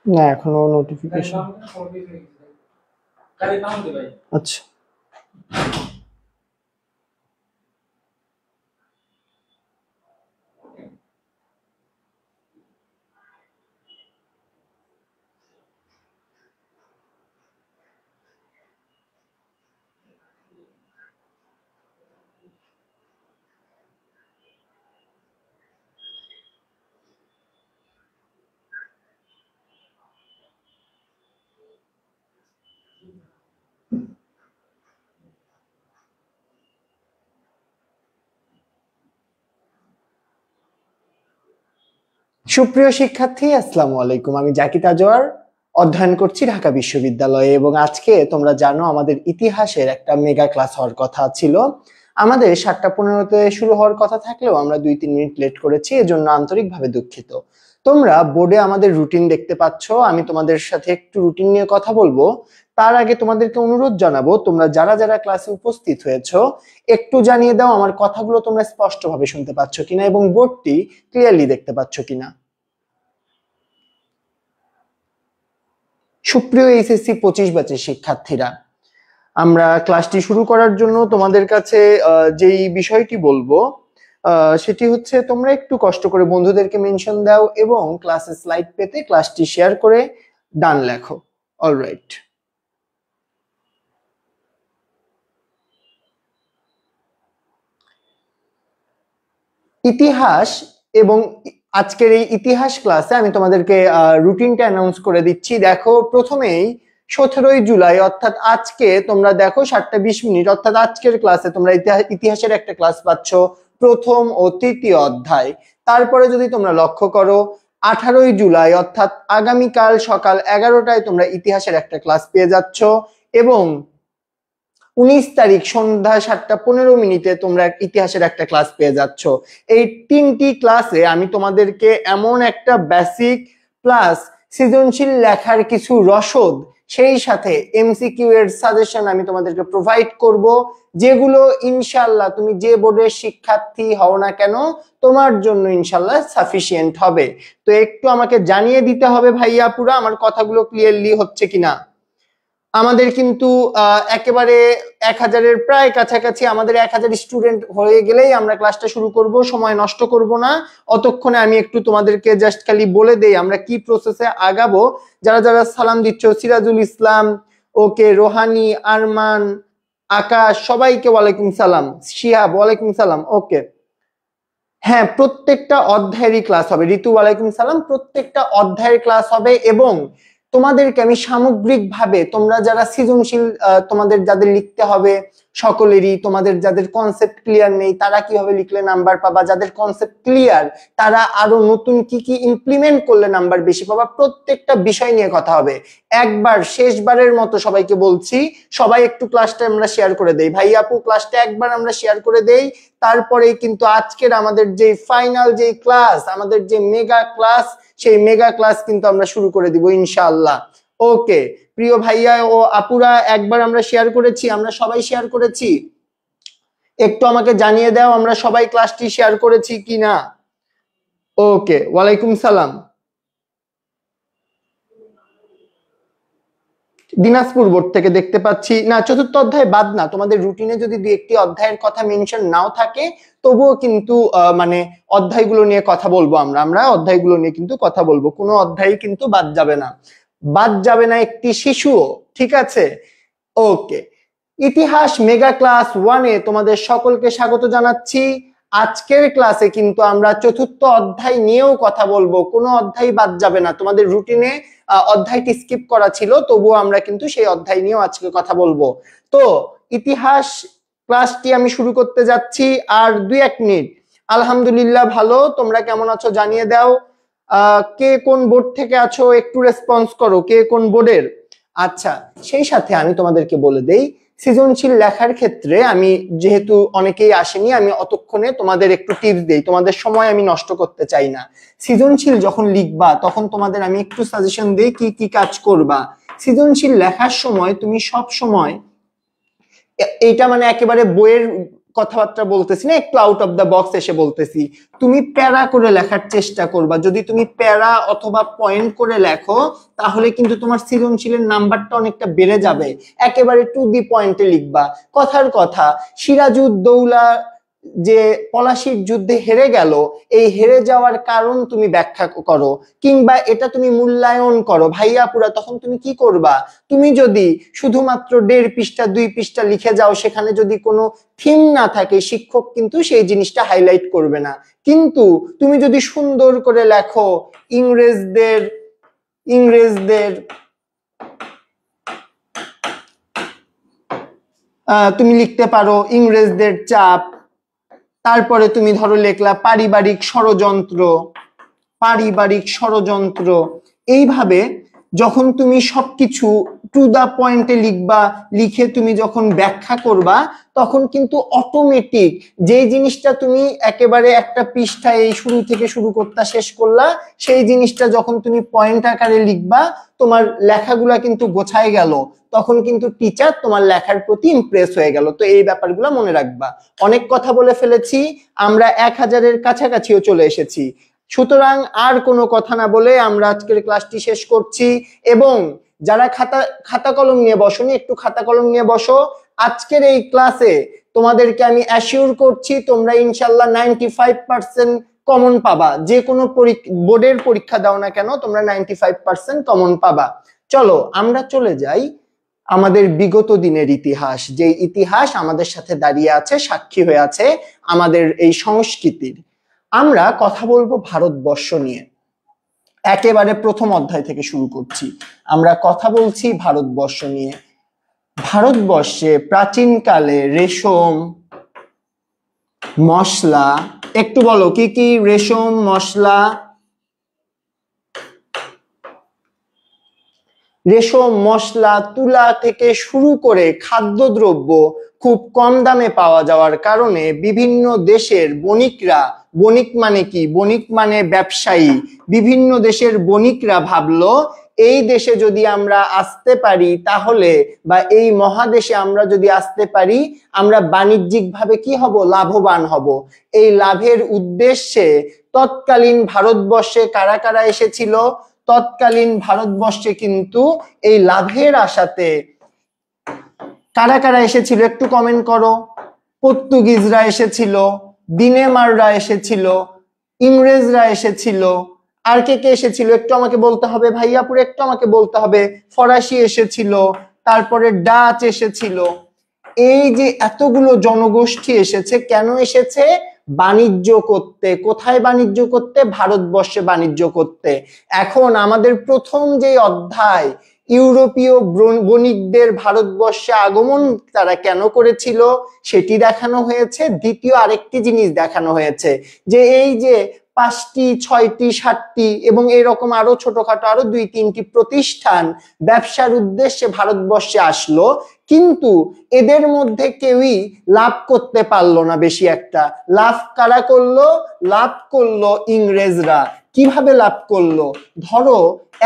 না এখনো নোটিফিকেশন। আচ্ছা সুপ্রিয় শিক্ষার্থী, আসসালামু আলাইকুম। আমি জাকির আজওয়ার, অধ্যয়ন করছি ঢাকা বিশ্ববিদ্যালয়ে এবং আজকে তোমরা জানো আমাদের ইতিহাসের একটা মেগা ক্লাস হওয়ার কথা ছিল। আমাদের 7:15-তে শুরু হওয়ার কথা থাকলেও আমরা 2-3 মিনিট লেট করেছি, এজন্য আন্তরিকভাবে দুঃখিত। তোমরা বোর্ডে আমাদের রুটিন দেখতে পাচ্ছ, আমি তোমাদের সাথে একটু রুটিন নিয়ে কথা বলবো। তার আগে তোমাদেরকে অনুরোধ জানাবো, তোমরা যারা যারা ক্লাসে উপস্থিত হয়েছো একটু জানিয়ে দাও আমার কথাগুলো তোমরা স্পষ্টভাবে শুনতে পাচ্ছ কিনা এবং বোর্ডটি ক্লিয়ারলি দেখতে পাচ্ছ কিনা। সুপ্রিয় এইচএসসি 25 ব্যাচের শিক্ষার্থীরা, আমরা ক্লাসটি শুরু করার জন্য তোমাদের কাছে যেই বিষয়টি বলবো সেটি হচ্ছে তোমরা একটু কষ্ট করে বন্ধুদেরকে মেনশন দাও এবং ক্লাসে স্লাইড পেতে ক্লাসটি শেয়ার করে ডান লেখো। অলরাইট, ইতিহাস এবং আজকের এই ইতিহাস ক্লাসে আমি তোমাদেরকে রুটিনটা অ্যানাউন্স করে দিচ্ছি। দেখো, প্রথমেই 17ই জুলাই অর্থাৎ আজকে তোমরা দেখো 7:20 অর্থাৎ আজকের ক্লাসে তোমরা ইতিহাসের একটা ক্লাস পাচ্ছ, প্রথম ও তৃতীয় অধ্যায়। তারপরে যদি তোমরা লক্ষ্য করো 18ই জুলাই অর্থাৎ আগামীকাল সকাল 11টায় তোমরা ইতিহাসের একটা ক্লাস পেয়ে যাচ্ছ এবং 19 তারিখ সন্ধ্যা 7:15 তোমরা ইতিহাসের একটা ক্লাস পেয়ে যাচ্ছ। এই 3টি ক্লাসে আমি তোমাদেরকে এমন একটা বেসিক প্লাস সৃজনশীল লেখার কিছু রসদ, সেই সাথে এমসিকিউ এর সাজেশন আমি তোমাদেরকে প্রোভাইড করব, যেগুলো ইনশাআল্লাহ তুমি যে বোর্ডের শিক্ষার্থী হও না কেন তোমার জন্য ইনশাআল্লাহ সাফিসিয়েন্ট হবে। তো একটু আমাকে জানিয়ে দিতে হবে ভাইয়া আপুরা আমার কথাগুলো ক্লিয়ারলি হচ্ছে কিনা। আমাদের কিন্তু একেবারে 1000-এর প্রায় কাছাকাছি, আমাদের 1000 স্টুডেন্ট হয়ে গেলেই আমরা ক্লাসটা শুরু করব, সময় নষ্ট করব না। অতক্ষণে আমি একটু তোমাদেরকে জাস্ট খালি বলে দেই আমরা কি প্রসেসে আগাবো। যারা যারা সালাম দিচ্ছ, সিরাজুল ইসলাম, ওকে, রোহানি, আরমান, আকাশ, সবাইকে ওয়ালাইকুম সালাম। শিহাব, ওয়ালাইকুম সালাম। ওকে, হ্যাঁ, প্রত্যেকটা অধ্যায়েরই ক্লাস হবে। ঋতু, ওয়ালাইকুম সালাম। প্রত্যেকটা অধ্যায়ের ক্লাস হবে এবং তোমাদেরকে আমি সামগ্রিকভাবে তোমরা যারা সৃজনশীল তোমাদের যাদের লিখতে হবে সকলেরই, তোমাদের যাদের কনসেপ্ট ক্লিয়ার নেই তারা কিভাবে লিখলে নাম্বার পাবা, যাদের কনসেপ্ট ক্লিয়ার তারা আরো নতুন কি কি ইমপ্লিমেন্ট করলে নাম্বার বেশি পাবা, প্রত্যেকটা বিষয় নিয়ে কথা হবে। একবার শেষবারের মতো সবাইকে বলছি, সবাই একটু ক্লাসটা আমরা শেয়ার করে দেই। ভাই আপু, ক্লাসটা একবার আমরা শেয়ার করে দেই, তারপরেই কিন্তু আজকের আমাদের যে ফাইনাল যে ক্লাস, আমাদের যে মেগা ক্লাস, সেই মেগা ক্লাস কিন্তু আমরা শুরু করে দিব ইনশাআল্লাহ। ওকে প্রিয় ভাইয়া ও আপুরা, একবার আমরা শেয়ার করেছি, আমরা সবাই শেয়ার করেছি, একটু আমাকে জানিয়ে দাও আমরা সবাই ক্লাসটি শেয়ার করেছি কিনা। ওকে, ওয়ালাইকুম সালাম। দিনাজপুর বোর্ড থেকে দেখতে পাচ্ছি। না, চতুর্থ অধ্যায় বাদ না, তোমাদের রুটিনে যদি 2-1টি অধ্যায়ের কথা মেনশন নাও থাকে তবুও কিন্তু মানে অধ্যায়গুলো নিয়ে কথা বলবো, আমরা অধ্যায়গুলো নিয়ে কিন্তু কথা বলবো, কোনো অধ্যায় কিন্তু বাদ যাবে না, বাদ যাবে না একটি শিশুও, ঠিক আছে। ওকে, ইতিহাস মেগা ক্লাস 1-এ তোমাদের সকলকে স্বাগত জানাচ্ছি। আজকের ক্লাসে কিন্তু আমরা চতুর্থ অধ্যায় নিয়েও কথা বলবো, কোনো অধ্যায় বাদ যাবে না। তোমাদের রুটিনে অধ্যায়টি স্কিপ করা ছিল, তবুও আমরা কিন্তু সেই অধ্যায় নিয়েও আজকে কথা বলবো। তো ইতিহাস ক্লাসটি আমি শুরু করতে যাচ্ছি আর 2-1 মিনিট। আলহামদুলিল্লাহ ভালো, তোমরা কেমন আছো জানিয়ে দাও। কে কোন বোর্ড থেকে আছো একটু রেসপন্স করো, কে কোন বোর্ডের। আচ্ছা, সেই সাথে আমি তোমাদেরকে বলে দেই, সৃজনশীল লেখার ক্ষেত্রে আমি যেহেতু অনেকেই আসেনি, আমি অতক্ষণে তোমাদের একটু টিপস দেই, তোমাদের সময় আমি নষ্ট করতে চাই না। সৃজনশীল যখন লিখবা তখন তোমাদের আমি একটু সাজেশন দেই কি কি কাজ করবা। সৃজনশীল লেখার সময় তুমি সব সময়, এইটা মানে একেবারে বইয়ের কথাবার্তা বলতেছি না, একটু আউট অফ দ্য বক্স এসে বলতেছি। তুমি প্যারা করে লেখার চেষ্টা করবা। যদি তুমি প্যারা অথবা পয়েন্ট করে লেখো তাহলে কিন্তু তোমার সৃজনশীলের নাম্বারটা অনেকটা বেড়ে যাবে। একেবারে টু দি পয়েন্টে লিখবা। কথার কথা, সিরাজউদ্দৌলা যে পলাশির যুদ্ধে হেরে গেল, এই হেরে যাওয়ার কারণ তুমি ব্যাখ্যা করো, কিংবা এটা তুমি মূল্যায়ন করো ভাইয়াপুরা। তখন তুমি কি করবা? তুমি যদি শুধুমাত্র 1.5 পৃষ্ঠা 2 পৃষ্ঠা লিখে যাও, সেখানে যদি কোনো থিম না থাকে, শিক্ষক কিন্তু সেই জিনিসটা হাইলাইট করবে না। কিন্তু তুমি যদি সুন্দর করে লেখো, ইংরেজদের তুমি লিখতে পারো ইংরেজদের চাপ, তারপরে তুমি ধরো লেখলা পারিবারিক ষড়যন্ত্র। এইভাবে যখন তুমি সবকিছু টু দা পয়েন্টে লিখবা, লিখে তুমি যখন ব্যাখ্যা করবা, তখন কিন্তু অটোমেটিক যেই জিনিসটা তুমি একেবারে একটা পৃষ্ঠায় এই শুরু থেকে শুরু করতে শেষ করলা, সেই জিনিসটা যখন তুমি পয়েন্ট আকারে লিখবা, তোমার লেখাগুলা কিন্তু গোছায় গেল। তখন কিন্তু টিচার তোমার লেখার প্রতি ইমপ্রেস হয়ে গেল। তো এই ব্যাপারগুলো মনে রাখবা। অনেক কথা বলে ফেলেছি, আমরা 1000-এর কাছাকাছিও চলে এসেছি। সুতরাং আর কোনো কথা না বলে আমরা আজকের ক্লাসটি শেষ করছি। এবং যারা খাতা কলম নিয়ে বসোনি, একটু খাতা কলম নিয়ে বসো। আজকের এই ক্লাসে তোমাদেরকে আমি অ্যাসিওর করছি তোমরা ইনশাল্লাহ 95% কমন পাবা। যে কোনো বোর্ডের পরীক্ষা দাও না কেন, তোমরা 95% কমন পাবা। চলো আমরা চলে যাই আমাদের বিগত দিনের ইতিহাস, যে ইতিহাস আমাদের সাথে দাঁড়িয়ে আছে, সাক্ষী হয়ে আছে আমাদের এই সংস্কৃতির। আমরা কথা বলবো ভারতবর্ষ নিয়ে। একেবারে প্রথম অধ্যায় থেকে শুরু করছি। আমরা কথা বলছি ভারতবর্ষ নিয়ে। ভারতবর্ষে প্রাচীনকালে রেশম, মশলা, একটু বলো কি কি? রেশম, মশলা, তুলা থেকে শুরু করে খাদ্যদ্রব্য খুব কম দামে পাওয়া যাওয়ার কারণে বিভিন্ন দেশের বণিকরা, বণিক মানে কি? বণিক মানে ব্যবসায়ী। বিভিন্ন দেশের বণিকরা ভাবলো এই দেশে যদি আমরা আসতে পারি তাহলে, বা এই মহাদেশে আমরা যদি আসতে পারি, আমরা বাণিজ্যিকভাবে কি হব? লাভবান হব। এই লাভের উদ্দেশ্যে তৎকালীন ভারতবর্ষে কারা কারা এসেছিল? তৎকালীন ভারতবর্ষে কিন্তু এই লাভের আশাতে কারা কারা এসেছিল একটু কমেন্ট করো। পর্তুগিজরা এসেছিল, দিনেমাররা এসেছিল, ইংরেজরা এসেছিল, আর কে কে এসেছিল একটু আমাকে বলতে হবে ভাইয়াপুরে, একটু আমাকে বলতে হবে। ফরাসি এসেছিল, তারপরে ডাচ এসেছিল। এই যে এতগুলো জনগোষ্ঠী এসেছে, কেন এসেছে? বাণিজ্য করতে। কোথায় বাণিজ্য করতে? ভারতবর্ষে বাণিজ্য করতে। এখন আমাদের প্রথম যে অধ্যায়, ইউরোপীয় বণিকদের ভারতবর্ষে আগমন তারা কেন করেছিল সেটি দেখানো হয়েছে। দ্বিতীয় আরেকটি জিনিস দেখানো হয়েছে যে এই যে 5টি 6টি 7টি এবং এরকম আরো ছোটখাটো আরো 2-3টি প্রতিষ্ঠান ব্যবসার উদ্দেশ্যে ভারতবর্ষে আসলো, কিন্তু এদের মধ্যে কেউই লাভ করতে পারলো না বেশি একটা। লাভ কারা করলো? লাভ করলো ইংরেজরা। কিভাবে লাভ করলো? ধরো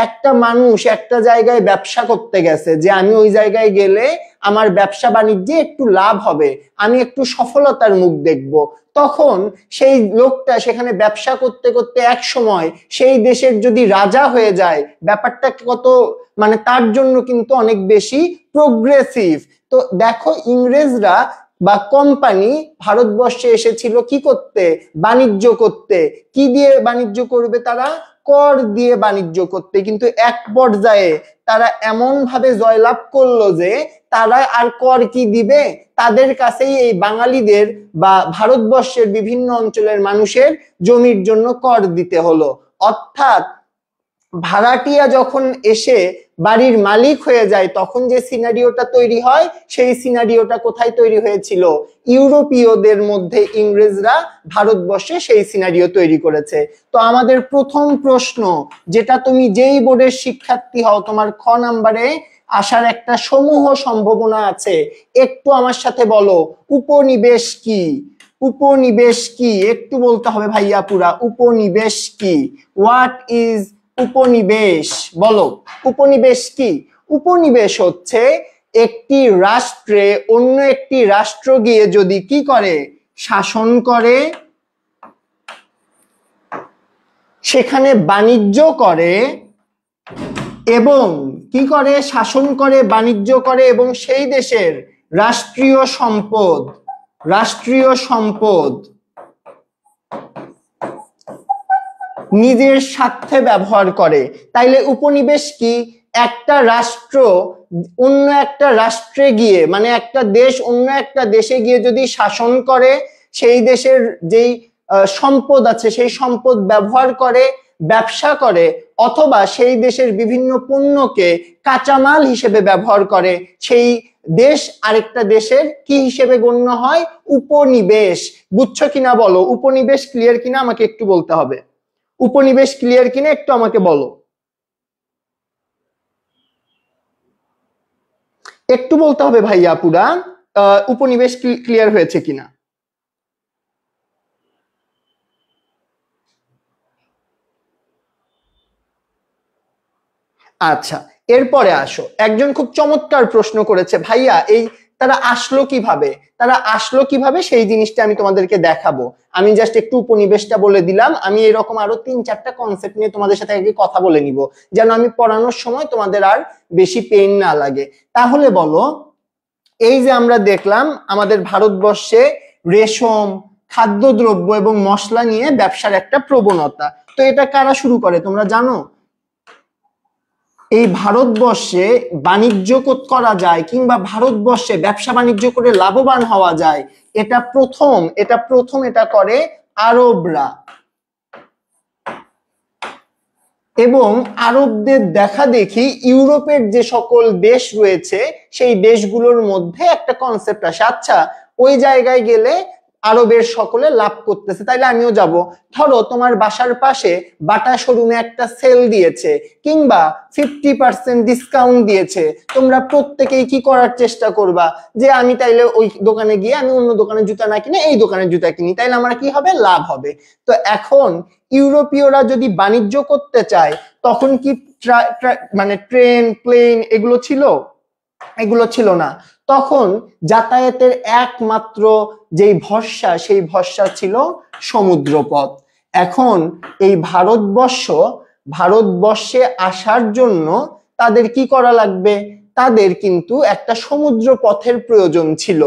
একটা মানুষ একটা জায়গায় ব্যবসা করতে গেছে, যে আমি ওই জায়গায় গেলে আমার ব্যবসা বাণিজ্যে একটু লাভ হবে, আমি একটু সফলতার মুখ দেখব। তখন সেই লোকটা সেখানে ব্যবসা করতে করতে এক সময় সেই দেশের যদি রাজা হয়ে যায়, ব্যাপারটা কত মানে তার জন্য কিন্তু অনেক বেশি প্রোগ্রেসিভ। তো দেখো ইংরেজরা বা কোম্পানি ভারতবর্ষে এসেছিল কি করতে? বাণিজ্য করতে। কি দিয়ে বাণিজ্য করবে তারা? কর দিয়ে বাণিজ্য করতে। কিন্তু এক পর্যায়ে তারা এমন ভাবে জয়লাভ করলো যে তারা আর কর কি দিবে? তাদের কাছেই এই বাঙালিদের বা ভারতবর্ষের বিভিন্ন অঞ্চলের মানুষের জমির জন্য কর দিতে হলো। অর্থাৎ ভাড়াটিয়া যখন এসে বাড়ির মালিক হয়ে যায়, তখন যে সিনারিওটা তৈরি হয়, সেই সিনারিওটা কোথায় তৈরি হয়েছিল? ইউরোপীয়দের মধ্যে ইংরেজরা ভারতবর্ষে সেই সিনারিও তৈরি করেছে। তো আমাদের প্রথম প্রশ্ন, যেটা তুমি যেই বোর্ডের শিক্ষার্থী হও, তোমার খ নাম্বারে আসার একটা সমূহ সম্ভাবনা আছে। একটু আমার সাথে বলো, উপনিবেশ কি? উপনিবেশ কি? একটু বলতে হবে ভাইয়া পুরা। উপনিবেশ কি? হোয়াট ইজ উপনিবেশ? বলো উপনিবেশ কি? উপনিবেশ হচ্ছে একটি রাষ্ট্রে অন্য একটি রাষ্ট্র গিয়ে যদি কি করে, শাসন করে, সেখানে বাণিজ্য করে এবং কি করে, শাসন করে, বাণিজ্য করে এবং সেই দেশের রাষ্ট্রীয় সম্পদ নিজের স্বার্থে ব্যবহার করে। তাইলে উপনিবেশ কি, একটা রাষ্ট্র অন্য একটা রাষ্ট্রে গিয়ে, মানে একটা দেশ অন্য একটা দেশে গিয়ে যদি শাসন করে, সেই দেশের যেই সম্পদ আছে সেই সম্পদ ব্যবহার করে, ব্যবসা করে, অথবা সেই দেশের বিভিন্ন পণ্যকে কাঁচামাল হিসেবে ব্যবহার করে, সেই দেশ আরেকটা দেশের কি হিসেবে গণ্য হয়, উপনিবেশ। বুঝছো কিনা বলো, উপনিবেশ ক্লিয়ার কিনা আমাকে একটু বলতে হবে, উপনিবেশ ক্লিয়ার কিনা একটু আমাকে বলো, একটু বলতে হবে ভাইয়া আপুরা, উপনিবেশ ক্লিয়ার হয়েছে কিনা। আচ্ছা, এরপরে আসো, একজন খুব চমৎকার প্রশ্ন করেছে, ভাইয়া এই তারা আসলো কিভাবে সেই জিনিসটা আমি তোমাদেরকে দেখাবো। আমি জাস্ট একটু উপনিবেশটা বলে দিলাম, আমি এরকম আরো 3-4টা কনসেপ্ট নিয়ে তোমাদের সাথে আগে কথা বলে নিব, যেন আমি পড়ানোর সময় তোমাদের আর বেশি পেইন না লাগে। তাহলে বলো, এই যে আমরা দেখলাম আমাদের ভারতবর্ষে রেশম, খাদ্যদ্রব্য এবং মশলা নিয়ে ব্যবসার একটা প্রবণতা, তো এটা কারা শুরু করে তোমরা জানো? এই ভারতবর্ষে বাণিজ্য করা যায় কিংবা ভারতবর্ষে ব্যবসা বাণিজ্য করে লাভবান হওয়া যায়, এটা প্রথম করে আরবরা। এবং আরবদের দেখা দেখি ইউরোপের যে সকল দেশ রয়েছে সেই দেশগুলোর মধ্যে একটা কনসেপ্ট আসে, আচ্ছা ওই জায়গায় গেলে আরবের সকলে লাভ করতেছে, তাইলে আমিও যাব। ধরো তোমার বাসার পাশে বাটা শোরুমে একটা সেল দিয়েছে কিংবা 50% ডিসকাউন্ট দিয়েছে, তোমরা প্রত্যেকেই কি করার চেষ্টা করবা, যে আমি তাইলে ওই দোকানে গিয়ে আমি অন্য দোকানের জুতা না কিনে এই দোকানের জুতা কিনি, তাইলে আমার কি হবে, লাভ হবে। তো এখন ইউরোপীয়রা যদি বাণিজ্য করতে চায় তখন কি মানে ট্রেন, প্লেন এগুলো ছিল না। তখন যাতায়াতের একমাত্র যেই ভরসা, সেই ভরসা ছিল সমুদ্রপথ। এখন এই ভারতবর্ষে আসার জন্য তাদের কি করা লাগবে, তাদের কিন্তু একটা সমুদ্র পথের প্রয়োজন ছিল।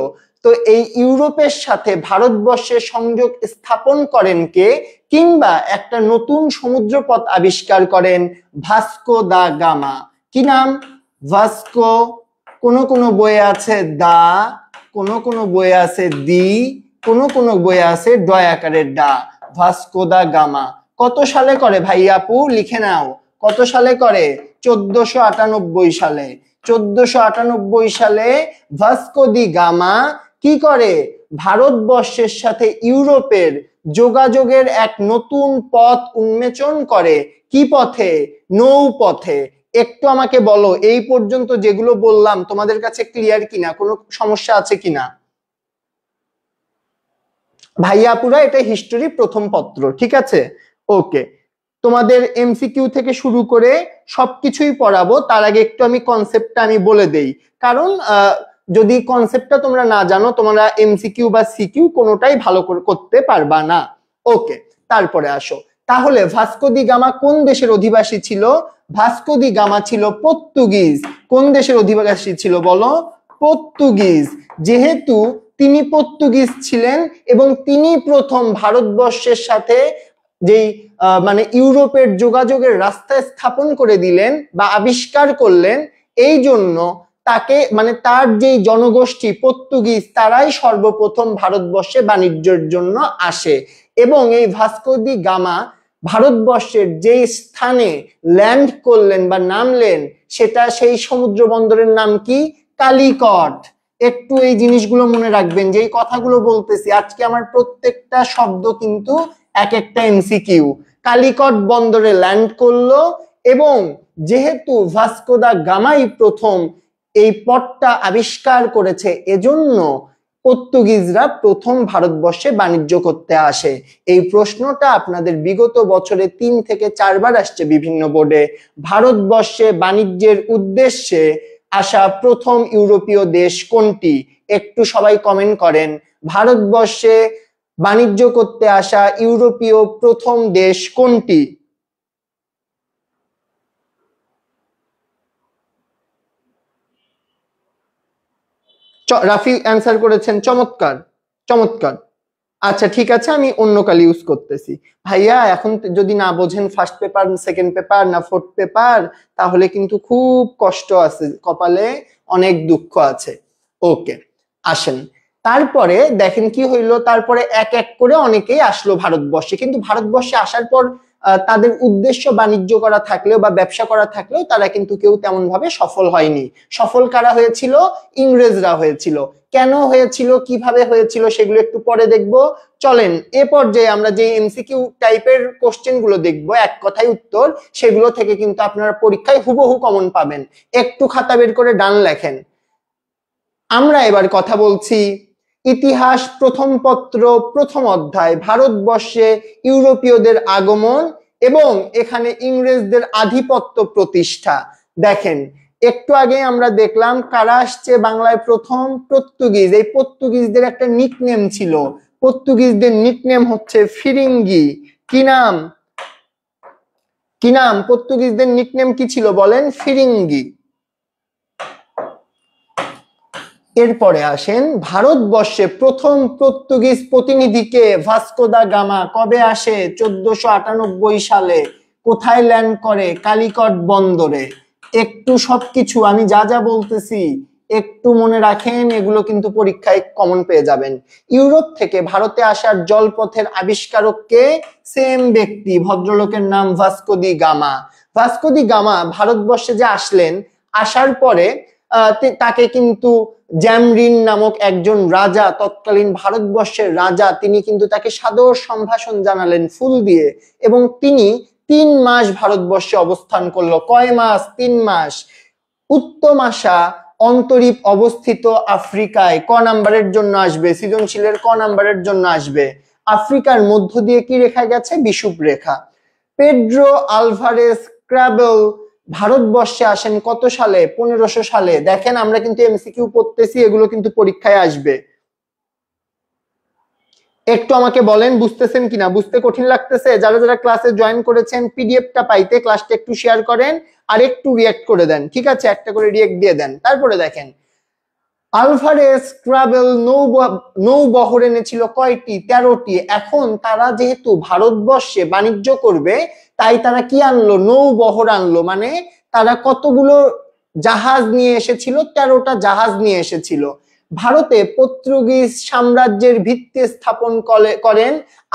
তো এই ইউরোপের সাথে ভারতবর্ষের সংযোগ স্থাপন করেন কে, কিংবা একটা নতুন সমুদ্র পথ আবিষ্কার করেন ভাস্কো দা গামা। কি নাম? ভাস্কো। কোন বইয়ে আছে দা, কোন বইয়ে আছে দি, কোন বইয়ে আছে ডয় আকারের ডা। ভাস্কো দা গামা কত সালে করে ভাই আপু, লিখে নাও, কত সালে করে? 1498 সালে। 1498 সালে ভাস্কো দি গামা কি করে, ভারতবর্ষের সাথে ইউরোপের যোগাযোগের এক নতুন পথ উন্মোচন করে। কি পথে? নৌপথে। একটু আমাকে বলো, এই পর্যন্ত যেগুলো বললাম তোমাদের কাছে ক্লিয়ার কিনা, কোনো সমস্যা আছে কিনা? ভাইয়া আপুরা, এটা হিস্টোরি প্রথম পত্র, ঠিক আছে? ওকে, তোমাদের এমসিকিউ থেকে শুরু করে সবকিছুই পড়াবো, তার আগে একটু আমি কনসেপ্টটা আমি বলে দেই, কারণ যদি কনসেপ্টটা তোমরা না জানো তোমরা এমসিকিউ বা সিকিউ কোনোটাই ভালো করে করতে পারবা না। ওকে, তারপরে আসো, তাহলে ভাস্কো দি গামা কোন দেশের অধিবাসী ছিল? ভাস্কো দি গামা ছিল পর্তুগিজ। কোন দেশের অধিবাসী ছিল বলো? পর্তুগিজ। যেহেতু তিনি পর্তুগিজ ছিলেন এবং তিনি প্রথম ভারতবর্ষের সাথে যেই মানে ইউরোপের যোগাযোগের রাস্তা স্থাপন করে দিলেন বা আবিষ্কার করলেন, এই জন্য তাকে মানে তার যেই জনগোষ্ঠী পর্তুগিজ তারাই সর্বপ্রথম ভারতবর্ষে বাণিজ্যের জন্য আসে। এবং এই ভাস্কো দি গামা ভারতবর্ষের যেই স্থানে ল্যান্ড করলেন বা নামলেন, সেটা সেই সমুদ্র বন্দরের নাম কি? কালিকট। একটু এই জিনিসগুলো মনে রাখবেন, যে এই কথাগুলো বলতেছি আজকে আমার প্রত্যেকটা শব্দ কিন্তু এক একটা এমসিকিউ। কালিকট বন্দরে ল্যান্ড করলো এবং যেহেতু ভাস্কো দা গামাই প্রথম এই পথটা আবিষ্কার করেছে, এজন্য পর্তুগিজরা প্রথম ভারতবর্ষে বাণিজ্য করতে আসে। এই প্রশ্নটা আপনাদের বিগত বছরে 3 থেকে 4 বার আসছে বিভিন্ন বোর্ডে। ভারতবর্ষে বাণিজ্যের উদ্দেশ্যে আসা প্রথম ইউরোপীয় দেশ কোনটি? একটু সবাই কমেন্ট করেন। ভারতবর্ষে বাণিজ্য করতে আসা ইউরোপীয় প্রথম দেশ কোনটি? রাফি অ্যান্সার করেছেন, চমৎকার চমৎকার। আচ্ছা ঠিক আছে, আমি অন্য কাল ইউজ করতেছি। ভাইয়া এখন যদি না বোঝেন ফার্স্ট পেপার, সেকেন্ড পেপার না ফোর্থ পেপার, তাহলে কিন্তু খুব কষ্ট আছে, কপালে অনেক দুঃখ আছে। ওকে, আসেন। তারপরে দেখেন কি হইলো, তারপরে এক এক করে অনেকেই আসলো ভারতবর্ষে, কিন্তু ভারতবর্ষে আসার পর তাদের উদ্দেশ্য বাণিজ্য করা থাকলেও বা ব্যবসা করা থাকলেও তারা কিন্তু কেউ তেমন ভাবে সফল হয়নি। সফল কারা হয়েছিল? ইংরেজরা হয়েছিল। কেন হয়েছিল, কিভাবে হয়েছিল, সেগুলো একটু পরে দেখবো। চলেন এ পর্যায়ে আমরা যে এমসিকিউ টাইপের কোশ্চেন গুলো দেখবো, এক কথায় উত্তর, সেগুলো থেকে কিন্তু আপনারা পরীক্ষায় হুবহু কমন পাবেন। একটু খাতা বের করে ডান লেখেন। আমরা এবার কথা বলছি ইতিহাস প্রথম পত্র প্রথম অধ্যায়, ভারতবর্ষে ইউরোপীয়দের আগমন এবং এখানে ইংরেজদের আধিপত্য প্রতিষ্ঠা। দেখেন একটু আগে আমরা দেখলাম কারা আসছে বাংলায় প্রথম? পর্তুগিজ। এই পর্তুগিজদের একটা নিকনেম ছিল, পর্তুগিজদের নিকনেম হচ্ছে ফিরিঙ্গি। কি নাম? কি নাম? পর্তুগিজদের নিকনেম কি ছিল বলেন? ফিরিঙ্গি। এরপরে আসেন, ভারতবর্ষে প্রথম পর্তুগিজ প্রতিনিধিকে ভাস্কো দা গামা কবে আসে? 1498 সালে। কোথায় ল্যান্ড করে? কালিকট বন্দরে। একটু সবকিছু আমি যা যা বলতেছি একটু মনে রাখেন, এগুলো কিন্তু পরীক্ষায় কমন পেয়ে যাবেন। ইউরোপ থেকে ভারতে আসার জলপথের আবিষ্কারক কে? সেম ব্যক্তি, ভদ্রলোকের নাম ভাস্কো দি গামা। ভাস্কো দি গামা ভারতবর্ষে যে আসলেন, আসার পরে তাকে কিন্তু জ্যামরিন নামক একজন রাজা, তৎকালীন ভারতবর্ষের রাজা, তিনি কিন্তু তাকে সাদর সম্ভাষণ জানালেন ফুল দিয়ে, এবং তিনি 3 মাস ভারতবর্ষে অবস্থান করলো। কয় মাস? 3 মাস। উত্তম আশা অন্তরীপ অবস্থিত আফ্রিকায় ক নাম্বারের জন্য আসবে? সৃজনশীলের ক নাম্বারের জন্য আসবে? আফ্রিকার মধ্য দিয়ে কি রেখা গেছে? বিষুব রেখা। পেড্রো আলভারেজ ক্রাবেল ভারতবর্ষে আসেন কত সালে? 1500 সালে। দেখেন আমরা কিন্তু এমসিকিউ পড়তেছি, এগুলো কিন্তু পরীক্ষায় আসবে। একটু আমাকে বলেন বুঝতেছেন কিনা, বুঝতে কঠিন লাগতেছে? যারা যারা ক্লাসে জয়েন করেছেন পিডিএফটা পাইতে ক্লাসটা একটু শেয়ার করেন আর একটু রিঅ্যাক্ট করে দেন, ঠিক আছে? একটা করে রিঅ্যাক্ট দিয়ে দেন। তারপরে দেখেন আলভারেজ ক্রাবেল নৌবহর এনেছিল কয়টি? 13টি। এখন তারা যেহেতু ভারতবর্ষে বাণিজ্য করবে, তাই তারা কি আনলো? নৌবহর আনলো। মানে তারা কতগুলো জাহাজ নিয়ে এসেছিল? 13টা জাহাজ নিয়ে এসেছিল। ভারতে পর্তুগিজ সাম্রাজ্যের ভিত্তি স্থাপন করেন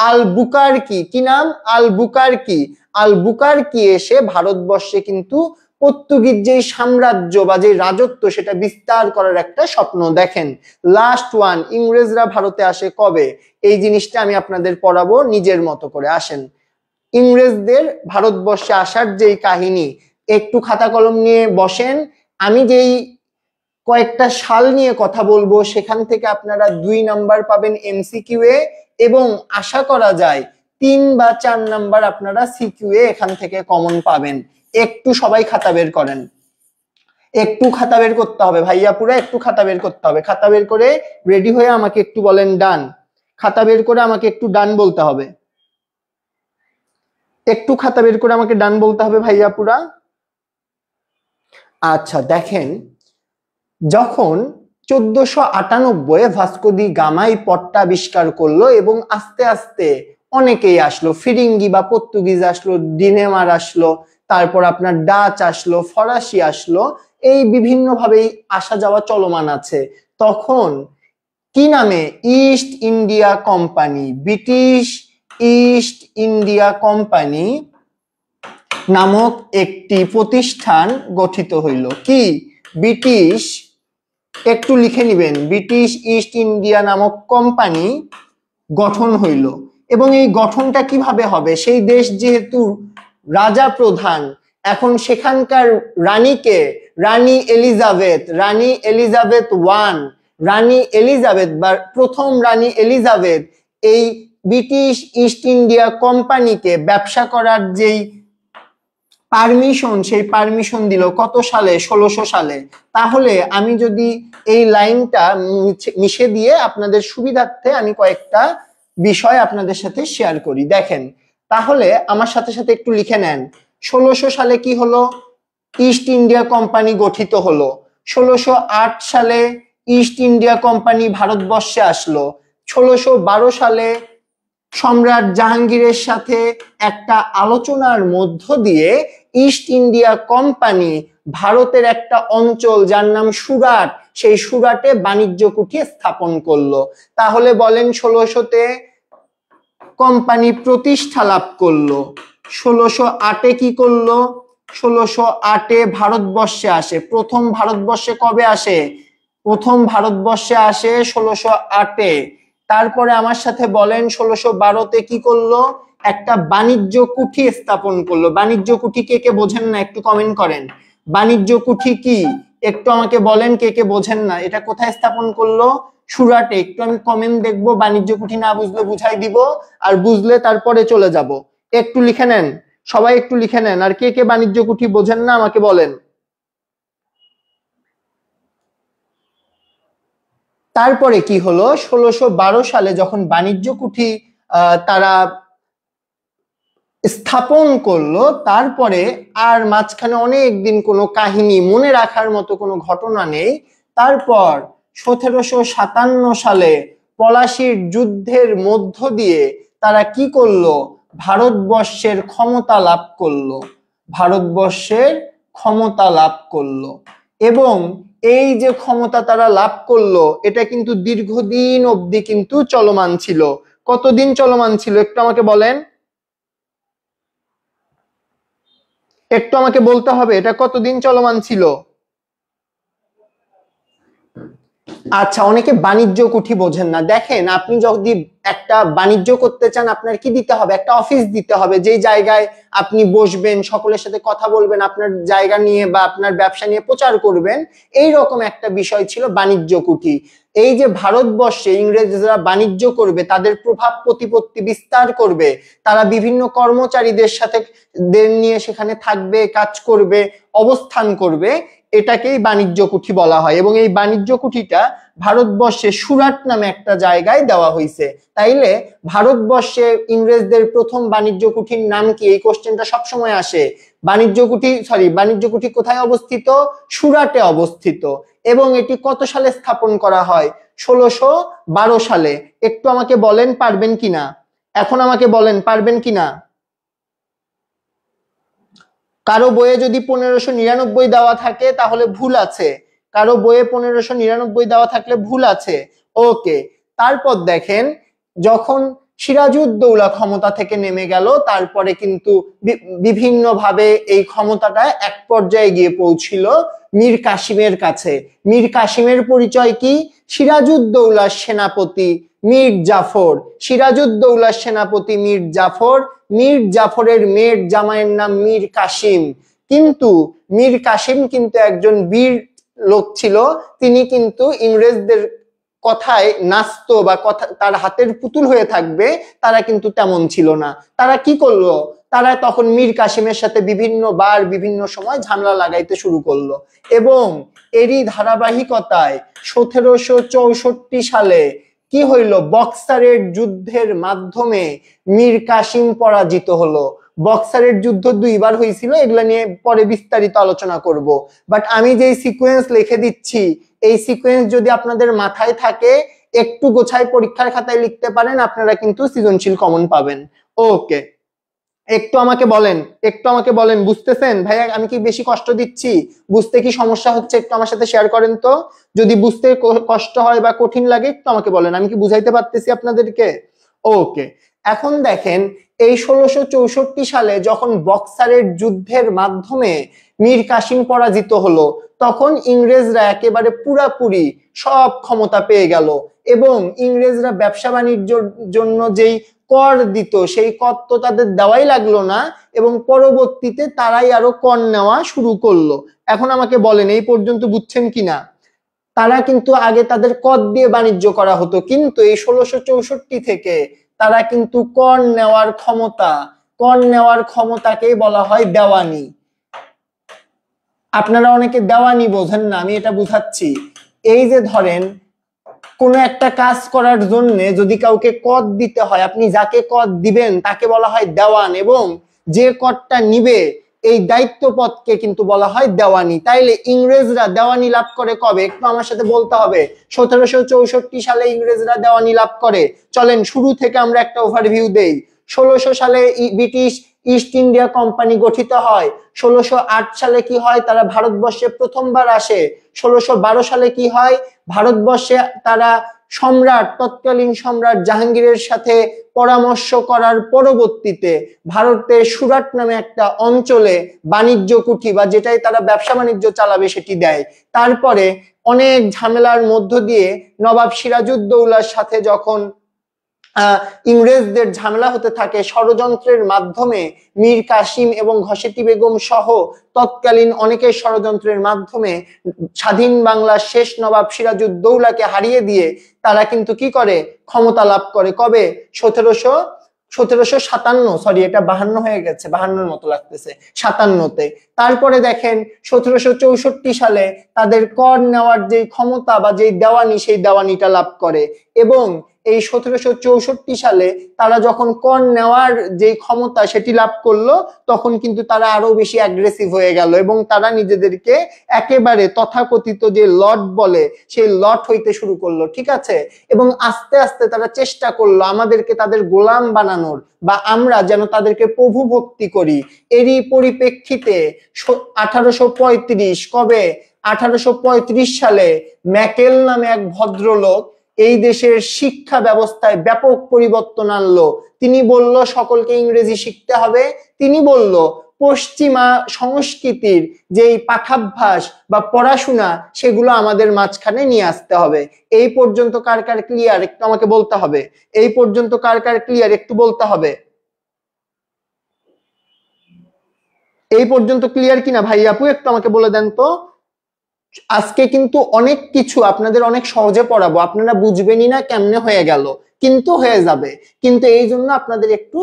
আলবুকারকি। কি নাম? আলবুকারকি। আলবুকারকি এসে ভারতবর্ষে কিন্তু পর্তুগিজ যে সাম্রাজ্য বা যে রাজত্ব সেটা বিস্তার করার একটা স্বপ্ন দেখেন। লাস্ট ওয়ান, ইংরেজরা ভারতে আসে কবে? এই জিনিসটা আমি আপনাদের পড়াবো নিজের মতো করে। আসেন, ইংরেজদের ভারতবর্ষে আসার যেই কাহিনী, একটু খাতা কলম নিয়ে বসেন। আমি যেই কয়েকটা সাল নিয়ে কথা বলবো সেখান থেকে আপনারা 2 নাম্বার পাবেন এমসিকিউ এ, এবং আশা করা যায় 3 বা 4 নাম্বার আপনারা সিকিউ এ এখান থেকে কমন পাবেন। একটু সবাই খাতা বের করেন, একটু খাতা বের করতে হবে ভাইয়া, পুরো একটু খাতা বের করতে হবে। খাতা বের করে রেডি হয়ে আমাকে একটু বলেন ডান। খাতা বের করে আমাকে একটু ডান বলতে হবে। একটু খাতা বের করে আমাকে ডান বলতে হবে ভাইয়া পুরা। আচ্ছা দেখেন, যখন 1498 ভাস্কো দি গামা এই পথটা আবিষ্কার করলো এবং আস্তে আস্তে অনেকেই আসলো, ফিরিঙ্গি বা পর্তুগিজ আসলো, ডিনেমার আসলো, তারপর আপনার ডাচ আসলো, ফরাসি আসলো, এই বিভিন্ন ভাবেই আসা যাওয়া চলমান আছে। তখন কি নামে? East India company, British east India company নামক একটি প্রতিষ্ঠান গঠিত হইল। কি? ব্রিটিশ, একটু লিখে নিবেন, ব্রিটিশ ইস্ট ইন্ডিয়া নামক কোম্পানি গঠন হইল। এবং এই গঠনটা কিভাবে হবে? সেই দেশ যেহেতু রাজা প্রধান, এখন সেখানকার রানীকে রানী এলিজাবেথ, রানী এলিজাবেথ 1, রানী এলিজাবেথ বা প্রথম রানী এলিজাবেথ এই ব্রিটিশ ইস্ট ইন্ডিয়া কোম্পানিকে ব্যবসা করার যেই পারমিশন, সেই পারমিশন দিল কত সালে? 1600 সালে। তাহলে আমি যদি এই লাইনটা মিশে দিয়ে আপনাদের সুবিধার্থে আমি কয়েকটা বিষয় আপনাদের সাথে শেয়ার করি। দেখেন, তাহলে আমার সাথে সাথে একটু লিখে নেন। 1600 সালে কি হলো? ইস্ট ইন্ডিয়া কোম্পানি গঠিত হলো। 1608 সালে ইস্ট ইন্ডিয়া কোম্পানি ভারতবর্ষে আসলো। 1612 সালে সম্রাট জাহাঙ্গীরের সাথে একটা আলোচনার মধ্য দিয়ে ইস্ট ইন্ডিয়া কোম্পানি ভারতের একটা অঞ্চল যার নাম সুরাট, সেই সুরাটে বাণিজ্য কুঠি স্থাপন করলো। তাহলে বলেন 1600-তে কোম্পানি প্রতিষ্ঠা লাভ করলো। 1608-এ কি করলো? 1608-এ ভারতবর্ষে আসে। প্রথম ভারতবর্ষে কবে আসে? প্রথম ভারতবর্ষে আসে 1608-এ। তারপরে আমার সাথে বলেন 1612-তে কি করলো? একটা বাণিজ্য কুঠি স্থাপন করলো। বাণিজ্য কুঠি কে কে বোঝেন না একটু কমেন্ট করেন। বাণিজ্য কুঠি কি একটু আমাকে বলেন, কে কে বোঝেন না? এটা কোথায় স্থাপন করলো? সুরাটে। একটু আমি কমেন্ট দেখবো, বাণিজ্য কুঠি না বুঝলে বুঝাই দিব, আর বুঝলে তারপরে চলে যাব। একটু লিখে নেন, সবাই একটু লিখে নেন। আর কে কে বাণিজ্য কুঠি বোঝেন না আমাকে বলেন। তারপরে কি হলো? 1612 সালে যখন বাণিজ্য কুঠি তারা স্থাপন করলো, তারপরে আর মাঝখানে অনেক দিন কোনো কাহিনী মনে রাখার মতো কোনো ঘটনা নেই। তারপর 1757 সালে পলাশির যুদ্ধের মধ্য দিয়ে তারা কি করলো? ভারতবর্ষের ক্ষমতা লাভ করলো। ভারতবর্ষের ক্ষমতা লাভ করলো। এবং এই যে ক্ষমতা তারা লাভ করলো, এটা কিন্তু দীর্ঘদিন অবধি কিন্তু চলমান ছিল। কতদিন চলমান ছিল একটু আমাকে বলেন। একটু আমাকে বলতে হবে এটা কতদিন চলমান ছিল। আচ্ছা, অনেকে বাণিজ্য কুঠি বোঝেন না। দেখেন, আপনি যদি একটা বাণিজ্য করতে চান, আপনার কি দিতে হবে? একটা অফিস দিতে হবে, যেই জায়গায় আপনি বসবেন, সকলের সাথে কথা বলবেন, আপনার জায়গা নিয়ে বা আপনার ব্যবসা নিয়ে প্রচার করবেন। এই রকম একটা বিষয় ছিল বাণিজ্য কুঠি। এই যে ভারতবর্ষে ইংরেজরা বাণিজ্য করবে, তাদের প্রভাব প্রতিপত্তি বিস্তার করবে, তারা বিভিন্ন কর্মচারীদের সাথে নিয়ে সেখানে থাকবে, কাজ করবে, অবস্থান করবে, এটাকেই বাণিজ্য কুঠি বলা হয়। এবং এই বাণিজ্য কুঠিটা ভারতবর্ষে সুরাট নামে একটা জায়গায় দেওয়া হয়েছে। তাইলে ভারতবর্ষে ইংরেজদের প্রথম বাণিজ্য কুঠির নাম কি? এই কোশ্চেনটা সবসময় আসে। বাণিজ্য কুঠি কোথায় অবস্থিত? সুরাটে অবস্থিত। এবং এটি কত সালে স্থাপন করা হয়? 1612 সালে। একটু আমাকে বলেন পারবেন কিনা, এখন আমাকে বলেন পারবেন কিনা। কারো বইয়ে যদি 1599 দেওয়া থাকে তাহলে ভুল আছে। কারো বইয়ে 1599 দেওয়া থাকলে ভুল আছে। ওকে। তারপর দেখেন, যখন সিরাজউদ্দৌলা ক্ষমতা থেকে নেমে গেল, তারপরে কিন্তু বিভিন্ন ভাবে এই ক্ষমতাটা এক পর্যায়ে গিয়ে পৌঁছিল মীর কাসিমের কাছে। মীর কাসিমের পরিচয় কি? সিরাজউদ্দৌলার সেনাপতি মীর জাফর। সিরাজউদ্দৌলার সেনাপতি মীর জাফর। মীর জাফরের মেয়ের জামাইয়ের নাম মীর কাসিম। কিন্তু মীর কাসিম কিন্তু একজন বীর লোক ছিল। তিনি কিন্তু ইংরেজদের কথায় নাচতো বা কথা তার হাতের পুতুল হয়ে থাকবে, তারা কিন্তু তেমন ছিল না। তারা কি করলো? তারা তখন মীর কাসিমের সাথে বিভিন্ন বার বিভিন্ন সময় ঝামেলা লাগাইতে শুরু করলো। এবং এরই ধারাবাহিকতায় 1764 সালে কি হইল? বক্সারের যুদ্ধের মাধ্যমে মীর কাসিম পরাজিত হলো। বক্সারের যুদ্ধ দুইবার হয়েছিল, এগুলা নিয়ে পরে বিস্তারিত আলোচনা করব। বাট আমি যে সিকোয়েন্স লিখে দিচ্ছি, এই সিকোয়েন্স যদি আপনাদের মাথায় থাকে, একটু গোছায় পরীক্ষার খাতায় লিখতে পারেন, আপনারা কিন্তু সৃজনশীল কমন পাবেন। ওকে, একটু আমাকে বলেন বুঝতেছেন? ভাইয়া আমি কি বেশি কষ্ট দিচ্ছি? বুঝতে কি সমস্যা হচ্ছে? একটু আমার সাথে শেয়ার করেন তো। যদি বুঝতে কষ্ট হয় বা কঠিন লাগে একটু আমাকে বলেন, আমি কি বুঝাইতে পারতেছি আপনাদেরকে? ওকে। এখন দেখেন, এই 1664 সালে যখন বক্সারের যুদ্ধের মাধ্যমে মীর কাসিম পরাজিত হলো, তখন ইংরেজরা একেবারে পুরাপুরি সব ক্ষমতা পেয়ে গেল। এবং ইংরেজরা ব্যবসা বাণিজ্যের জন্য যেই কর দিত, সেই কর তো তাদের দেওয়াই লাগলো না, এবং পরবর্তীতে তারাই আরো কর নেওয়া শুরু করলো। এখন আমাকে বলেন এই পর্যন্ত বুঝছেন কিনা? তারা কিন্তু আগে তাদের কর দিয়ে বাণিজ্য করা হতো, কিন্তু এই 1664 থেকে তারা কিন্তু কর নেওয়ার ক্ষমতাকেই বলা হয় দেওয়ানি। আপনারা অনেকে দেওয়ানি বোঝেন না, আমি এটা বুঝাচ্ছি। এই যে ধরেন কোনো একটা কাজ করার জন্য যদি কাউকে কর দিতে হয়, আপনি যাকে কর দিবেন তাকে বলা হয় দেওয়ান, এবং যে করটা নিবে এই দায়িত্ব পদকে কিন্তু বলা হয় দেওয়ানি। তাইলে ইংরেজরা দেওয়ানি লাভ করে কবে, একটু আমার সাথে বলতে হবে। 1764 সালে ইংরেজরা দেওয়ানি লাভ করে। চলেন শুরু থেকে আমরা একটা ওভারভিউ দেই। 1600 সালে ব্রিটিশ ইস্ট ইন্ডিয়া কোম্পানি গঠিত হয়। 1608 সালে কি হয়, তারা ভারতবর্ষে প্রথমবার আসে। 1612 সালে কি হয়, ভারতবর্ষে তারা সম্রাট, তৎকালীন সম্রাট জাহাঙ্গীরের সাথে পরামর্শ করার পরবর্তীতে ভারতে সুরাট নামে একটা অঞ্চলে বাণিজ্য কুঠি বা যেটাই তারা ব্যবসা বাণিজ্য চালাবে সেটি দেয়। তারপরে অনেক ঝামেলার মধ্য দিয়ে নবাব সিরাজউদ্দৌলার সাথে যখন ইংরেজদের ঝামেলা হতে থাকে, ষড়যন্ত্রের মাধ্যমে মীর কাসিম এবং ঘসেটি বেগম সহ তৎকালীন অনেকের ষড়যন্ত্রের মাধ্যমে স্বাধীন বাংলার শেষ নবাব সিরাজউদ্দৌলাকে হারিয়ে দিয়ে তারা কিন্তু কি করে, ক্ষমতা লাভ করে। কবে, 1757, সরি এটা 52 হয়ে গেছে, 52-এর মতো লাগতেছে, 57-তে। তারপরে দেখেন 1764 সালে তাদের কর নেওয়ার যে ক্ষমতা বা যে দেওয়ানি, সেই দেওয়ানিটা লাভ করে। এবং এই 1764 সালে তারা যখন কর নেওয়ার যে ক্ষমতা সেটি লাভ করলো, তখন কিন্তু তারা আরো বেশি অ্যাগ্রেসিভ হয়ে গেল এবং তারা নিজেদেরকে একেবারে তথাকথিত যে লর্ড বলে সেই লর্ড হইতে শুরু করলো, ঠিক আছে। এবং আস্তে আস্তে তারা চেষ্টা করলো আমাদেরকে তাদের গোলাম বানানোর, বা আমরা যেন তাদেরকে প্রভু ভক্তি করি। এরই পরিপ্রেক্ষিতে 1835, কবে, 1835 সালে ম্যাকেল নামে এক ভদ্রলোক এই দেশের শিক্ষা ব্যবস্থায় ব্যাপক পরিবর্তন আনলো। তিনি বলল সকলকে ইংরেজি শিখতে হবে। তিনি বলল পশ্চিমা সংস্কৃতির যেই পাঠাভ্যাস বা পড়াশোনা সেগুলো আমাদের মাঝখানে নিয়ে আসতে হবে। এই পর্যন্ত কার কার ক্লিয়ার, একটু আমাকে বলতে হবে। এই পর্যন্ত কার কার ক্লিয়ার, একটু বলতে হবে। এই পর্যন্ত ক্লিয়ার কিনা ভাই আপু, একটু আমাকে বলে দেন তো। আজকে কিন্তু অনেক কিছু আপনাদের অনেক সহজে পড়াবো, আপনারা বুঝবেনই না কেমনে হয়ে গেল, কিন্তু হয়ে যাবে। কিন্তু এই জন্য আপনাদের একটু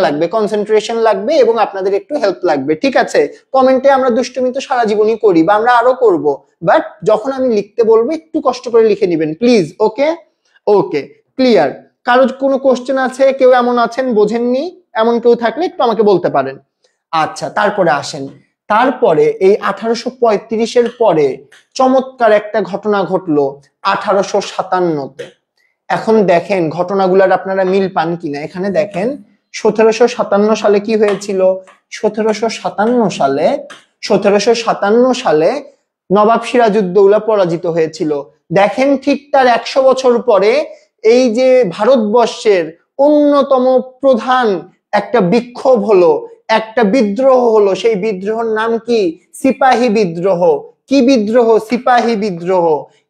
লাগবে, কনসেন্ট্রেশন লাগবে এবং আপনাদের একটু হেল্প লাগবে, ঠিক আছে। কমেন্টে আমরা দুষ্টুমি তো সারা জীবনই করি বা আমরা আরো করব, বাট যখন আমি লিখতে বলবো একটু কষ্ট করে লিখে নেবেন প্লিজ। Okay okay, clear. কারো কোনো কোশ্চেন আছে, কেউ এমন আছেন বোঝেননি, এমন কেউ থাকলে একটু আমাকে বলতে পারেন। আচ্ছা, তারপরে আসেন। তারপরে এই 1835-এর পরে চমৎকার একটা ঘটনা ঘটলো 1857-তে। এখন দেখেন ঘটনাগুলার আপনারা মিল পান কিনা। এখানে দেখেন 1757 সালে কি হয়েছিল, 1757 সালে নবাব সিরাজউদ্দৌলা পরাজিত হয়েছিল। দেখেন ঠিক তার 100 বছর পরে এই যে ভারতবর্ষের অন্যতম প্রধান একটা বিক্ষোভ হলো, একটা বিদ্রোহ হলো। সেই বিদ্রোহের নাম কি, সিপাহী বিদ্রোহ। কি বিদ্রোহ, সিপাহী বিদ্রোহ।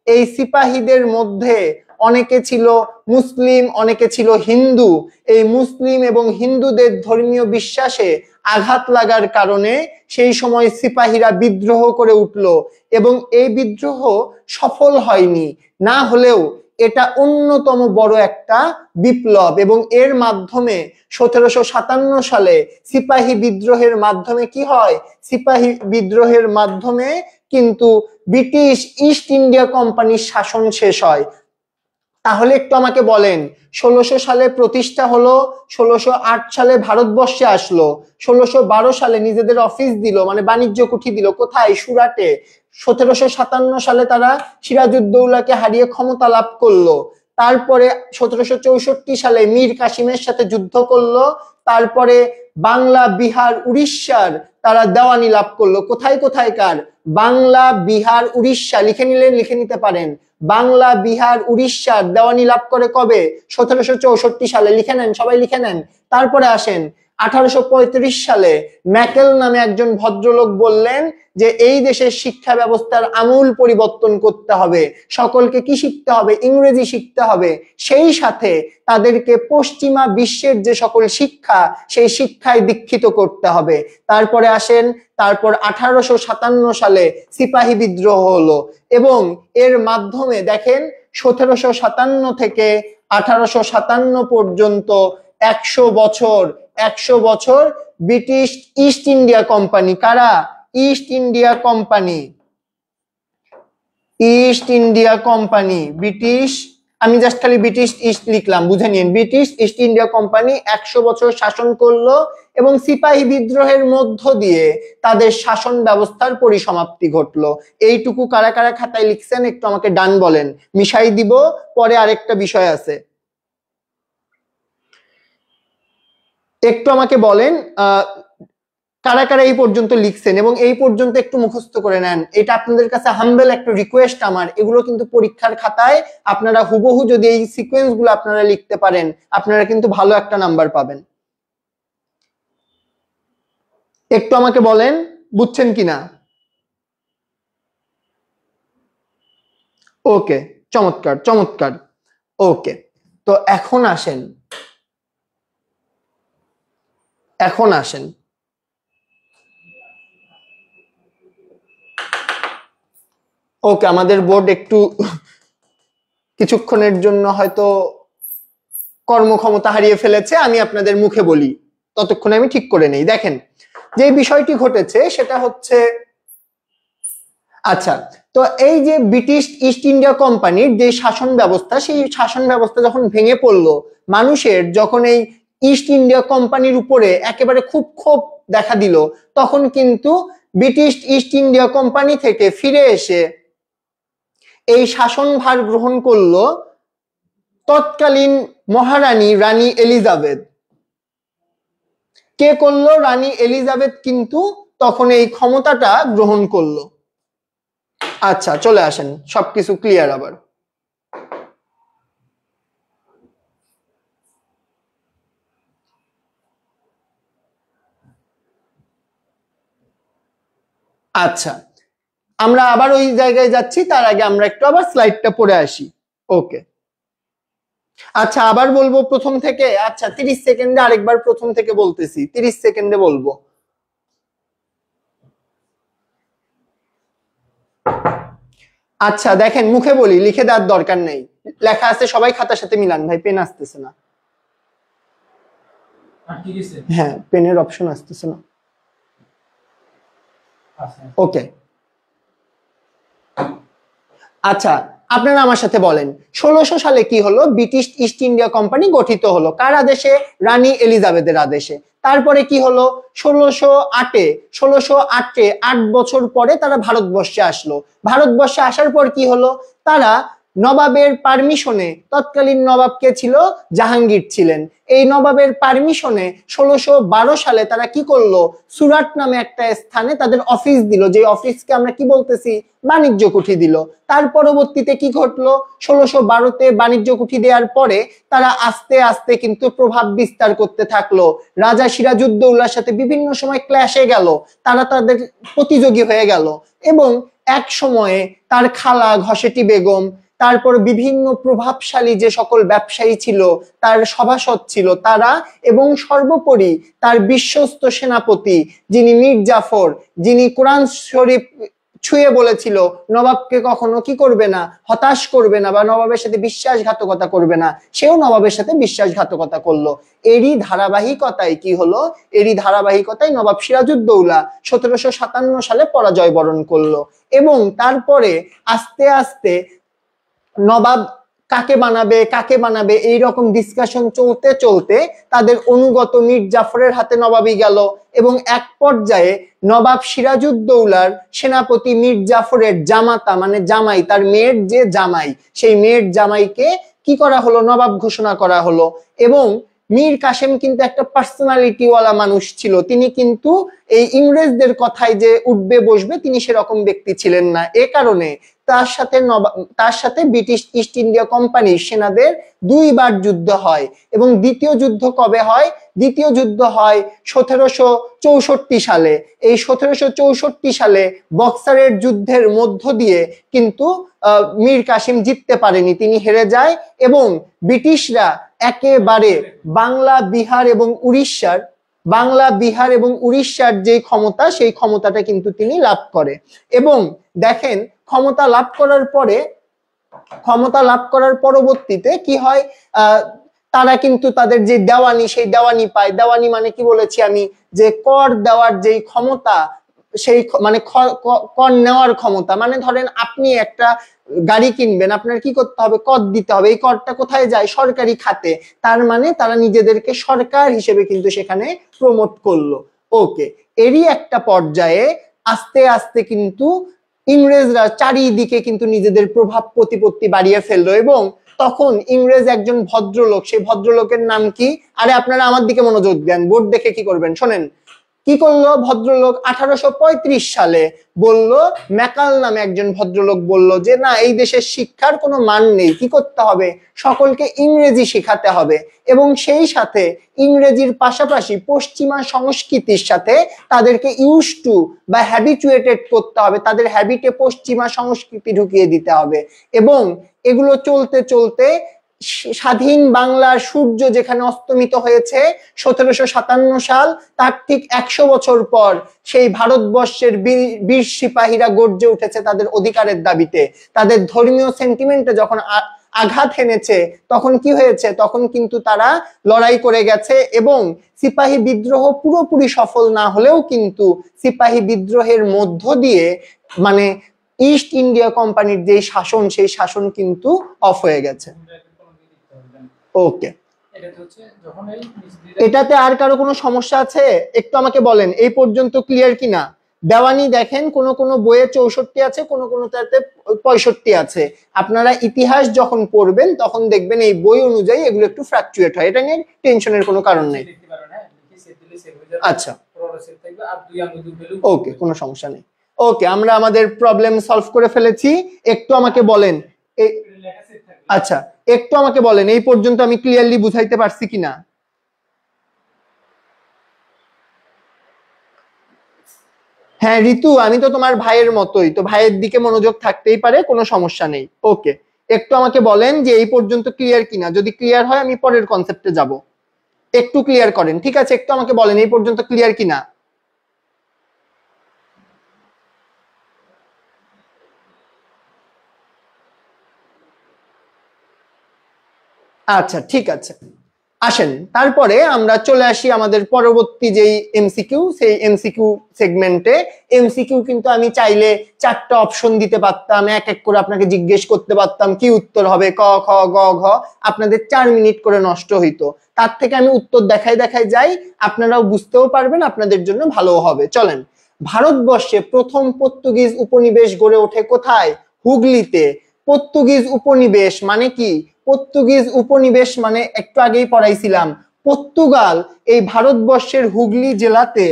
এই সিপাহীদের মধ্যে অনেকে ছিল মুসলিম, অনেকে ছিল হিন্দু। এই মুসলিম এবং হিন্দুদের ধর্মীয় বিশ্বাসে আঘাত লাগার কারণে সেই সময় সিপাহীরা বিদ্রোহ করে উঠল এবং এই বিদ্রোহ সফল হয়নি। না হলেও এটা অন্যতম বড় একটা বিপ্লব এবং এর মাধ্যমে 1757 সালে সিপাহী বিদ্রোহের মাধ্যমে কি হয়, সিপাহী বিদ্রোহের মাধ্যমে কিন্তু ব্রিটিশ ইস্ট ইন্ডিয়া কোম্পানির শাসন শেষ হয়। তাহলে একটু আমাকে বলেন, 1600 সালে প্রতিষ্ঠা হলো, 1608 সালে ভারতবর্ষে আসলো, 1612 সালে নিজেদের অফিস দিল, মানে বাণিজ্য কুঠি দিল, কোথায়, সুরাটে। 1757 সালে তারা সিরাজউদ্দৌলাকে হারিয়ে ক্ষমতা লাভ করলো। তারপরে 1764 সালে মীর কাসিমের সাথে যুদ্ধ করলো। তারপরে বাংলা, বিহার, উড়িষ্যার তারা দেওয়ানি লাভ করলো। কোথায় কোথায়কার, বাংলা, বিহার, উড়িষ্যা, লিখে নিলেন, লিখে নিতে পারেন। বাংলা, বিহার, উড়িষ্যার দেওয়ানি লাভ করে কবে, 1764 সালে, লিখে নেন, সবাই লিখে নেন। তারপরে আসেন 1835 সালে ম্যাকেল নামে একজন ভদ্রলোক বললেন যে এই দেশের শিক্ষা ব্যবস্থার আমূল পরিবর্তন করতে হবে, সকলকে কি শিখতে হবে, ইংরেজি শিখতে হবে, সেই সাথে তাদেরকে পশ্চিমা বিশ্বের যে সকল শিক্ষা সেই শিক্ষায় দীক্ষিত করতে হবে। তারপরে আসেন, তারপর 1857 সালে সিপাহী বিদ্রোহ হলো এবং এর মাধ্যমে দেখেন 1757 থেকে 1857 পর্যন্ত 100 বছর ব্রিটিশ ইস্ট ইন্ডিয়া কোম্পানি, কারা, east India company, east India company, British, আমি জাস্ট খালি ব্রিটিশ ইস্ট লিখলাম, বুঝে নিন। ব্রিটিশ ইস্ট ইন্ডিয়া কোম্পানি 100 বছর শাসন করলো এবং সিপাহী বিদ্রোহের মধ্য দিয়ে তাদের শাসন ব্যবস্থার পরিসমাপ্তি ঘটলো। এইটুকু কারা কারা খাতায় লিখছেন একটু আমাকে ডান বলেন, মিশাই দিব, পরে আরেকটা বিষয় আছে। একটু আমাকে বলেন কারা কারা এই পর্যন্ত লিখছেন এবং এই পর্যন্ত একটু মুখস্থ করে নেন। এটা আপনাদের কাছে হাম্বেল একটা রিকোয়েস্ট আমার, এগুলো কিন্তু পরীক্ষার খাতায় আপনারা হুবহু যদি এই সিকোয়েন্স গুলো আপনারা লিখতে পারেন আপনারা কিন্তু ভালো একটা নাম্বার পাবেন। একটু আমাকে বলেন বুঝছেন কিনা। ওকে, চমৎকার চমৎকার। ওকে, তো এখন আসেন, এখন আসেন ওকে, আমাদের বোর্ড একটু কিছুক্ষণের জন্য হয়তো কর্মক্ষমতা হারিয়ে ফেলেছে, আমি আপনাদের মুখে বলি, ততক্ষণে আমি ঠিক করে নেই। দেখেন যে বিষয়টি ঘটেছে সেটা হচ্ছে, আচ্ছা, তো এই যে ব্রিটিশ ইস্ট ইন্ডিয়া কোম্পানির যে শাসন ব্যবস্থা, সেই শাসন ব্যবস্থা যখন ভেঙে পড়লো, মানুষের যখন এই ইস্ট ইন্ডিয়া কোম্পানির উপরে একেবারে খুব ক্ষোভ দেখা দিল, তখন কিন্তু ব্রিটিশ ইস্ট ইন্ডিয়া কোম্পানি থেকে ফিরে এসে এই শাসনভার গ্রহণ করলো তৎকালীন মহারানী রানী এলিজাবেথ। কে করলো? রানী এলিজাবেথ কিন্তু তখন এই ক্ষমতাটা গ্রহণ করলো। আচ্ছা, চলে আসেন, সবকিছু ক্লিয়ার আবার। আচ্ছা, আমরা আবার ওই জায়গায় যাচ্ছি, তার আগে আমরা একটু আবার স্লাইডটা পড়ে আসি। ওকে, আচ্ছা, আবার বলবো প্রথম থেকে। আচ্ছা, 30 সেকেন্ডে আরেকবার প্রথম থেকে বলতেছি, 30 সেকেন্ডে বলবো। আচ্ছা দেখেন, মুখে বলি, লিখে দেওয়ার দরকার নেই, লেখা আছে, সবাই খাতার সাথে মিলান। ভাই পেন আসতেছে না, হ্যাঁ পেনের অপশন আসতেছে না। ওকে, আচ্ছা আপনারা আমার সাথে বলেন 1600 সালে কি হলো? ব্রিটিশ ইস্ট ইন্ডিয়া কোম্পানি গঠিত হলো কার আদেশে? রানী এলিজাবেথের আদেশে। তারপরে কি হলো? 1608 8 বছর পরে তারা ভারতবর্ষে আসলো। ভারতবর্ষে আসার পর কি হলো? তারা নবাবের পারমিশনে, তৎকালীন নবাব কে ছিল? জাহাঙ্গীর ছিলেন। এই নবাবের পারমিশনে 1612 সালে তারা কি করলো? সুরাট নামে একটা স্থানে তাদের অফিস দিল, যে অফিসকে আমরা কি বলতেছি? বাণিজ্য কুঠি দিল। তার পরবর্তীতে কি ঘটলো? 1612-তে বাণিজ্য কুঠি দেওয়ার পরে তারা আস্তে আস্তে কিন্তু প্রভাব বিস্তার করতে থাকলো। রাজা সিরাজউদ্দৌলার সাথে বিভিন্ন সময় ক্ল্যাশে গেল, তারা তাদের প্রতিযোগী হয়ে গেল এবং এক সময়ে তার খালা ঘসেটি বেগম, তারপর বিভিন্ন প্রভাবশালী যে সকল ব্যবসায়ী ছিল, তার সভাসদ ছিল তারা, এবং সর্বোপরি তার বিশ্বস্ত সেনাপতি যিনি মীর জাফর, যিনি কোরআন শরীফ ছুঁয়ে বলেছিল নবাবকে কখনো কি করবে না? হতাশ করবে না, বা নবাবের সাথে বিশ্বাসঘাতকতা করবে না, সেও নবাবের সাথে বিশ্বাসঘাতকতা করলো। এরই ধারাবাহিকতায় কি হলো? এরই ধারাবাহিকতায় নবাব সিরাজউদ্দৌলা 1757 সালে পরাজয় বরণ করলো এবং তারপরে আস্তে আস্তে নবাব কাকে বানাবে এইরকম ডিসকাশন চলতে চলতে তাদের অনুগত মীর জাফরের হাতে নবাবি গেল এবং এক পর্যায়ে নবাব সিরাজউদ্দৌলার সেনাপতি মীর জাফরের জামাতা, মানে জামাই, তার মেয়ের যে জামাই, সেই মেয়ের জামাইকে কি করা হলো? নবাব ঘোষণা করা হলো। এবং মীর কাসেম কিন্তু একটা পার্সোনালিটি ওয়ালা মানুষ ছিল, তিনি কিন্তু এই ইংরেজদের কথায় যে উঠবে বসবে তিনি সেরকম ব্যক্তি ছিলেন না। এ কারণে তার সাথে ব্রিটিশ ইস্ট ইন্ডিয়া কোম্পানির সেনাদের 2 বার যুদ্ধ হয় এবং দ্বিতীয় যুদ্ধ কবে হয়? দ্বিতীয় যুদ্ধ হয় 1764 সালে। এই 1764 সালে বক্সারের যুদ্ধের মধ্য দিয়ে কিন্তু মীর কাসেম জিততে পারেনি, তিনি হেরে যায় এবং ব্রিটিশরা একেবারে বাংলা বিহার এবং উড়িষ্যার যে ক্ষমতা, সেই ক্ষমতাটা কিন্তু তিনি লাভ করে। এবং দেখেন ক্ষমতা লাভ করার পরবর্তীতে কি হয়? তারা কিন্তু তাদের যে দেওয়ানি, সেই দেওয়ানি পায়। দেওয়ানি মানে কি বলেছি আমি? যে কর দেওয়ার যেই ক্ষমতা সেই মানে কর নেওয়ার ক্ষমতা, মানে ধরেন আপনি একটা গাড়ি কিনবেন, আপনার কি করতে হবে, কর দিতে হবে। এই করটা কোথায় যায়, সরকারি খাতে। তার মানে তারা নিজেদেরকে সরকার হিসেবে কিন্তু সেখানে প্রমোট করলো। ওকে, এরই একটা পর্যায়ে আস্তে আস্তে কিন্তু ইংরেজরা চারিদিকে কিন্তু নিজেদের প্রভাব প্রতিপত্তি বাড়িয়ে ফেললো, এবং তখন ইংরেজ একজন ভদ্রলোক, সেই ভদ্রলোকের নাম কি, আরে আপনারা আমার দিকে মনোযোগ দেন, বোর্ড দেখে কি করবেন শোনেন। কি করলো ভদ্রলোক, 1835 সালে বলল, ম্যাকাল নামে একজন ভদ্রলোক বলল যে না, এই দেশের শিক্ষার কোনো মান নেই, কি করতে হবে, সকলকে ইংরেজি শেখাতে হবে, এবং সেই সাথে ইংরেজির পাশাপাশি পশ্চিমা সংস্কৃতির সাথে তাদেরকে ইউজ টু বা হ্যাবিচুয়েটেড করতে হবে, তাদের হ্যাবিটে পশ্চিমা সংস্কৃতি ঢুকিয়ে দিতে হবে। এবং এগুলো চলতে চলতে স্বাধীন বাংলার সূর্য যেখানে অস্তমিত হয়েছে 1757 সাল, তার ঠিক 100 বছর পর সেই ভারতবর্ষের বীর সিপাহীরা গর্জে উঠেছে তাদের অধিকারের দাবিতে। তাদের ধর্মীয় সেন্টিমেন্টে যখন আঘাত হেনেছে, তখন কি হয়েছে, তখন কিন্তু তারা লড়াই করে গেছে, এবং সিপাহী বিদ্রোহ পুরোপুরি সফল না হলেও কিন্তু সিপাহী বিদ্রোহের মধ্য দিয়ে মানে ইস্ট ইন্ডিয়া কোম্পানির যে শাসন, সেই শাসন কিন্তু অফ হয়ে গেছে। ওকে, এটাতে আর কারো কোনো সমস্যা আছে, একটু আমাকে বলেন, এই পর্যন্ত ক্লিয়ার কিনা? দেওয়ানি দেখেন কোন কোন বইয়ে 64 আছে, কোন কোনটাতে 65 আছে। আপনারা ইতিহাস যখন পড়বেন তখন দেখবেন এই বই অনুযায়ী এগুলো একটু ফ্ল্যাকচুয়েট হয়, এটা নিয়ে টেনশনের কোনো কারণ নেই। আচ্ছা, ওকে, কোনো সমস্যা নেই। ওকে, আমরা আমাদের প্রবলেম সলভ করে ফেলেছি। একটু আমাকে বলেন, আচ্ছা একটু আমাকে বলেন এই পর্যন্ত আমি ক্লিয়ারলি বুঝাইতে পারছি কিনা? হ্যাঁ ঋতু, আমি তো তোমার ভাইয়ের মতোই, তো ভাইয়ের দিকে মনোযোগ থাকতেই পারে, কোনো সমস্যা নেই। ওকে, একটু আমাকে বলেন যে এই পর্যন্ত ক্লিয়ার কিনা, যদি ক্লিয়ার হয় আমি পরের কনসেপ্টে যাব। একটু ক্লিয়ার করেন, ঠিক আছে, একটু আমাকে বলেন এই পর্যন্ত ক্লিয়ার কিনা। আচ্ছা ঠিক আছে, আসেন তারপরে আমরা চলে আসি আমাদের পরবর্তী যেই এমসিকিউ, সেই এমসিকিউ সেগমেন্টে। এমসিকিউ কিন্তু আমি চাইলে 4টা অপশন দিতে পারতাম, এক এক করে আপনাকে জিজ্ঞেস করতে পারতাম কি উত্তর হবে, ক খ গ ঘ, আপনাদের 4 মিনিট করে নষ্ট হইতো। তার থেকে আমি উত্তর দেখাই দেখাই যাই, আপনারাও বুঝতেও পারবেন, আপনাদের জন্য ভালো হবে। চলেন, ভারতবর্ষে প্রথম পর্তুগিজ উপনিবেশ গড়ে ওঠে কোথায়? হুগলিতে। পর্তুগিজ উপনিবেশ মানে কি? পর্তুগিজ উপনিবেশ মানে একটু আগেই পড়াইছিলাম, পর্তুগাল এই ভারতবর্ষের হুগলি জেলাতে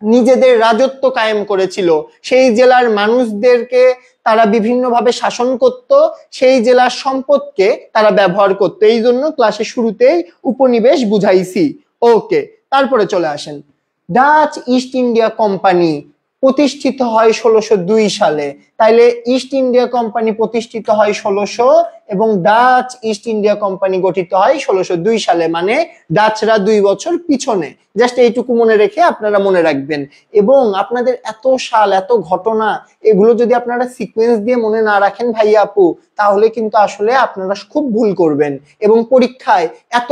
নিজেদের রাজত্ব কায়েম করেছিল। সেই জেলার মানুষদেরকে তারা বিভিন্নভাবে শাসন করত, সেই জেলার সম্পদকে তারা ব্যবহার করত। এই জন্য ক্লাসের শুরুতেই উপনিবেশ বুঝাইছি। ওকে, তারপরে চলে আসেন, ডাচ ইস্ট ইন্ডিয়া কোম্পানি প্রতিষ্ঠিত হয় 1602 সালে। তাইলে ইস্ট ইন্ডিয়া কোম্পানি প্রতিষ্ঠিত হয় 1600 এবং ডাচ ইস্ট ইন্ডিয়া কোম্পানি গঠিত হয় 1602 সালে, মানে ডাচরা 2 বছর পিছনে। জাস্ট এইটুকু মনে রেখে আপনারা মনে রাখবেন। এবং আপনাদের এত সাল, এত ঘটনা, এগুলো যদি আপনারা সিকোয়েন্স দিয়ে মনে না রাখেন ভাইয়া আপু, তাহলে কিন্তু আসলে আপনারা খুব ভুল করবেন, এবং পরীক্ষায় এত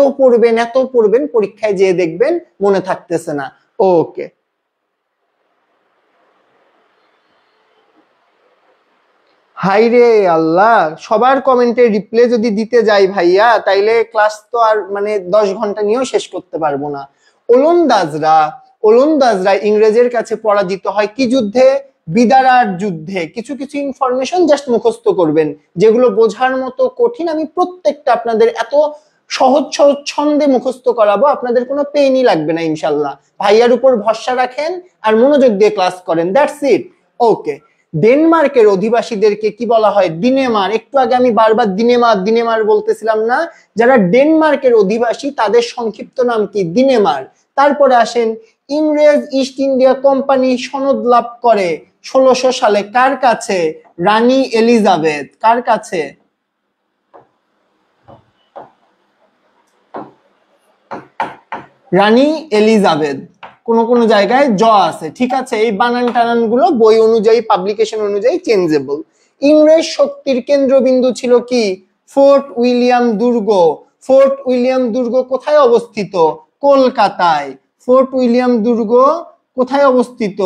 পড়বেন, পরীক্ষায় যেয়ে দেখবেন মনে থাকতেছে না। ওকে, হাই রে আল্লাহ, সবার কমেন্টের রিপ্লাই যদি দিতে যাই ভাইয়া, তাইলে ক্লাস তো আর মানে 10 ঘন্টা নিয়েও শেষ করতে পারবো না। ওলন্দাজরা ইংরেজের কাছে পরাজিত হয় কি যুদ্ধে? বিদারার যুদ্ধে। কিছু কিছু ইনফরমেশন জাস্ট মুখস্থ করবেন, যেগুলো বোঝার মতো কঠিন। আমি প্রত্যেকটা আপনাদের এত সহজ সহজ ছন্দে মুখস্থ করাবো, আপনাদের কোনো পেইনই লাগবে না ইনশাল্লাহ। ভাইয়ার উপর ভরসা রাখেন আর মনোযোগ দিয়ে ক্লাস করেন, দ্যাটস ইট। ওকে, ডেনমার্কের অধিবাসীদেরকে কি বলা হয়? দিনেমার। একটু আগে আমি বারবার দিনেমার বলতেছিলাম না? যারা ডেনমার্কের অধিবাসী তাদের সংক্ষিপ্ত নাম কি? দিনেমার। তারপরে আসেন, ইংরেজ ইস্ট ইন্ডিয়া কোম্পানি সনদ লাভ করে 1600 সালে কার কাছে? রানী এলিজাবেথ। কার কাছে? রানী এলিজাবেথ। কোন জায়গায় জ আছে, ঠিক আছে? এই বানান টানান গুলো বই অনুযায়ী, পাবলিকেশন অনুযায়ী চেঞ্জেবল। ইংরেজ শক্তির কেন্দ্রবিন্দু ছিল কি? ফোর্ট উইলিয়াম দুর্গ। ফোর্ট উইলিয়াম দুর্গ কোথায় অবস্থিত? কলকাতায়। ফোর্ট উইলিয়াম দুর্গ কোথায় অবস্থিত?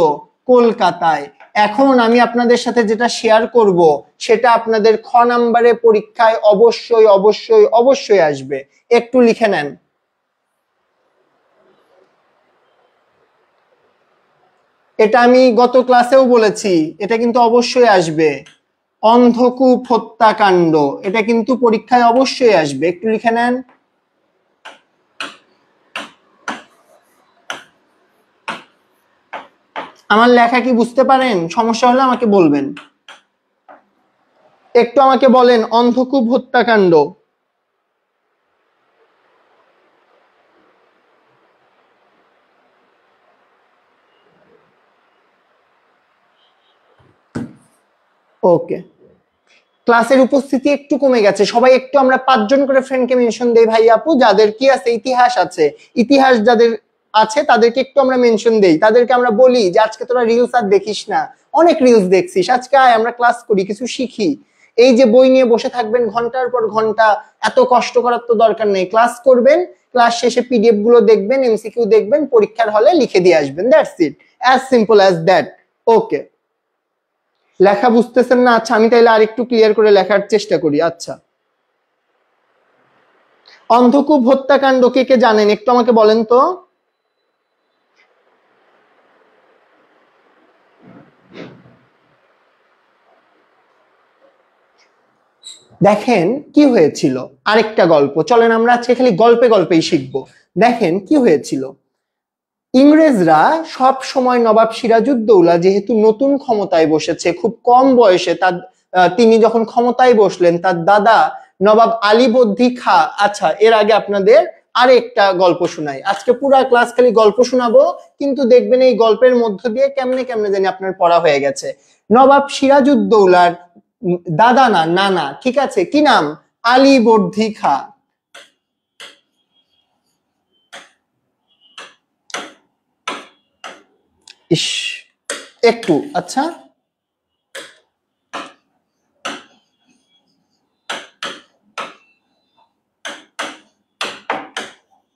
কলকাতায়। এখন আমি আপনাদের সাথে যেটা শেয়ার করব সেটা আপনাদের খ নাম্বারে পরীক্ষায় অবশ্যই অবশ্যই অবশ্যই আসবে, একটু লিখে নেন। এটা আমি গত ক্লাসেও বলেছি, এটা কিন্তু অবশ্যই আসবে। অন্ধকূপ হত্যাকাণ্ড, এটা কিন্তু পরীক্ষায় অবশ্যই আসবে, একটু লিখে নেন। আমার লেখা কি বুঝতে পারেন? সমস্যা হলে আমাকে বলবেন। একটু আমাকে বলেন অন্ধকূপ হত্যাকাণ্ড। ওকে, ক্লাসের উপস্থিতি একটু কমে গেছে, সবাই একটু আমরা 5 জন করে ফ্রেন্ডকে মেনশন দেই ভাই আপু, যাদের কি আছে ইতিহাস আছে, ইতিহাস যাদের আছে তাদেরকে একটু আমরা মেনশন দেই, তাদেরকে আমরা বলি যে আজকে তোরা রিলস আর দেখিস না, অনেক রিলস দেখছিস, আজকে আয় আমরা ক্লাস করি, কিছু শিখি। এই যে বই নিয়ে বসে থাকবেন ঘন্টার পর ঘন্টা, এত কষ্ট করার তো দরকার নেই, ক্লাস করবেন, ক্লাস শেষে পিডিএফ গুলো দেখবেন, এমসিকিউ দেখবেন, পরীক্ষার হলে লিখে দিয়ে আসবেন, that's it, as simple as that. Okay, লেখা বুঝতেছেন না? আচ্ছা আমি তাইলে আরেকটু ক্লিয়ার করে লেখার চেষ্টা করি। আচ্ছা, অন্ধকূপ হত্যাকাণ্ড কে কে জানেন একটু আমাকে বলেন তো। দেখেন কি হয়েছিল, আরেকটা গল্প, চলেন আমরা আজকে খালি গল্পে গল্পেই শিখবো। দেখেন কি হয়েছিল, ইংরেজরা সব সময় নবাব সিরাজউদ্দৌলা যেহেতু নতুন ক্ষমতায় বসেছে, খুব কম বয়সে তার তিনি যখন ক্ষমতায় বসলেন, তার দাদা নবাব আলীবর্দী খাঁ। আচ্ছা এর আগে আপনাদের আরেকটা গল্প শোনাই, আজকে পুরা ক্লাস খালি গল্প শোনাবো, কিন্তু দেখবেন এই গল্পের মধ্য দিয়ে কেমনে কেমনে জানি আপনার পড়া হয়ে গেছে। নবাব সিরাজউদ্দৌলার দাদা না নানা, ঠিক আছে, কি নাম? আলীবর্দী খাঁ। ইস একটু, আচ্ছা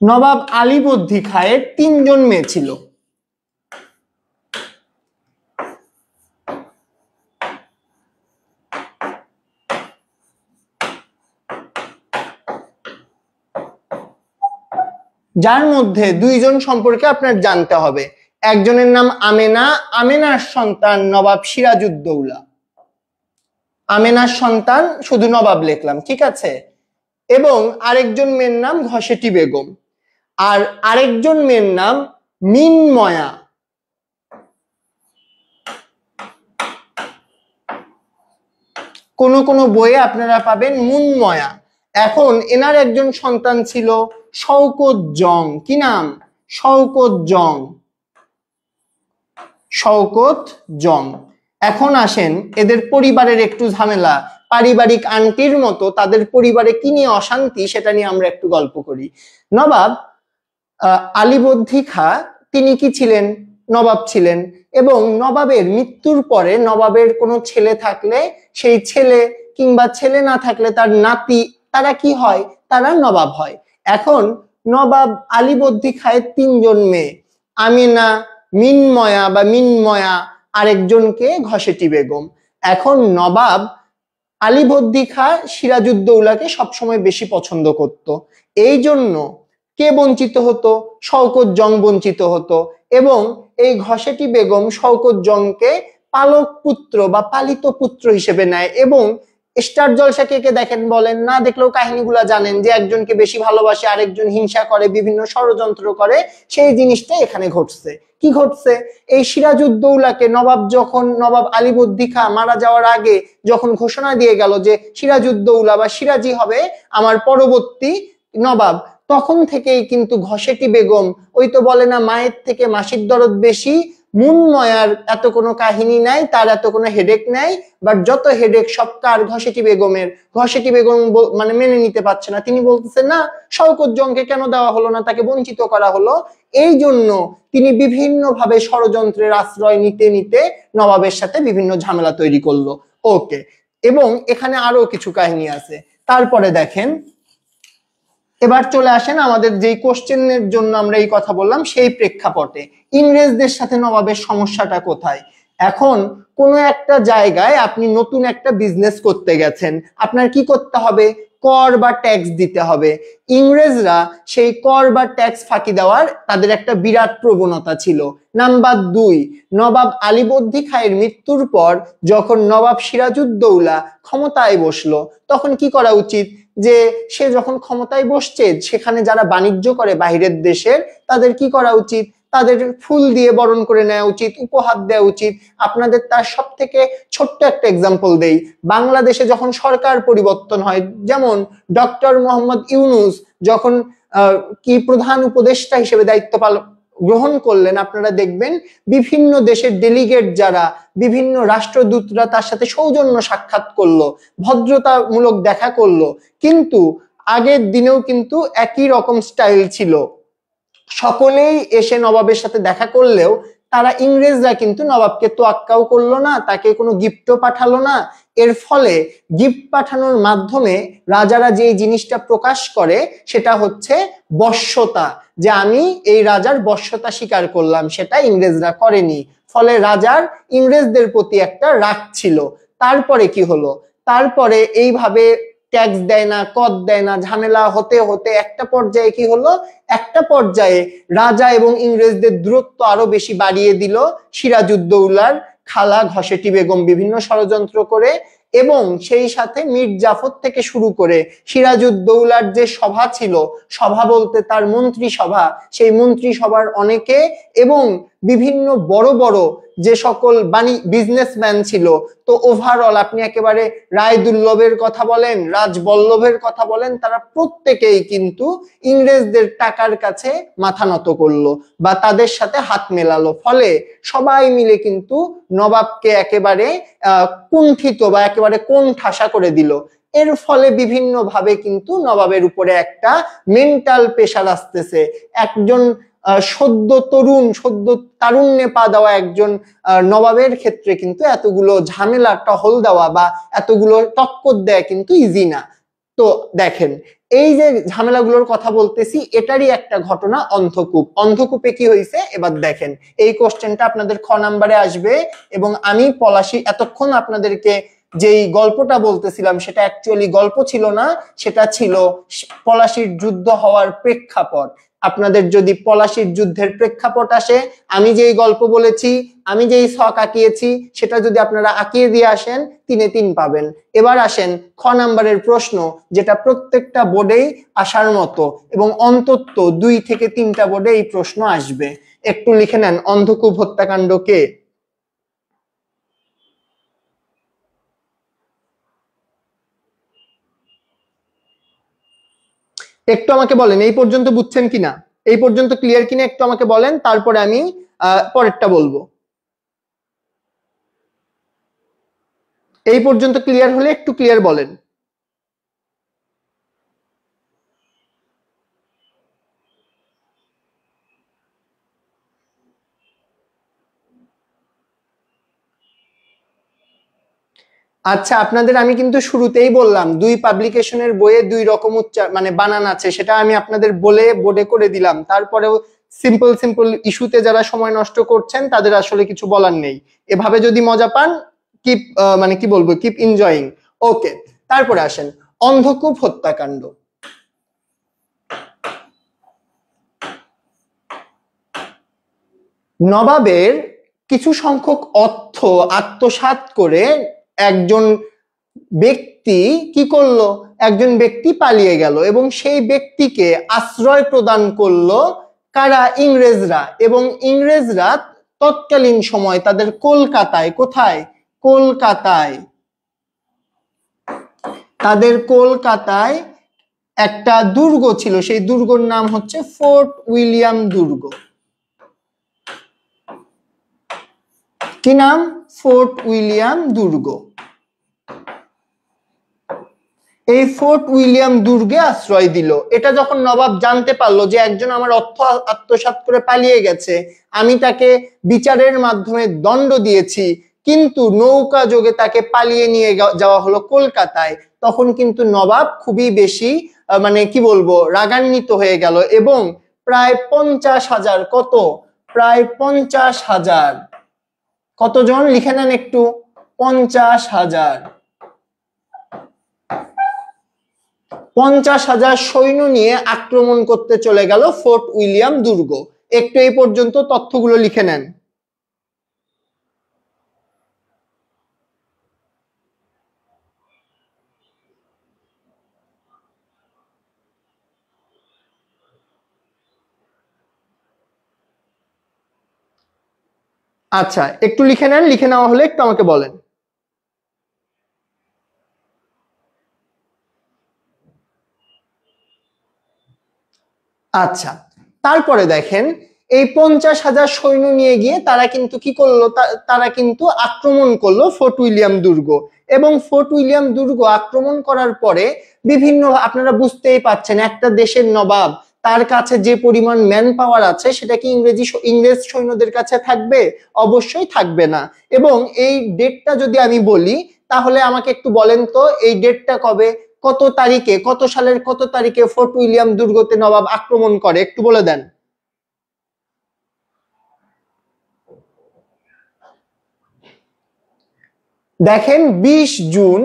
নবাব আলীবর্দী খাঁয়ের 3 জন মেয়ে ছিল। যার মধ্যে 2 জন সম্পর্কে আপনার জানতে হবে, একজনের নাম আমেনা, আমেনার সন্তান নবাব সিরাজউদ্দৌলা, আমেনার সন্তান শুধু নবাব লিখলাম, ঠিক আছে, এবং আরেকজন মেয়ের নাম ঘসেটি বেগম, আর আরেকজন মেয়ের নাম মিনময়া। কোন কোন বইয়ে আপনারা পাবেন মুনময়া। এখন এনার একজন সন্তান ছিল শওকত জং, কি নাম? শওকত জং, শওকত জং। এখন আসেন এদের পরিবারের একটু ঝামেলা, পারিবারিক আন্টির মতো তাদের পরিবারে কি নিয়ে অশান্তি সেটা নিয়ে আমরা একটু গল্প করি। নবাব আলীবর্দী খাঁ তিনি কি ছিলেন? নবাব ছিলেন, এবং নবাবের মৃত্যুর পরে নবাবের কোনো ছেলে থাকলে সেই ছেলে, কিংবা ছেলে না থাকলে তার নাতি, তারা কি হয়? তারা নবাব হয়। এখন নবাব আলীবর্দী খাঁয়ের 3 জন মেয়ে, আমিনা, মিনময়া বা মিনময়া, আরেকজনকে ঘসেটি বেগম। এখন নবাব আলীবর্দী খাঁ সিরাজউদ্দৌলাকে সবসময় বেশি পছন্দ করত, এই জন্য কে বঞ্চিত হতো? শওকত জং বঞ্চিত হতো, এবং এই ঘসেটি বেগম শওকত জংকে পালক পুত্র বা পালিত পুত্র হিসেবে নেয়। এবং স্টার জলসা কে কে দেখেন বলেন? না দেখলেও কাহিনীগুলা জানেন যে একজনকে বেশি ভালোবাসে, আরেকজন হিংসা করে, বিভিন্ন ষড়যন্ত্র করে, সেই জিনিসটা এখানে ঘটছে। কি ঘটছে? এই সিরাজউদ্দৌলাকে নবাব যখন, নবাব আলীবর্দী খাঁ মারা যাওয়ার আগে যখন ঘোষণা দিয়ে গেল যে সিরাজউদ্দৌলা বা সিরাজি হবে আমার পরবর্তী নবাব, তখন থেকেই কিন্তু ঘসেটি বেগম, ওই তো বলে না মায়ের থেকে মাসির দরদ বেশি, মুনময়ার এত কোনো কাহিনী নাই, তার এত কোনো হেডেক নাই, বাট যত হেডেক সব কার? ঘসেটি বেগমের। ঘসেটি বেগম মানে মেনে নিতে পারছে না, তিনি বলতেছে না শওকত জংকে কেন দেওয়া হলো না, তাকে বঞ্চিত করা হলো, এই জন্য তিনি বিভিন্ন ভাবে ষড়যন্ত্রের আশ্রয় নিতে নিতে নবাবের সাথে বিভিন্ন ঝামেলা তৈরি করলো। ওকে, এবং এখানে আরো কিছু কাহিনী আছে। তারপরে দেখেন এবার চলে আসেন আমাদের যেই কোশ্চেনের জন্য আমরা এই কথা বললাম সেই প্রেক্ষাপটে ইংরেজদের সাথে নবাবের সমস্যাটা কোথায়। এখন কোনো একটা জায়গায় আপনি নতুন একটা বিজনেস করতে গেছেন, আপনার কি করতে হবে? কর বা ট্যাক্স দিতে হবে। ইংরেজরা সেই কর বা ট্যাক্স ফাঁকি দেওয়ার তাদের একটা বিরাট প্রবণতা ছিল। নাম্বার 2, নবাব আলীবর্দী খাঁয়ের মৃত্যুর পর যখন নবাব সিরাজউদ্দৌলা ক্ষমতায় বসলো, তখন কি করা উচিত? যে সে যখন ক্ষমতায় বসছে, সেখানে যারা বাণিজ্য করে বাহিরের দেশের, তাদের কি করা উচিত? তাদের ফুল দিয়ে বরণ করে নেওয়া উচিত, উপহার দেওয়া উচিত। আপনাদের তার সব থেকে ছোট্ট একটা এক্সাম্পল দেই। বাংলাদেশে যখন সরকার পরিবর্তন হয়, যেমন ডক্টর মোহাম্মদ ইউনূস যখন কি প্রধান উপদেষ্টা হিসেবে দায়িত্ব গ্রহণ করলেন, আপনারা দেখবেন বিভিন্ন দেশের ডেলিগেট যারা, বিভিন্ন রাষ্ট্রদূতরা তার সাথে সৌজন্য সাক্ষাৎ করলো, ভদ্রতামূলক দেখা করলো। কিন্তু আগের দিনেও কিন্তু একই রকম স্টাইল ছিল। সকলেই এসে নবাবের সাথে দেখা করলেও তারা ইংরেজরা কিন্তু নবাবকে তোয়াক্কাও করলো না, তাকে কোনো গিফটও পাঠালো না। এর ফলে গিফট পাঠানোর মাধ্যমে রাজারা যে জিনিসটা প্রকাশ করে সেটা হচ্ছে বশ্যতা, যে আমি এই রাজার বশ্যতা স্বীকার করলাম, সেটা ইংরেজরা করেনি। ফলে রাজার ইংরেজদের প্রতি একটা রাগ ছিল। তারপরে কি হলো? তারপরে এইভাবে ট্যাক্স দেয় না, কর দেয় না, ঝামেলা হতে হতে একটা পর্যায়ে কি হলো? একটা পর্যায়ে রাজা এবং ইংরেজদের দূরত্ব আরো বেশি বাড়িয়ে দিল সিরাজউদ্দৌলার খালা ঘসেটি বেগম বিভিন্ন ষড়যন্ত্র করে, এবং সেই সাথে মীর জাফর থেকে শুরু করে সিরাজউদ্দৌলার যে সভা ছিল, সভা বলতে তার মন্ত্রী সভা, সেই মন্ত্রী সভার অনেকে এবং বিভিন্ন বড় বড় যে সকল বিজনেসম্যান ছিল, তো ওভারঅল আপনি একেবারে রায়দুল্লভের কথা বলেন, রাজবল্লভের কথা বলেন, তারা প্রত্যেকেই কিন্তু ইংরেজদের টাকার কাছে মাথা নত করলো বা তাদের সাথে হাত মেলালো। ফলে সবাই মিলে কিন্তু নবাবকে একেবারে কুণ্ঠিত বা একেবারে কোণঠাসা করে দিল। এর ফলে বিভিন্ন ভাবে কিন্তু নবাবের উপরে একটা মেন্টাল প্রেশার আসতেছে। একজন সদ্য তারুণ্যে পা দেওয়া একজন নবাবের ক্ষেত্রে কিন্তু এতগুলো ঝামেলা টহল দেওয়া বা এতগুলো টক্কর দেয়া কিন্তু ইজি না। তো দেখেন, এই যে ঝামেলাগুলোর কথা বলতেছি, এটারই একটা ঘটনা অন্ধকূপ। অন্ধকূপে কি হয়েছে এবার দেখেন। এই কোশ্চেনটা আপনাদের খ নাম্বারে আসবে, এবং আমি পলাশী এতক্ষণ আপনাদেরকে যেই গল্পটা বলতেছিলাম সেটা অ্যাকচুয়ালি গল্প ছিল না, সেটা ছিল পলাশীর যুদ্ধ হওয়ার প্রেক্ষাপট। আপনাদের যদি পলাশীর যুদ্ধের প্রেক্ষাপট আসে, আমি যেই গল্প বলেছি, আমি যেই ছক আঁকিয়েছি, সেটা যদি আপনারা আঁকিয়ে দিয়ে আসেন, 3-এ 3 পাবেন। এবার আসেন খ নাম্বারের প্রশ্ন, যেটা প্রত্যেকটা বোর্ডেই আসার মতো, এবং অন্তত 2 থেকে 3টা বোর্ডে এই প্রশ্ন আসবে। একটু লিখে নেন, অন্ধকূপ হত্যাকাণ্ড কে? একটু আমাকে বলেন এই পর্যন্ত বুঝছেন কিনা, এই পর্যন্ত ক্লিয়ার কিনা একটু আমাকে বলেন, তারপরে আমি পরেরটা বলবো। এই পর্যন্ত ক্লিয়ার হলে একটু ক্লিয়ার বলেন। আচ্ছা, আপনাদের আমি কিন্তু শুরুতেই বললাম 2 পাবলিকেশনের বইয়ে 2 রকম মানে বানান আছে, সেটা আমি আপনাদের বলে বোর্ডে করে দিলাম। তারপরেও সিম্পল ইস্যুতে যারা সময় নষ্ট করছেন তাদের আসলে কিছু বলার নেই। এভাবে যদি মজা পান, কিপ মানে কি বলবো, কিপ এনজয়িং। ওকে, তারপরে আসেন অন্ধকূপ হত্যাকাণ্ড। নবাবের কিছু সংখ্যক অর্থ আত্মসাৎ করে একজন ব্যক্তি কি করলো? একজন ব্যক্তি পালিয়ে গেল, এবং সেই ব্যক্তিকে আশ্রয় প্রদান করলো কারা? ইংরেজরা। এবং ইংরেজরা তৎকালীন সময় তাদের কলকাতায়, কোথায়? কলকাতায়, তাদের কলকাতায় একটা দুর্গ ছিল, সেই দুর্গর নাম হচ্ছে ফোর্ট উইলিয়াম দুর্গ। কি নাম? ফোর্ট উইলিয়াম দুর্গ। এই ফোর্ট উইলিয়াম দুর্গে আশ্রয় দিল। এটা যখন নবাব জানতে পারলো যে একজন আমার অর্থ আত্মসাৎ করে পালিয়ে গেছে, আমি তাকে বিচারের মাধ্যমে দণ্ড দিয়েছি, কিন্তু নৌকা যোগে তাকে পালিয়ে নিয়ে যাওয়া হলো কলকাতায়, তখন কিন্তু নবাব খুবই বেশি মানে কি বলবো রাগান্বিত হয়ে গেল এবং প্রায় 50,000 কত প্রায় 50,000 কতজন লিখে নেন একটু 50,000 50,000 সৈন্য নিয়ে আক্রমণ করতে চলে গেল ফোর্ট উইলিয়াম দুর্গ। একটু এই পর্যন্ত তথ্যগুলো লিখে নেন। আচ্ছা একটু লিখে নেন, লিখে নেওয়া হলে একটু আমাকে বলেন। আচ্ছা তারপরে দেখেন এই 50,000 সৈন্য নিয়ে গিয়ে তারা কিন্তু কি করলো, তারা কিন্তু আক্রমণ করলো ফোর্ট উইলিয়াম দুর্গ। এবং ফোর্ট উইলিয়াম দুর্গ আক্রমণ করার পরে বিভিন্ন আপনারা বুঝতেই পাচ্ছেন একটা দেশের নবাব তার কাছে যে পরিমাণ ম্যান পাওয়ার আছে সেটা কি ইংরেজ সৈন্যদের কাছে থাকবে? অবশ্যই থাকবে না। এবং এই ডেটটা যদি আমি বলি তাহলে আমাকে একটু বলেন তো এই ডেটটা কবে, কত তারিখে, কত সালের কত তারিখে ফোর্ট উইলিয়াম দুর্গতে নবাব আক্রমণ করে একটু বলে দেন। দেখেন 20 জুন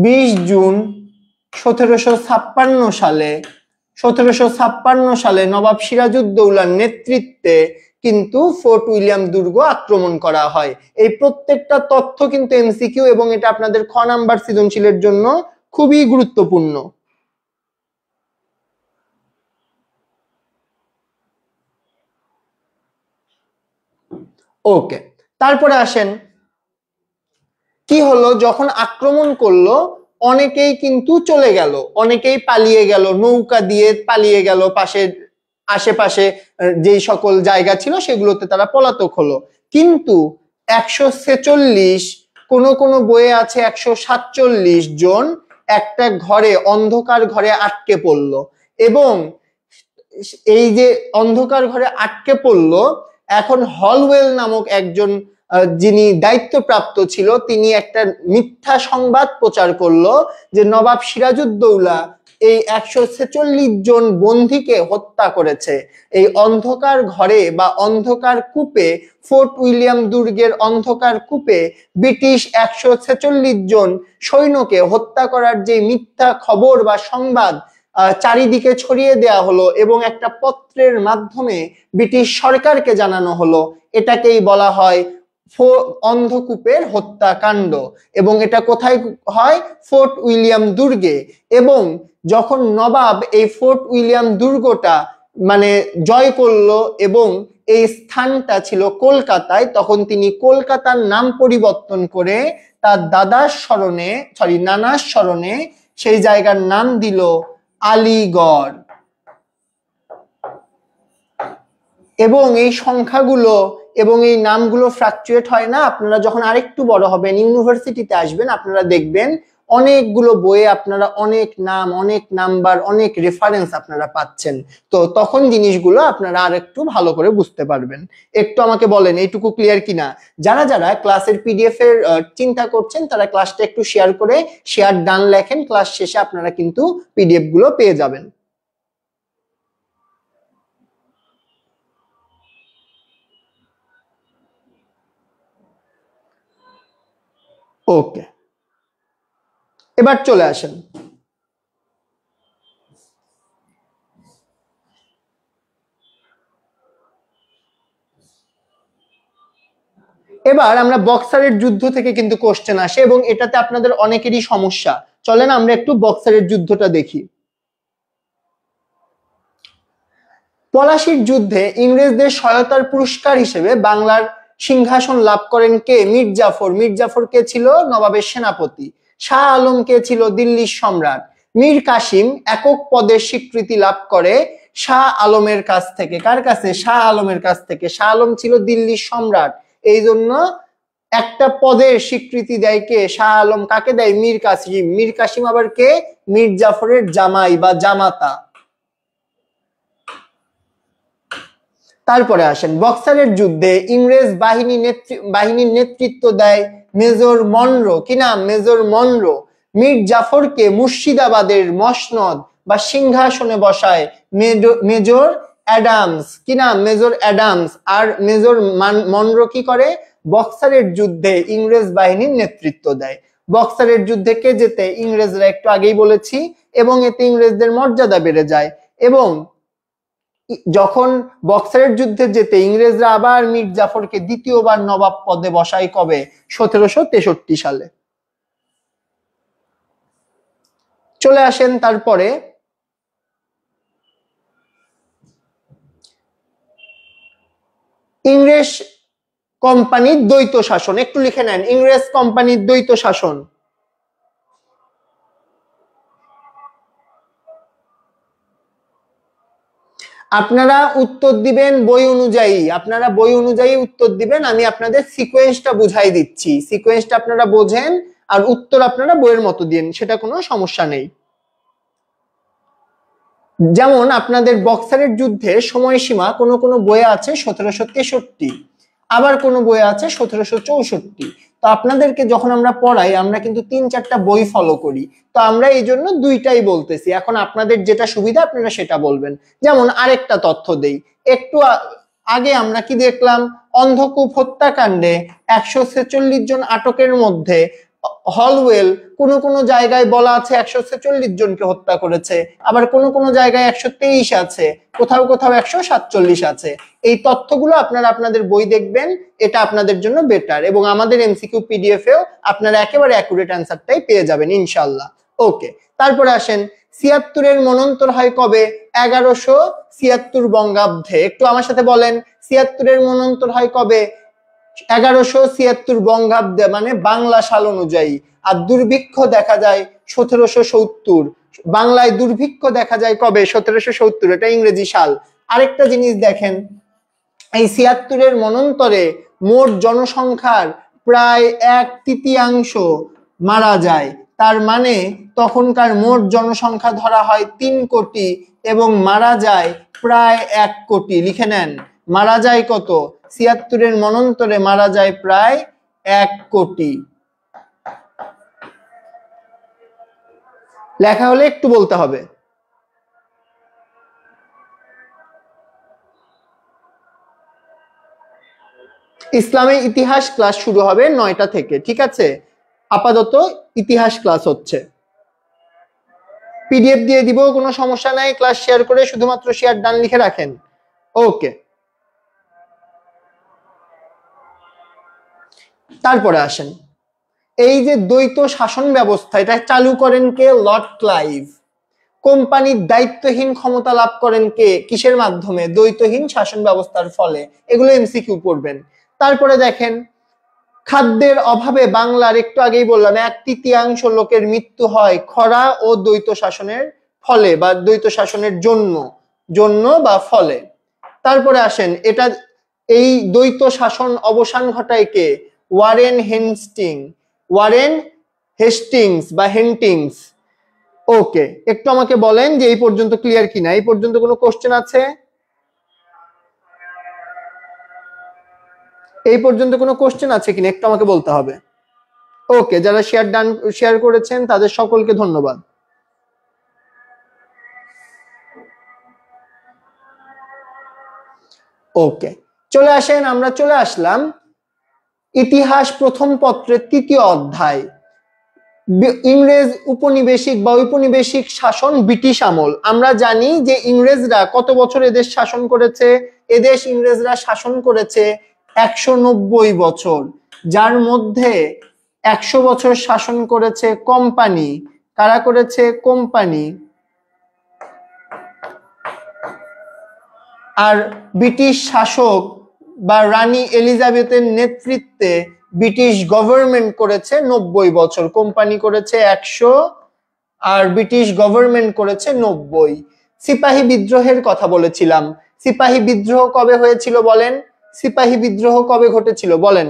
1756 সালে নবাব সিরাজউদ্দৌলার নেতৃত্বে কিন্তু ফোর্ট উইলিয়াম দুর্গ আক্রমণ করা হয়। এই প্রত্যেকটা তথ্য কিন্তু এমসিকিউ এবং এটা আপনাদের খ নাম্বার সৃজনশীলের জন্য খুবই গুরুত্বপূর্ণ। ওকে তারপরে আসেন কি হলো, যখন আক্রমণ করলো অনেকেই কিন্তু চলে গেল, অনেকেই পালিয়ে গেল, নৌকা দিয়ে পালিয়ে গেল, পাশের আশেপাশে যেই সকল জায়গা ছিল সেগুলোতে তারা পলাতক হলো। কিন্তু 146 কোন বইয়ে আছে 147 জন একটা ঘরে অন্ধকার ঘরে আটকে পড়লো। এবং এই যে অন্ধকার ঘরে আটকে পড়লো এখন হলওয়েল নামক একজন যিনি দায়িত্বপ্রাপ্ত ছিল তিনি একটা মিথ্যা সংবাদ প্রচার করলো যে নবাব সিরাজউদ্দৌলা এই 146 জন বন্দীকে হত্যা করেছে। এই অন্ধকার ঘরে বা অন্ধকার কূপে ফোর্ট উইলিয়াম দুর্গের অন্ধকার কূপে ব্রিটিশ 146 জন সৈন্যকে হত্যা করার যে মিথ্যা খবর বা সংবাদ চারিদিকে ছড়িয়ে দেয়া হলো এবং একটা পত্রের মাধ্যমে ব্রিটিশ সরকারকে জানানো হলো, এটাকেই বলা হয় অন্ধকূপের হত্যাকাণ্ড। এবং এটা কোথায় হয়? ফোর্ট উইলিয়াম দুর্গে। এবং যখন নবাব এই ফোর্ট উইলিয়াম দুর্গটা মানে জয় করলো এবং এই স্থানটা ছিল কলকাতায়, তখন তিনি কলকাতার নাম পরিবর্তন করে তার নানার স্মরণে সেই জায়গার নাম দিল আলীগড়। এবং এই সংখ্যাগুলো এবং এই নামগুলো ফ্লাকচুয়েট হয় না। আপনারা যখন আরেকটু বড় হবেন ইউনিভার্সিটিতে আসবেন আপনারা দেখবেন অনেকগুলো বইয়ে আপনারা অনেক নাম, অনেক নাম্বার, অনেক রেফারেন্স আপনারা পাচ্ছেন। তো তখন জিনিসগুলো আপনারা আরেকটু ভালো করে বুঝতে পারবেন। একটু আমাকে বলেন এইটুকু ক্লিয়ার কিনা? যারা যারা ক্লাসের পিডিএফ এর চিন্তা করছেন তারা ক্লাসটা একটু শেয়ার করে শেয়ার ডান লেখেন, ক্লাস শেষে আপনারা কিন্তু পিডিএফ গুলো পেয়ে যাবেন। ওকে এবার চলে আসেন এবার আমরা বক্সারের যুদ্ধ থেকে কিন্তু কোশ্চেন আসে এবং এটাতে আপনাদের অনেকেরই সমস্যা। চলেন আমরা একটু বক্সারের যুদ্ধটা দেখি। পলাশির যুদ্ধে ইংরেজদের সহায়তার পুরস্কার হিসেবে বাংলার সিংহাসন লাভ করেন কে? মির্জাফর। মির্জাফর কে ছিল? নবাবের সেনাপতি। শাহ আলম কে ছিল? দিল্লির সম্রাট। মীর কাসিম একক পদের স্বীকৃতি লাভ করে শাহ আলমের কাছ থেকে। কার কাছে? শাহ আলমের কাছ থেকে। শাহ আলম ছিল দিল্লির সম্রাট, এই জন্য একটা পদের স্বীকৃতি দেয় কে? শাহ আলম। কাকে দেয়? মীর কাসিম। মীর কাসিম আবার কে? মির্জাফরের জামাই বা জামাতা। তারপরে আসেন, বক্সারের যুদ্ধে ইংরেজ বাহিনীর নেতৃত্ব দেয় মেজর মনরো। কি নাম? Major Munro. মীর জাফরকে মুর্শিদাবাদের মসনদ বা সিংহাসনে বসায় মেজর অ্যাডামস। কি নাম? Major Adams. আর মেজর মনরো কি করে? বক্সারের যুদ্ধে ইংরেজ বাহিনীর নেতৃত্ব দেয়। বক্সারের যুদ্ধে কে জেতে? ইংরেজরা, একটু আগেই বলেছি, এবং এতে ইংরেজদের মর্যাদা বেড়ে যায়। এবং যখন বক্সারের যুদ্ধে যেতে ইংরেজরা আবার মীর জাফরকে দ্বিতীয়বার নবাব পদে বসায় কবে? 1763 সালে। চলে আসেন তারপরে, ইংরেজ কোম্পানির দ্বৈত শাসন। একটু লিখে নেন, ইংরেজ কোম্পানির দ্বৈত শাসন। আপনারা উত্তর দিবেন বই অনুযায়ী, আপনারা বই অনুযায়ী উত্তর দিবেন। আমি আপনাদের সিকোয়েন্সটা বুঝাই দিচ্ছি, সিকোয়েন্সটা আপনারা বোঝেন আর উত্তর আপনারা বইয়ের মতো দিন, সেটা কোনো সমস্যা নেই। যেমন আপনাদের বক্সারের যুদ্ধের সময়সীমা কোনো কোনো বইয়ে আছে 1763, আবার কোনো বইয়ে আছে 1764। তো আপনাদেরকে যখন আমরা পড়াই আমরা কিন্তু 3-4টা বই ফলো করি, তো আমরা এই জন্য দুইটাই বলতেছি। এখন আপনাদের যেটা সুবিধা আপনারা সেটা বলবেন। যেমন আরেকটা তথ্য দেই, একটু আগে আমরা কি দেখলাম? অন্ধকূপ হত্যাকাণ্ডে 146 জন আটকের মধ্যে হলওয়েল কোন কোন জায়গায় বলা আছে 146 জনকে হত্যা করেছে, আবার কোন কোন জায়গায় 123 আছে, কোথাও কোথাও 147 আছে। এই তথ্যগুলো আপনারা আপনাদের বই দেখবেন, এটা আপনাদের জন্য বেটার। এবং আমাদের এমসিকিউ পিডিএফ এও আপনারা একেবারে অ্যাকুরেট অ্যান্সারটাই পেয়ে যাবেন ইনশাআল্লাহ। ওকে, তারপরে আসেন, 76-এর মন্বন্তর হয় কবে? 1176 বঙ্গাব্দে। একটু আমার সাথে বলেন, 76-এর মন্বন্তর হয় কবে? 1176 বঙ্গাব্দে, মানে বাংলা সাল অনুযায়ী। আর দুর্ভিক্ষ দেখা যায় 1770। বাংলায় দুর্ভিক্ষ দেখা যায় কবে? 1770, এটা ইংরেজি সাল। আরেকটা জিনিস দেখেন, এই 76-এর মন্বন্তরে মোট জনসংখ্যার প্রায় 1/3 মারা যায়। তার মানে তখনকার মোট জনসংখ্যা ধরা হয় 3 কোটি এবং মারা যায় প্রায় 1 কোটি। লিখে নেন, মারা যায় কত? 76-এর মন্বন্তরে মারা যায় প্রায় 1 কোটি। লেখা হলে একটু বলতে হবে। ইসলামের ইতিহাস ক্লাস শুরু হবে 9টা থেকে, ঠিক আছে? আপাতত ইতিহাস ক্লাস হচ্ছে। পিডিএফ দিয়ে দিব, কোনো সমস্যা নাই। ক্লাস শেয়ার করে শুধুমাত্র শেয়ার ডান লিখে রাখেন। ওকে, তারপরে আসেন, এই যে দ্বৈত শাসন ব্যবস্থা, এটা চালু করেন কে? Lord Clive. কোম্পানির দায়িত্বহীন ক্ষমতা লাভ করেন কে? কিসের মাধ্যমে? দ্বৈতহীন শাসন ব্যবস্থার ফলে। এগুলো এমসিকিউ পড়বেন। তারপরে দেখেন, খাদ্যের অভাবে বাংলার, একটু আগেই বললাম, 1/3 লোকের মৃত্যু হয় খরা ও দ্বৈত শাসনের ফলে বা দ্বৈত শাসনের জন্য বা ফলে। তারপরে আসেন, এটা এই দ্বৈত শাসন অবসান ঘটায় কে? ওয়ারেন হেস্টিংস বা হেন্টিংস। ওকে, একটু আমাকে বলেন যে এই পর্যন্ত ক্লিয়ার কিনা? এই পর্যন্ত কোনো কোশ্চেন আছে? এই পর্যন্ত কোনো কোশ্চেন আছে কিনা একটু আমাকে বলতে হবে। ওকে, যারা শেয়ার করেছেন তাদের সকলকে ধন্যবাদ। ওকে, চলে আসেন, আমরা চলে আসলাম ইতিহাস প্রথম পত্রের 3য় অধ্যায়, ইংরেজ উপনিবেশিক বা ঔপনিবেশিক শাসন, ব্রিটিশ আমল। আমরা জানি যে ইংরেজরা কত বছর এদেশ শাসন করেছে? এদেশ ইংরেজরা শাসন করেছে 190 বছর, যার মধ্যে 100 বছর শাসন করেছে কোম্পানি। কারা করেছে? কোম্পানি। আর ব্রিটিশ শাসক বা রানী এলিজাবেথের নেতৃত্বে ব্রিটিশ গভর্নমেন্ট করেছে 90 বছর। কোম্পানি করেছে 100 আর ব্রিটিশ গভর্নমেন্ট করেছে 90। সিপাহী বিদ্রোহের কথা বলেছিলাম, সিপাহী বিদ্রোহ কবে হয়েছিল বলেন? সিপাহী বিদ্রোহ কবে ঘটেছিল বলেন?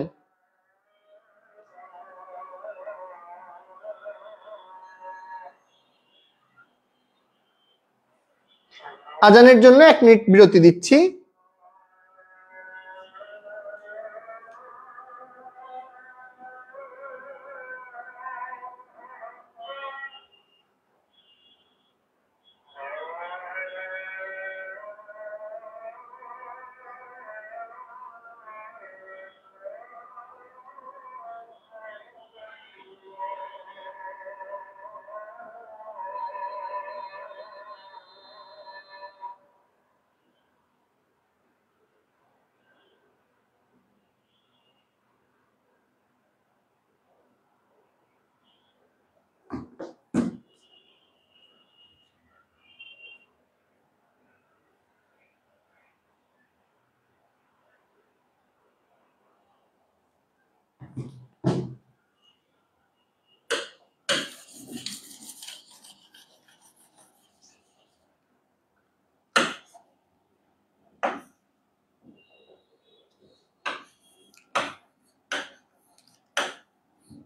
আজানের জন্য 1 মিনিট বিরতি দিচ্ছি।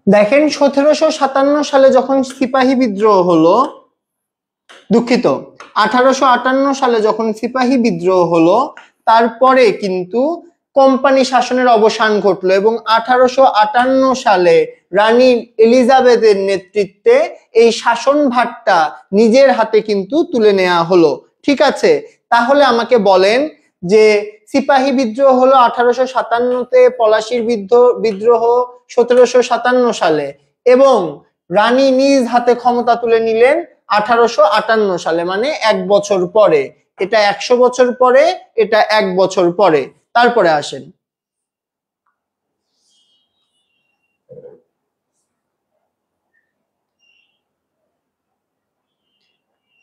দেখেন 1757 সালে যখন সিপাহী বিদ্রোহ হলো, দুঃখিত, 1858 সালে যখন সিপাহী বিদ্রোহ হলো, তারপরে কিন্তু কোম্পানি শাসনের অবসান ঘটলো এবং 1858 সালে রানী এলিজাবেথের নেতৃত্বে এই শাসনভারটা নিজের হাতে কিন্তু তুলে নেওয়া হলো। ঠিক আছে, তাহলে আমাকে বলেন যে সিপাহী বিদ্রোহ হলো 1857-তে, পলাশীর বিদ্রোহ 1757 সালে, এবং রানী নিজ হাতে ক্ষমতা তুলে নিলেন 1858 সালে, মানে 1 বছর পরে। এটা 100 বছর পরে, এটা 1 বছর পরে। তারপরে আসেন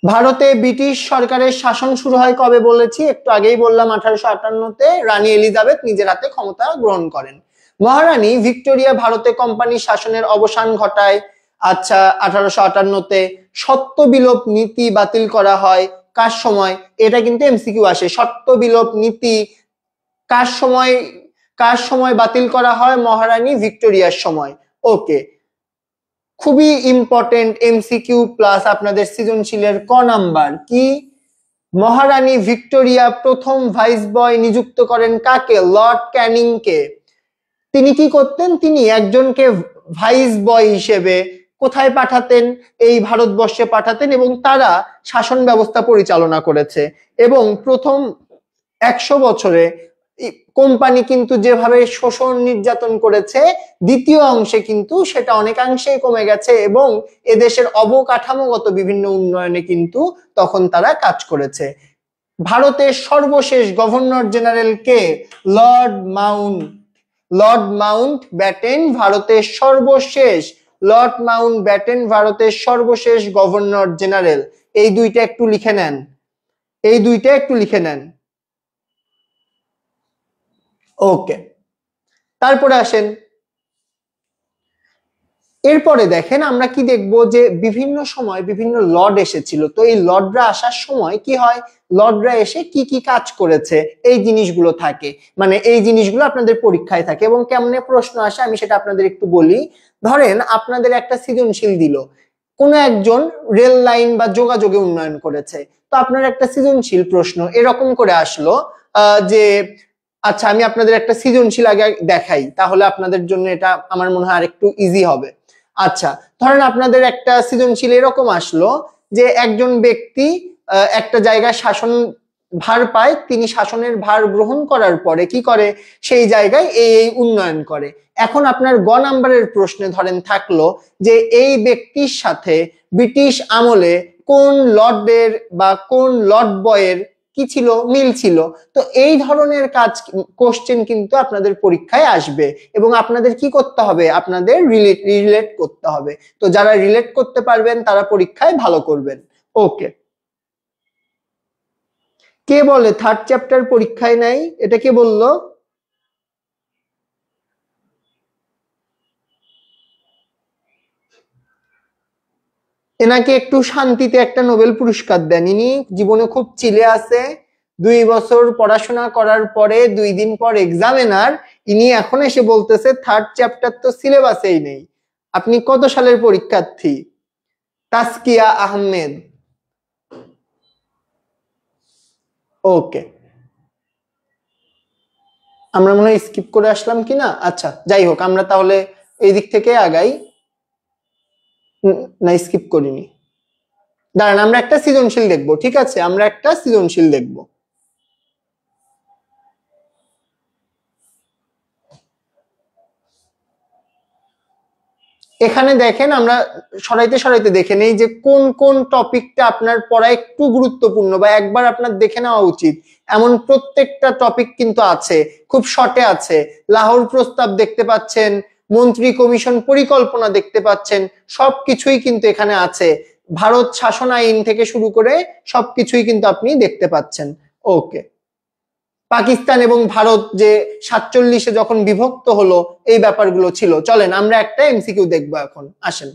ভারতে ব্রিটিশ সরকারের শাসন শুরু হয় কবে বলেছি, একটু আগেই বললাম 1858-তে রানী এলিজাবেথ নিজের হাতে ক্ষমতা গ্রহণ করেন। মহারানী ভিক্টোরিয়া ভারতে কোম্পানি শাসনের অবসান ঘটায়। আচ্ছা, 1858-তে সত্য বিলোপ নীতি বাতিল করা হয় কার সময়? এটা কিন্তু এমসিকিউ আসে। সত্য বিলোপ নীতি কার সময় বাতিল করা হয়? মহারানী ভিক্টোরিয়ার সময়। ওকে, খুবই ইম্পর্টেন্ট এমসিকিউ প্লাস আপনাদের সৃজনশীলের ক নাম্বার কি? মহারানী ভিক্টোরিয়া প্রথম ভাইসরয় নিযুক্ত করেন কাকে? লর্ড ক্যানিংকে। তিনি কি করতেন? তিনি একজনকে ভাইসরয় হিসেবে কোথায় পাঠাতেন? এই ভারতবর্ষে পাঠাতেন, এবং তারা শাসন ব্যবস্থা পরিচালনা করেছে। এবং প্রথম 100 বছরে কোম্পানি কিন্তু যেভাবে শোষণ নির্যাতন করেছে, দ্বিতীয় অংশে কিন্তু সেটা অনেকাংশেই কমে গেছে, এবং এদেশের অবকাঠামোগত বিভিন্ন উন্নয়নে কিন্তু তখন তারা কাজ করেছে। ভারতের সর্বশেষ গভর্নর জেনারেল কে? লর্ড মাউন্ট ব্যাটেন ভারতের সর্বশেষ ভারতের গভর্নর জেনারেল। এই দুইটা একটু লিখে নেন। ওকে, তারপরে আসেন, এরপরে দেখেন আমরা কি দেখব যে বিভিন্ন সময় বিভিন্ন লর্ড এসেছিল। তো এই লর্ডরা আসার সময় কি হয়? লর্ডরা এসে কি কি কাজ করেছে এই জিনিসগুলো থাকে, মানে এই জিনিসগুলো আপনাদের পরীক্ষায় থাকে। এবং কেমনে প্রশ্ন আসে আমি সেটা আপনাদের একটু বলি। ধরেন আপনাদের একটা সৃজনশীল দিল, কোনো একজন রেল লাইন বা যোগাযোগে উন্নয়ন করেছে। তো আপনার একটা সৃজনশীল প্রশ্ন এরকম করে আসলো যে, আচ্ছা আমি আপনাদের একটা সৃজনশীল আগে দেখাই, তাহলে আপনাদের জন্য এটা আমার মনে হয় আরেকটু ইজি হবে। আচ্ছা, ধরেন আপনাদের একটা সৃজনশীল এরকম আসলো যে একজন ব্যক্তি একটা জায়গায় শাসন ভার পায়, তিনি শাসনের ভার গ্রহণ করার পরে কি করে? সেই জায়গায় এই উন্নয়ন করে। এখন আপনার গ নাম্বারের প্রশ্নে ধরেন থাকলো যে এই ব্যক্তির সাথে ব্রিটিশ আমলে কোন লর্ডের বা কোন লর্ড বয়ের কি ছিল? মিল ছিল। তো এই ধরনের কোশ্চেন কিন্তু আপনাদের পরীক্ষায় আসবে, এবং আপনাদের কি করতে হবে? আপনাদের রিলেট করতে হবে। তো যারা রিলেট করতে পারবেন তারা পরীক্ষায় ভালো করবেন। ওকে, কে বলে থার্ড চ্যাপ্টার পরীক্ষায় নাই? এটা কে বললো? এনাকে একটু শান্তিতে একটা নোবেল পুরস্কার দেন। ইনি জীবনে খুব চিলে আছে, 2 বছর পড়াশোনা করার পরে 2 দিন পর এক্সামিনার, ইনি এখন এসে বলতেছে থার্ড চ্যাপ্টার তো সিলেবাসেই নেই। আপনি কত সালের পরীক্ষার্থী? তাসকিয়া আহমেদ। ওকে, আমরা মনে হয় স্কিপ করে আসলাম কিনা। আচ্ছা যাই হোক, আমরা তাহলে এই দিক থেকে আগাই। না, স্কিপ করিনি। দাঁড়ান, আমরা একটা সৃজনশীল দেখবো। ঠিক আছে, আমরা একটা সৃজনশীল দেখবো। এখানে দেখেন, আমরা সরাইতে দেখে নেই যে কোন কোন টপিকটা আপনার পড়া একটু গুরুত্বপূর্ণ বা একবার আপনার দেখে নেওয়া উচিত। এমন প্রত্যেকটা টপিক কিন্তু আছে, খুব শর্টে আছে। লাহোর প্রস্তাব দেখতে পাচ্ছেন, মন্ত্রী কমিশন পরিকল্পনা দেখতে পাচ্ছেন, সবকিছুই কিন্তু এখানে আছে। ভারত শাসন আইন থেকে শুরু করে সবকিছুই কিন্তু আপনি দেখতে পাচ্ছেন। ওকে, পাকিস্তান এবং ভারত যে 47-এ যখন বিভক্ত হলো, এই ব্যাপারগুলো ছিল। চলেন আমরা একটা এমসিকিউ দেখবো এখন, আসেন,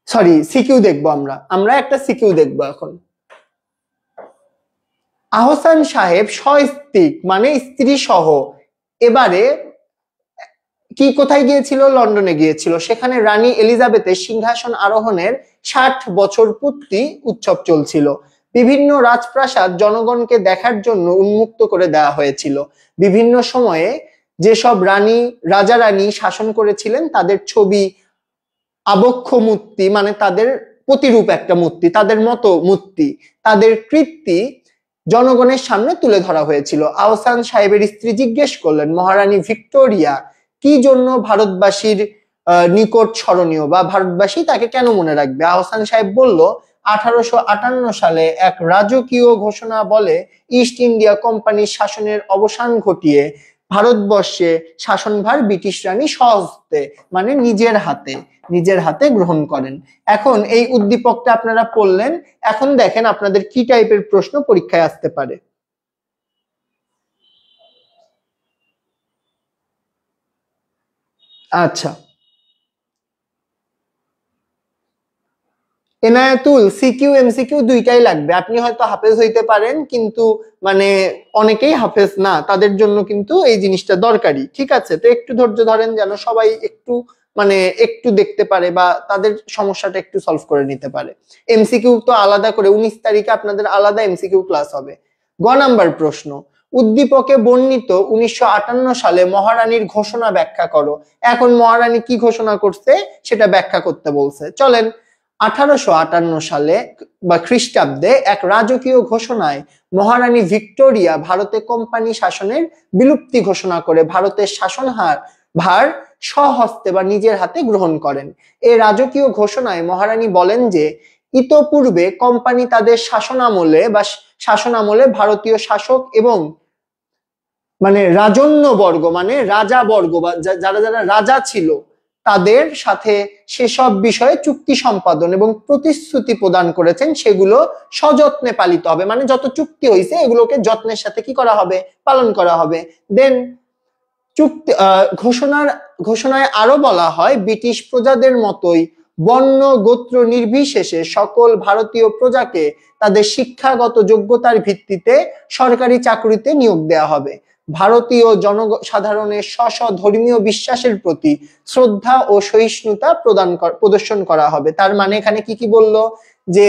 সরি সিকিউ দেখবো। আমরা একটা সিকিউ দেখবো এখন। আহসান সাহেব সস্ত্রীক মানে স্ত্রী সহ এবারে কোথায় গিয়েছিল? লন্ডনে গিয়েছিল। সেখানে রানী এলিজাবেথের সিংহাসন আরোহণের 60 বছর পূর্তি উৎসব চলছিল। বিভিন্ন রাজপ্রাসাদ জনগণকে দেখার জন্য উন্মুক্ত করে দেওয়া হয়েছিল। বিভিন্ন সময়ে যেসব রাজা রানী শাসন করেছিলেন তাদের ছবি, আবক্ষ মূর্তি মানে তাদের প্রতিরূপ একটা মূর্তি, তাদের মতো মূর্তি, তাদের কীর্তি জনগণের সামনে তুলে ধরা হয়েছিল। আহসান সাহেবের স্ত্রী জিজ্ঞেস করলেন, মহারানী ভিক্টোরিয়া কি জন্য ভারতবাসীর নিকট স্মরণীয়, বা ভারতবাসী তাকে কেন মনে রাখবে? আহসান সাহেব বলল, 1858 সালে এক রাজকীয় ঘোষণা বলে ইস্ট ইন্ডিয়া কোম্পানির শাসনের অবসান ঘটিয়ে ভারতবর্ষে শাসনভার ব্রিটিশ রানী স্বহস্তে মানে নিজের হাতে গ্রহণ করেন। এখন এই উদ্দীপকটা আপনারা পড়লেন। এখন দেখেন আপনাদের কি টাইপের প্রশ্ন পরীক্ষায় আসতে পারে। আচ্ছা, এনায়েতুল, সিকিউ এমসিকিউ দুইটাই লাগবে। আপনি হয়তো হাফেজ হইতে পারেন, কিন্তু মানে অনেকেই হাফেজ না, তাদের জন্য কিন্তু এই জিনিসটা দরকারি। ঠিক আছে, তো একটু ধৈর্য ধরেন যেন সবাই একটু দেখতে পারে বা তাদের সমস্যাটা একটু সলভ করে নিতে পারে। এমসিকিউ তো আলাদা করে 19 তারিখে আপনাদের আলাদা এমসিকিউ ক্লাস হবে। গ নাম্বার প্রশ্ন, উদ্দীপকে বর্ণিত 1958 সালে মহারানীর ঘোষণা ব্যাখ্যা করো। এখন মহারানী কি ঘোষণা করছে সেটা ব্যাখ্যা করতে বলছে। চলেন, 1858 সালে বা খ্রিস্টাব্দে এক রাজকীয় ঘোষণায় মহারানী ভিক্টোরিয়া ভারতে কোম্পানি শাসনের বিলুপ্তি ঘোষণা করে ভারতের ভার স্বহস্তে বা নিজের হাতে গ্রহণ করেন। এই রাজকীয় ঘোষণায় মহারানী বলেন যে ইতোপূর্বে কোম্পানি তাদের শাসনামলে ভারতীয় শাসক এবং রাজন্যবর্গ রাজাবর্গ বা যারা রাজা ছিল তাদের সাথে সেসব বিষয়ে চুক্তি সম্পাদন এবং প্রতিশ্রুতি প্রদান করেছেন, সেগুলো সযত্নে পালিত হবে। যত চুক্তি হয়েছে এগুলোকে যত্নের সাথে কি করা হবে? পালন করা হবে। দেন চুক্তি ঘোষণায় আরো বলা হয়, ব্রিটিশ প্রজাদের মতোই বর্ণ গোত্র নির্বিশেষে সকল ভারতীয় প্রজাকে তাদের শিক্ষাগত যোগ্যতার ভিত্তিতে সরকারি চাকরিতে নিয়োগ দেওয়া হবে। ভারতীয় জনসাধারণের স্ব ধর্মীয় বিশ্বাসের প্রতি শ্রদ্ধা ও সহিষ্ণুতা প্রদর্শন করা হবে। তার মানে এখানে কি বললো? যে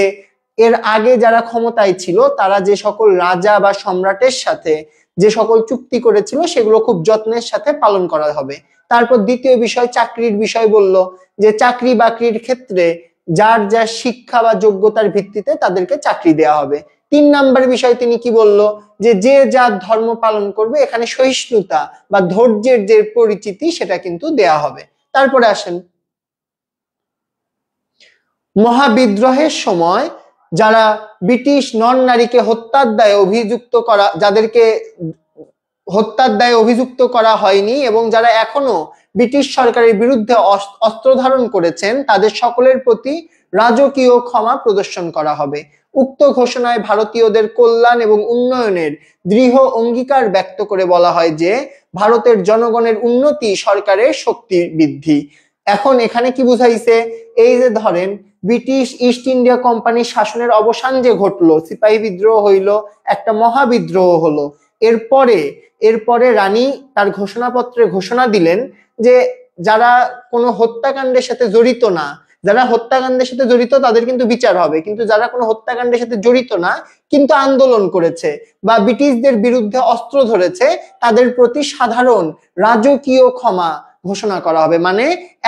এর আগে যারা ক্ষমতায় ছিল তারা যে সকল রাজা বা সম্রাটের সাথে যে সকল চুক্তি করেছিল সেগুলো খুব যত্নের সাথে পালন করা হবে। তারপর দ্বিতীয় বিষয় চাকরির বিষয় বলল, যে চাকরি বাকরির ক্ষেত্রে যার যা শিক্ষা বা যোগ্যতার ভিত্তিতে তাদেরকে চাকরি দেওয়া হবে। 3 নাম্বার বিষয় তিনি কি বলল? যে যার ধর্ম পালন করবে এখানে সহিষ্ণুতা বা ধৈর্যের যে পরিচিতি সেটা কিন্তু দেয়া হবে। তারপরে আসেন, মহাবিদ্রোহের সময় যারা ব্রিটিশ নন নারীকে হত্যার দায়ে অভিযুক্ত করা হয়নি এবং যারা এখনো ব্রিটিশ সরকারের বিরুদ্ধে অস্ত্র ধারণ করেছেন তাদের সকলের প্রতি রাজকীয় ক্ষমা প্রদর্শন করা হবে। উক্ত ঘোষণায় ভারতীয়দের কল্যাণ এবং উন্নয়নের দৃঢ় অঙ্গীকার ব্যক্ত করে বলা হয় যে ভারতের জনগণের উন্নতি সরকারের শক্তি বৃদ্ধি। এখন এখানে কি বুঝাইছে? এই যে ধরেন ব্রিটিশ ইস্ট ইন্ডিয়া কোম্পানির শাসনের অবসান যে ঘটলো, সিপাহী বিদ্রোহ হইলো, একটা মহাবিদ্রোহ হলো, এরপরে রানী তার ঘোষণাপত্রে ঘোষণা দিলেন যে যারা কোনো হত্যাকাণ্ডের সাথে জড়িত না, যারা হত্যাকাণ্ডের সাথে জড়িত তাদের কিন্তু বিচার হবে, কিন্তু যারা কোনো হত্যাকাণ্ডের সাথে জড়িত না কিন্তু আন্দোলন করেছে বা ব্রিটিশদের বিরুদ্ধে অস্ত্র ধরেছে তাদের প্রতি সাধারণ রাজকীয় ক্ষমা ঘোষণা করা হবে।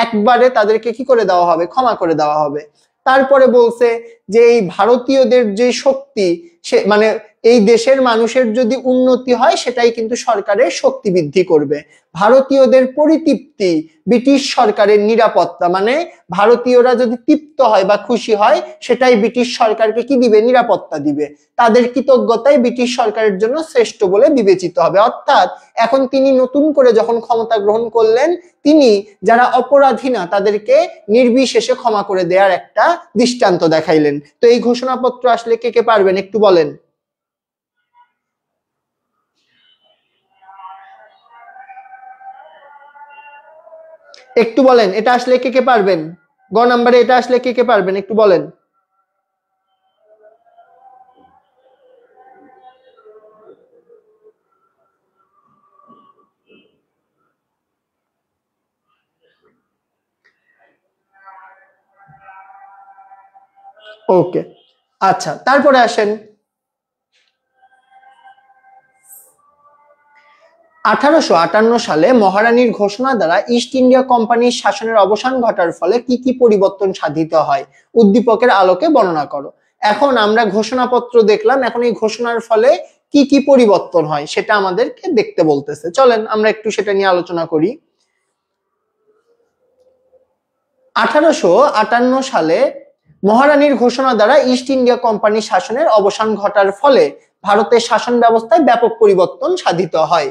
একবারে তাদেরকে কি করে দেওয়া হবে? ক্ষমা করে দেওয়া হবে। তারপরে বলছে যে এই ভারতীয়দের যে শক্তি, সে এই দেশের মানুষের যদি উন্নতি হয় সেটাই কিন্তু সরকারের শক্তি বৃদ্ধি করবে। ভারতীয়দের পরিতৃপ্তি ব্রিটিশ সরকারের নিরাপত্তা, ভারতীয়রা যদি তৃপ্ত হয় বা খুশি হয় সেটাই ব্রিটিশ সরকারকে কি দিবে? নিরাপত্তা দিবে। তাদের কৃতজ্ঞতাই ব্রিটিশ সরকারের জন্য শ্রেষ্ঠ বলে বিবেচিত হবে। অর্থাৎ এখন তিনি নতুন করে যখন ক্ষমতা গ্রহণ করলেন, তিনি যারা অপরাধী না তাদেরকে নির্বিশেষে ক্ষমা করে দেওয়ার একটা দৃষ্টান্ত দেখাইলেন। তো এই ঘোষণাপত্র আসলে কে কে পারবেন একটু বলেন? একটু বলেন এটা আসলে কে কে পারবেন? গ নাম্বারে এটা আসলে কে কে পারবেন একটু বলেন। ওকে, আচ্ছা তারপরে আসেন 1858 সালে মহারানীর ঘোষণা দ্বারা ইস্ট ইন্ডিয়া কোম্পানির শাসনের অবসান ঘটার ফলে কি কি পরিবর্তন সাধিত হয়, উদ্দীপকের আলোকে বর্ণনা করো। এখন আমরা ঘোষণাপত্র দেখলাম, এখন এই ঘোষণার ফলে কি কি পরিবর্তন হয় সেটা আমাদেরকে দেখতে বলতেছে। চলেন আমরা একটু সেটা নিয়ে আলোচনা করি। 1858 সালে মহারানীর ঘোষণা দ্বারা ইস্ট ইন্ডিয়া কোম্পানির শাসনের অবসান ঘটার ফলে ভারতের শাসন ব্যবস্থায় ব্যাপক পরিবর্তন সাধিত হয়।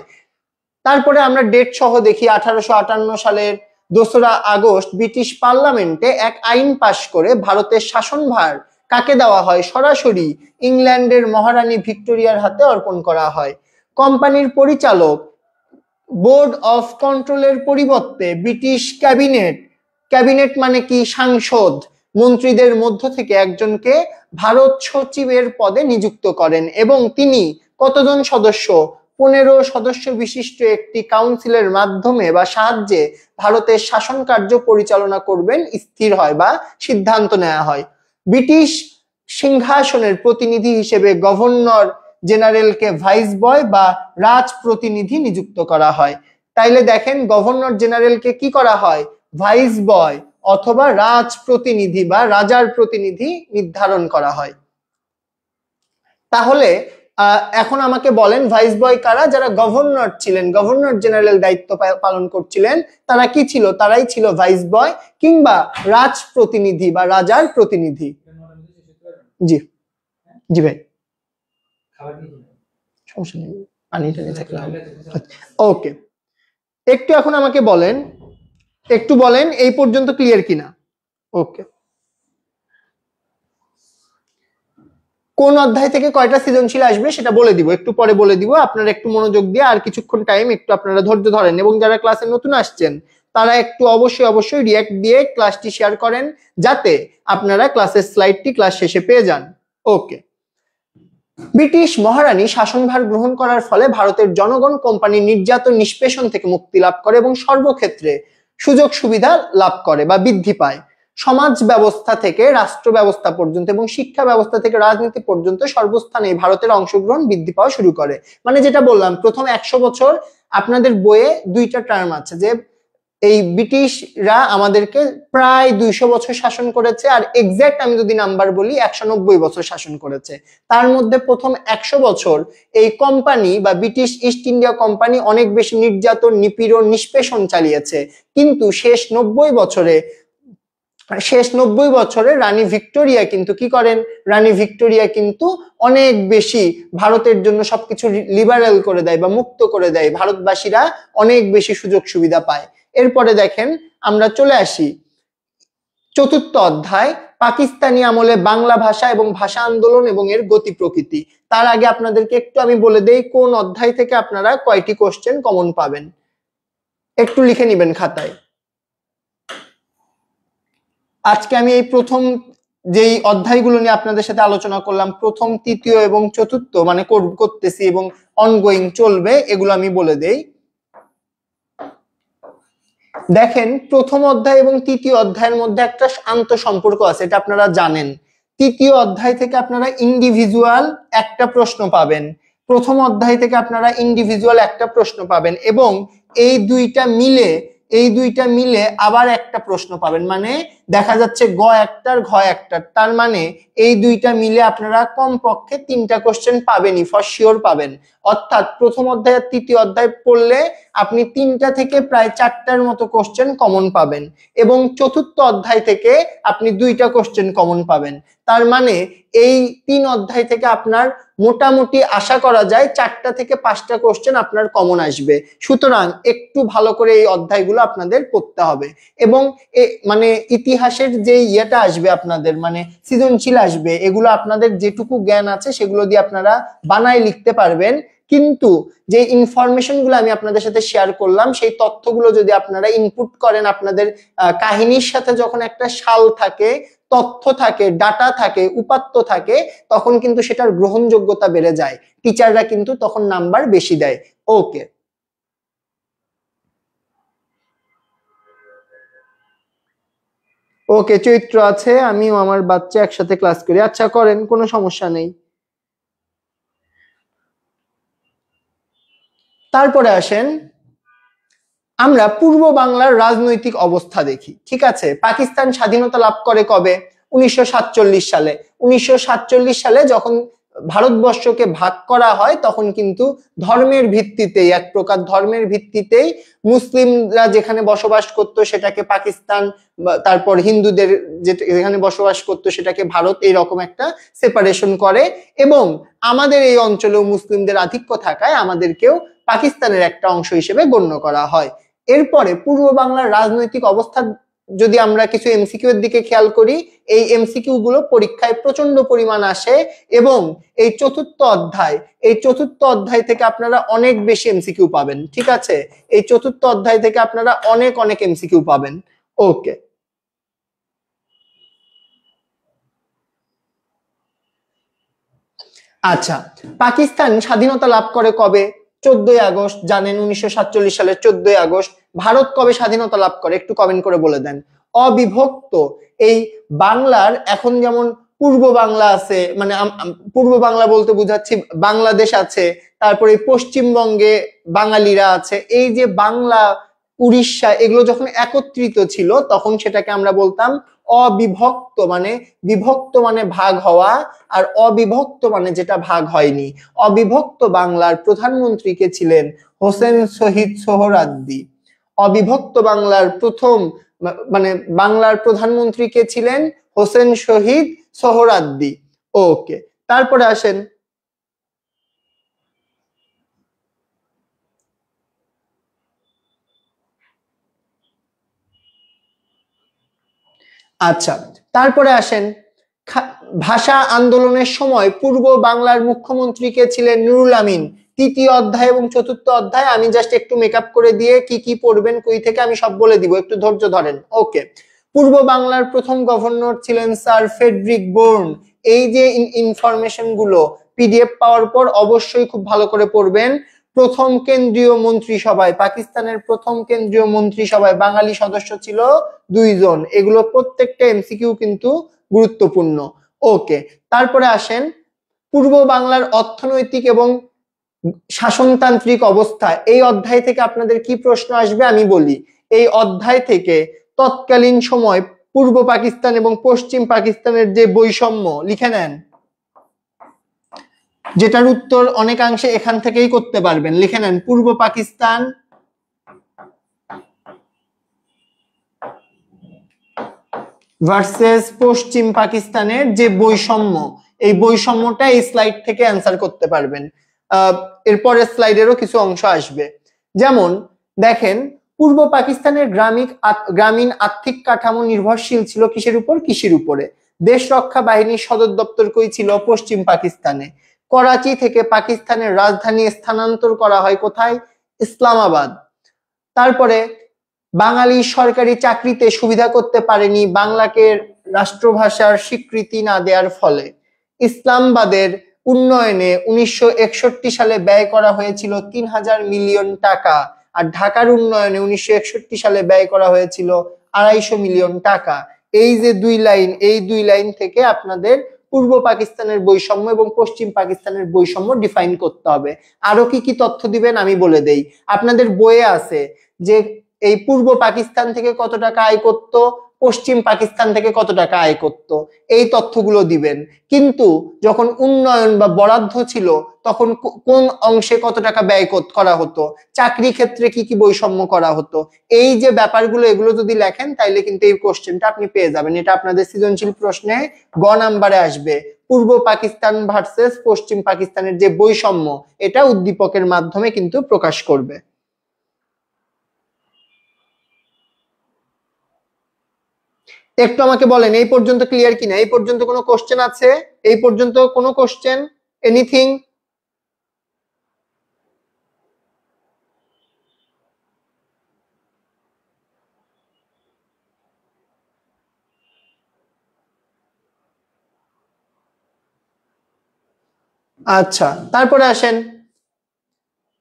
তারপরে আমরা ডেট সহ দেখি 1858 সালের 2রা আগস্ট ব্রিটিশ পার্লামেন্টে এক আইন পাশ করে ভারতের শাসনভার কাকে দেওয়া হয়, সরাসরি ইংল্যান্ডের মহারানী ভিক্টোরিয়ার হাতে অর্পণ করা হয়। কোম্পানির পরিচালক বোর্ড অফ কন্ট্রোলের পরিবর্তে ব্রিটিশ ক্যাবিনেট মানে কি, সাংসদ, মন্ত্রীদের মধ্য থেকে একজনকে ভারত সচিবের পদে নিযুক্ত করেন এবং তিনি কতজন সদস্য, 15 সদস্য বিশিষ্ট একটি কাউন্সিলের মাধ্যমে বা সাহায্যে ভারতের শাসন কার্য পরিচালনা করবেন স্থির হয় বা সিদ্ধান্ত নেওয়া হয়। ব্রিটিশ সিংহাসনের প্রতিনিধি হিসেবে গভর্নর জেনারেলকে ভাইসরয় বা রাজ প্রতিনিধি নিযুক্ত করা হয়। তাইলে দেখেন গভর্নর জেনারেলকে কি করা হয়, ভাইসরয় অথবা রাজ প্রতিনিধি বা রাজার প্রতিনিধি নির্ধারণ করা হয়। তাহলে এখন আমাকে বলেন ভাইসরয় কারা? যারা গভর্নর ছিলেন, গভর্নর জেনারেল দায়িত্ব পালন করছিলেন, তারা কি ছিল? তারাই ছিল ভাইসরয় কিংবা রাজ প্রতিনিধি বা রাজার প্রতিনিধি। জি জি ভাই, সমস্যা নেই, পানিটা নিয়ে থাকলে ওকে। একটু এখন আমাকে বলেন, একটু বলেন এই পর্যন্ত ক্লিয়ার কিনা? ওকে, কোন অধ্যায় থেকে কয়টা সৃজনশীল আসবে সেটা বলে দিব, একটু পরে বলে দিব। আপনারা একটু মনোযোগ দিয়ে আর কিছুক্ষণ টাইম একটু আপনারা ধৈর্য ধরেন, এবং যারা ক্লাসে নতুন আসছেন তারা একটু অবশ্যই রিঅ্যাক্ট দিয়ে ক্লাসটি শেয়ার করেন যাতে আপনারা ক্লাসের স্লাইডটি ক্লাস শেষে পেয়ে যান। ওকে, ব্রিটিশ মহারানী শাসনভার গ্রহণ করার ফলে ভারতের জনগণ কোম্পানির নির্যাতন নিষ্পেষণ থেকে মুক্তি লাভ করে এবং সর্বক্ষেত্রে সুযোগ সুবিধা লাভ করে বা বৃদ্ধি পায়। সমাজ ব্যবস্থা থেকে রাষ্ট্র ব্যবস্থা পর্যন্ত এবং শিক্ষা ব্যবস্থা থেকে রাজনীতি পর্যন্ত সর্বস্থানে ভারতের অংশগ্রহণ বৃদ্ধি পাওয়া শুরু করে। মানে যেটা বললাম, প্রথম 100 বছর আপনাদের বইয়ে 2টা টার্ম আছে যে এই ব্রিটিশরা আমাদেরকে প্রায় 200 বছর শাসন করেছে, আর এক্সাক্ট আমি যদি নাম্বার বলি 190 বছর শাসন করেছে। তার মধ্যে প্রথম 100 বছর এই কোম্পানি বা ব্রিটিশ ইস্ট ইন্ডিয়া কোম্পানি অনেক বেশি নির্যাতন, নিপীড়ন, নিষ্পেষণ চালিয়েছে, কিন্তু শেষ 90 বছরে রানী ভিক্টোরিয়া কিন্তু কি করেন? রানী ভিক্টোরিয়া কিন্তু অনেক বেশি ভারতের জন্য সবকিছু লিবারেল করে দেয় বা মুক্ত করে দেয়, ভারতবাসীরা অনেক বেশি সুযোগ সুবিধা পায়। এরপরে দেখেন আমরা চলে আসি 4র্থ অধ্যায়, পাকিস্তানি আমলে বাংলা ভাষা এবং ভাষা আন্দোলন এবং এর গতি প্রকৃতি। তার আগে আপনাদেরকে একটু আমি বলে দেই কোন অধ্যায় থেকে আপনারা কয়টি কোশ্চেন কমন পাবেন, একটু লিখে নেবেন খাতায়। আজকে আমি এই প্রথম যেই অধ্যায়গুলো নিয়ে আপনাদের সাথে আলোচনা করলাম, প্রথম, তৃতীয় এবং চতুর্থ মানে করতেছি এবং অনগোয়িং চলবে, এগুলো আমি বলে দেই। দেখেন প্রথম অধ্যায় এবং তৃতীয় অধ্যায়ের মধ্যে একটা আন্তঃসম্পর্ক আছে, এটা আপনারা জানেন। তৃতীয় অধ্যায় থেকে আপনারা ইন্ডিভিজুয়াল একটা প্রশ্ন পাবেন, প্রথম অধ্যায় থেকে আপনারা ইন্ডিভিজুয়াল একটা প্রশ্ন পাবেন, এবং এই দুইটা মিলে আবার একটা প্রশ্ন পাবেন। মানে দেখা যাচ্ছে গ একটার ঘ একটার, তার মানে এই দুইটা মিলে আপনারা কমপক্ষে 3টা কোশ্চেন পাবেনই, ফর শিওর পাবেন। অর্থাৎ প্রথম অধ্যায় আর তৃতীয় অধ্যায় পড়লে আপনি 3টা থেকে প্রায় 4টার মতো কোশ্চেন কমন পাবেন, এবং চতুর্থ অধ্যায় থেকে আপনি 2টা কোশ্চেন কমন পাবেন। তার মানে এই 3 অধ্যায় থেকে আপনার মোটামুটি আশা করা যায় 4টা থেকে 5টা কোশ্চেন আপনার কমন আসবে। সুতরাং একটু ভালো করে এই অধ্যায়গুলো আপনাদের পড়তে হবে, এবং মানে ইতিহাসের যে ইয়েটা আসবে আপনাদের, মানে সৃজনশীল আসবে, এগুলো আপনাদের যেটুকু জ্ঞান আছে সেগুলো দিয়ে আপনারা বানায় লিখতে পারবেন, কিন্তু যে ইনফরমেশন গুলো আমি আপনাদের সাথে শেয়ার করলাম, সেই তথ্যগুলো যদি আপনারা ইনপুট করেন, আপনাদের কাহিনীর সাথে যখন একটা সাল থাকে, তথ্য থাকে, ডাটা থাকে, উপাত্ত থাকে, তখন কিন্তু সেটার গ্রহণযোগ্যতা বেড়ে যায়, টিচাররা কিন্তু তখন নাম্বার বেশি দেয়। ওকে, ওকে, চৈত্র আছে, আমিও আমার বাচ্চা একসাথে ক্লাস করি। আচ্ছা করেন, কোনো সমস্যা নেই। তারপরে আসেন, আমরা পূর্ব বাংলার রাজনৈতিক অবস্থা দেখি। ঠিক আছে, পাকিস্তান স্বাধীনতা লাভ করে কবে? 1947 সালে। 1947 সালে যখন ভারতবর্ষকে ভাগ করা হয়, তখন কিন্তু ধর্মের ভিত্তিতেই, এক প্রকার ধর্মের ভিত্তিতেই মুসলিমরা যেখানে বসবাস করত সেটাকে পাকিস্তান, তারপর হিন্দুদের যেখানে বসবাস করত সেটাকে ভারত, এইরকম একটা সেপারেশন করে। এবং আমাদের এই অঞ্চলেও মুসলিমদের আধিক্য থাকায় আমাদেরকেও পাকিস্তানের একটা অংশ হিসেবে গণ্য করা হয়। এরপরে পূর্ব বাংলার রাজনৈতিক অবস্থা যদি আমরা কিছু এমসিকিউ এর দিকে খেয়াল করি, এই এমসিকিউ গুলো পরীক্ষায় প্রচন্ড পরিমাণ আসে, এবং এই চতুর্থ অধ্যায় থেকে আপনারা অনেক বেশি এমসিকিউ পাবেন। ঠিক আছে, এই চতুর্থ অধ্যায় থেকে আপনারা অনেক অনেক এমসিকিউ পাবেন। ওকে, আচ্ছা, পাকিস্তান স্বাধীনতা লাভ করে কবে? 14ই আগস্ট, জানেন 1947 সালের 14ই আগস্ট। ভারত কবে স্বাধীনতা লাভ করে? একটু কমেন্ট করে বলে দেন। অবিভক্ত এই বাংলার, এখন যেমন পূর্ব বাংলা আছে, মানে পূর্ব বাংলা বলতে বুঝাচ্ছি বাংলাদেশ আছে, তারপরে পশ্চিমবঙ্গে বাঙালিরা আছে, এই যে বাংলা, উড়িষ্যা, এগুলো যখন একত্রিত ছিল তখন সেটাকে আমরা বলতাম অবিভক্ত। মানে বিভক্ত মানে ভাগ হওয়া, আর অবিভক্ত মানে যেটা ভাগ হয়নি। অবিভক্ত বাংলার প্রধানমন্ত্রী কে ছিলেন? হোসেন শহীদ সোহরাওয়ার্দী। অবিভক্ত বাংলার প্রথম, মানে বাংলার প্রধানমন্ত্রী কে ছিলেন? হোসেন শহীদ সোহরাওয়ার্দী। ওকে, তারপরে আসেন, আচ্ছা, তারপরে আসেন, ভাষা আন্দোলনের সময় পূর্ব বাংলার মুখ্যমন্ত্রী কে ছিলেন? নুরুল আমিন। তৃতীয় অধ্যায় এবং চতুর্থ অধ্যায় আমি জাস্ট একটু মেকআপ করে দিয়ে কি কি পড়বেন কই থেকে আমি সব বলে দিব, একটু ধৈর্য ধরেন। ওকে, পূর্ব বাংলার প্রথম গভর্নর ছিলেন স্যার ফ্রেডরিক বোর্ন। এই যে ইনফরমেশন গুলো পিডিএফ পাওয়ার পর অবশ্যই খুব ভালো করে পড়বেন। প্রথম কেন্দ্রীয় মন্ত্রিসভায়, পাকিস্তানের প্রথম কেন্দ্রীয় মন্ত্রিসভায় বাঙালি সদস্য ছিল 2 জন। এগুলো প্রত্যেকটা এমসিকিউ কিন্তু গুরুত্বপূর্ণ। ওকে, তারপরে আসেন, পূর্ব বাংলার অর্থনৈতিক এবং শাসনতান্ত্রিক অবস্থা, এই অধ্যায় থেকে আপনাদের কি প্রশ্ন আসবে আমি বলি। এই অধ্যায় থেকে তৎকালীন সময় পূর্ব পাকিস্তান এবং পশ্চিম পাকিস্তানের যে বৈষম্য লিখে নেন, যেটার উত্তর অনেকাংশে এখান থেকেই করতে পারবেন। লিখে নেন, পূর্ব পাকিস্তান ভার্সেস পশ্চিম পাকিস্তানের যে বৈষম্য, এই বৈষম্যটা এই স্লাইড থেকে অ্যান্সার করতে পারবেন। এরপরের স্লাইডেরও কিছু অংশ আসবে। যেমন দেখেন, পূর্ব পাকিস্তানের গ্রামীণ আর্থিক কাঠামো নির্ভরশীল ছিল কিসের উপর? কৃষির উপরে। দেশ রক্ষা বাহিনীর সদর দপ্তর কই ছিল? পশ্চিম পাকিস্তানে। করাচি থেকে পাকিস্তানের রাজধানী স্থানান্তর করা হয় কোথায়? ইসলামাবাদ। তারপরে বাঙালি সরকারি চাকরিতে সুবিধা করতে পারেনি বাংলাকে রাষ্ট্রভাষার স্বীকৃতি না দেওয়ার ফলে। ইসলামাবাদের উন্নয়নে 1961 সালে ব্যয় করা হয়েছিল 3000 মিলিয়ন টাকা, আর ঢাকার উন্নয়নে 1961 সালে ব্যয় করা হয়েছিল 250 মিলিয়ন টাকা। এই যে দুই লাইন, এই দুই লাইন থেকে আপনাদের পূর্ব পাকিস্তানের বৈষম্য এবং পশ্চিম পাকিস্তানের বৈষম্য ডিফাইন করতে হবে। আরো কি কি তথ্য দিবেন আমি বলে দেই। আপনাদের বইয়ে আছে যে এই পূর্ব পাকিস্তান থেকে কত টাকা আয় করত, পশ্চিম পাকিস্তান থেকে কত টাকা আয় করত, এই তথ্যগুলো দিবেন। কিন্তু যখন উন্নয়ন বা বরাদ্দ ছিল তখন কোন অংশে কত টাকা ব্যয় করা হতো, চাকরি ক্ষেত্রে কি কি বৈষম্য করা হতো, এই যে ব্যাপারগুলো, এগুলো যদি লেখেন তাইলে কিন্তু এই কোশ্চেনটা আপনি পেয়ে যাবেন। এটা আপনাদের সৃজনশীল প্রশ্নে গ নাম্বারে আসবে। পূর্ব পাকিস্তান ভার্সেস পশ্চিম পাকিস্তানের যে বৈষম্য, এটা উদ্দীপকের মাধ্যমে কিন্তু প্রকাশ করবে। একটু আমাকে বলেন এই পর্যন্ত ক্লিয়ার কিনা? এই পর্যন্ত কোনো কোশ্চেন আছে? এই পর্যন্ত কোনো কোশ্চেন, এনিথিং? আচ্ছা, তারপরে আসেন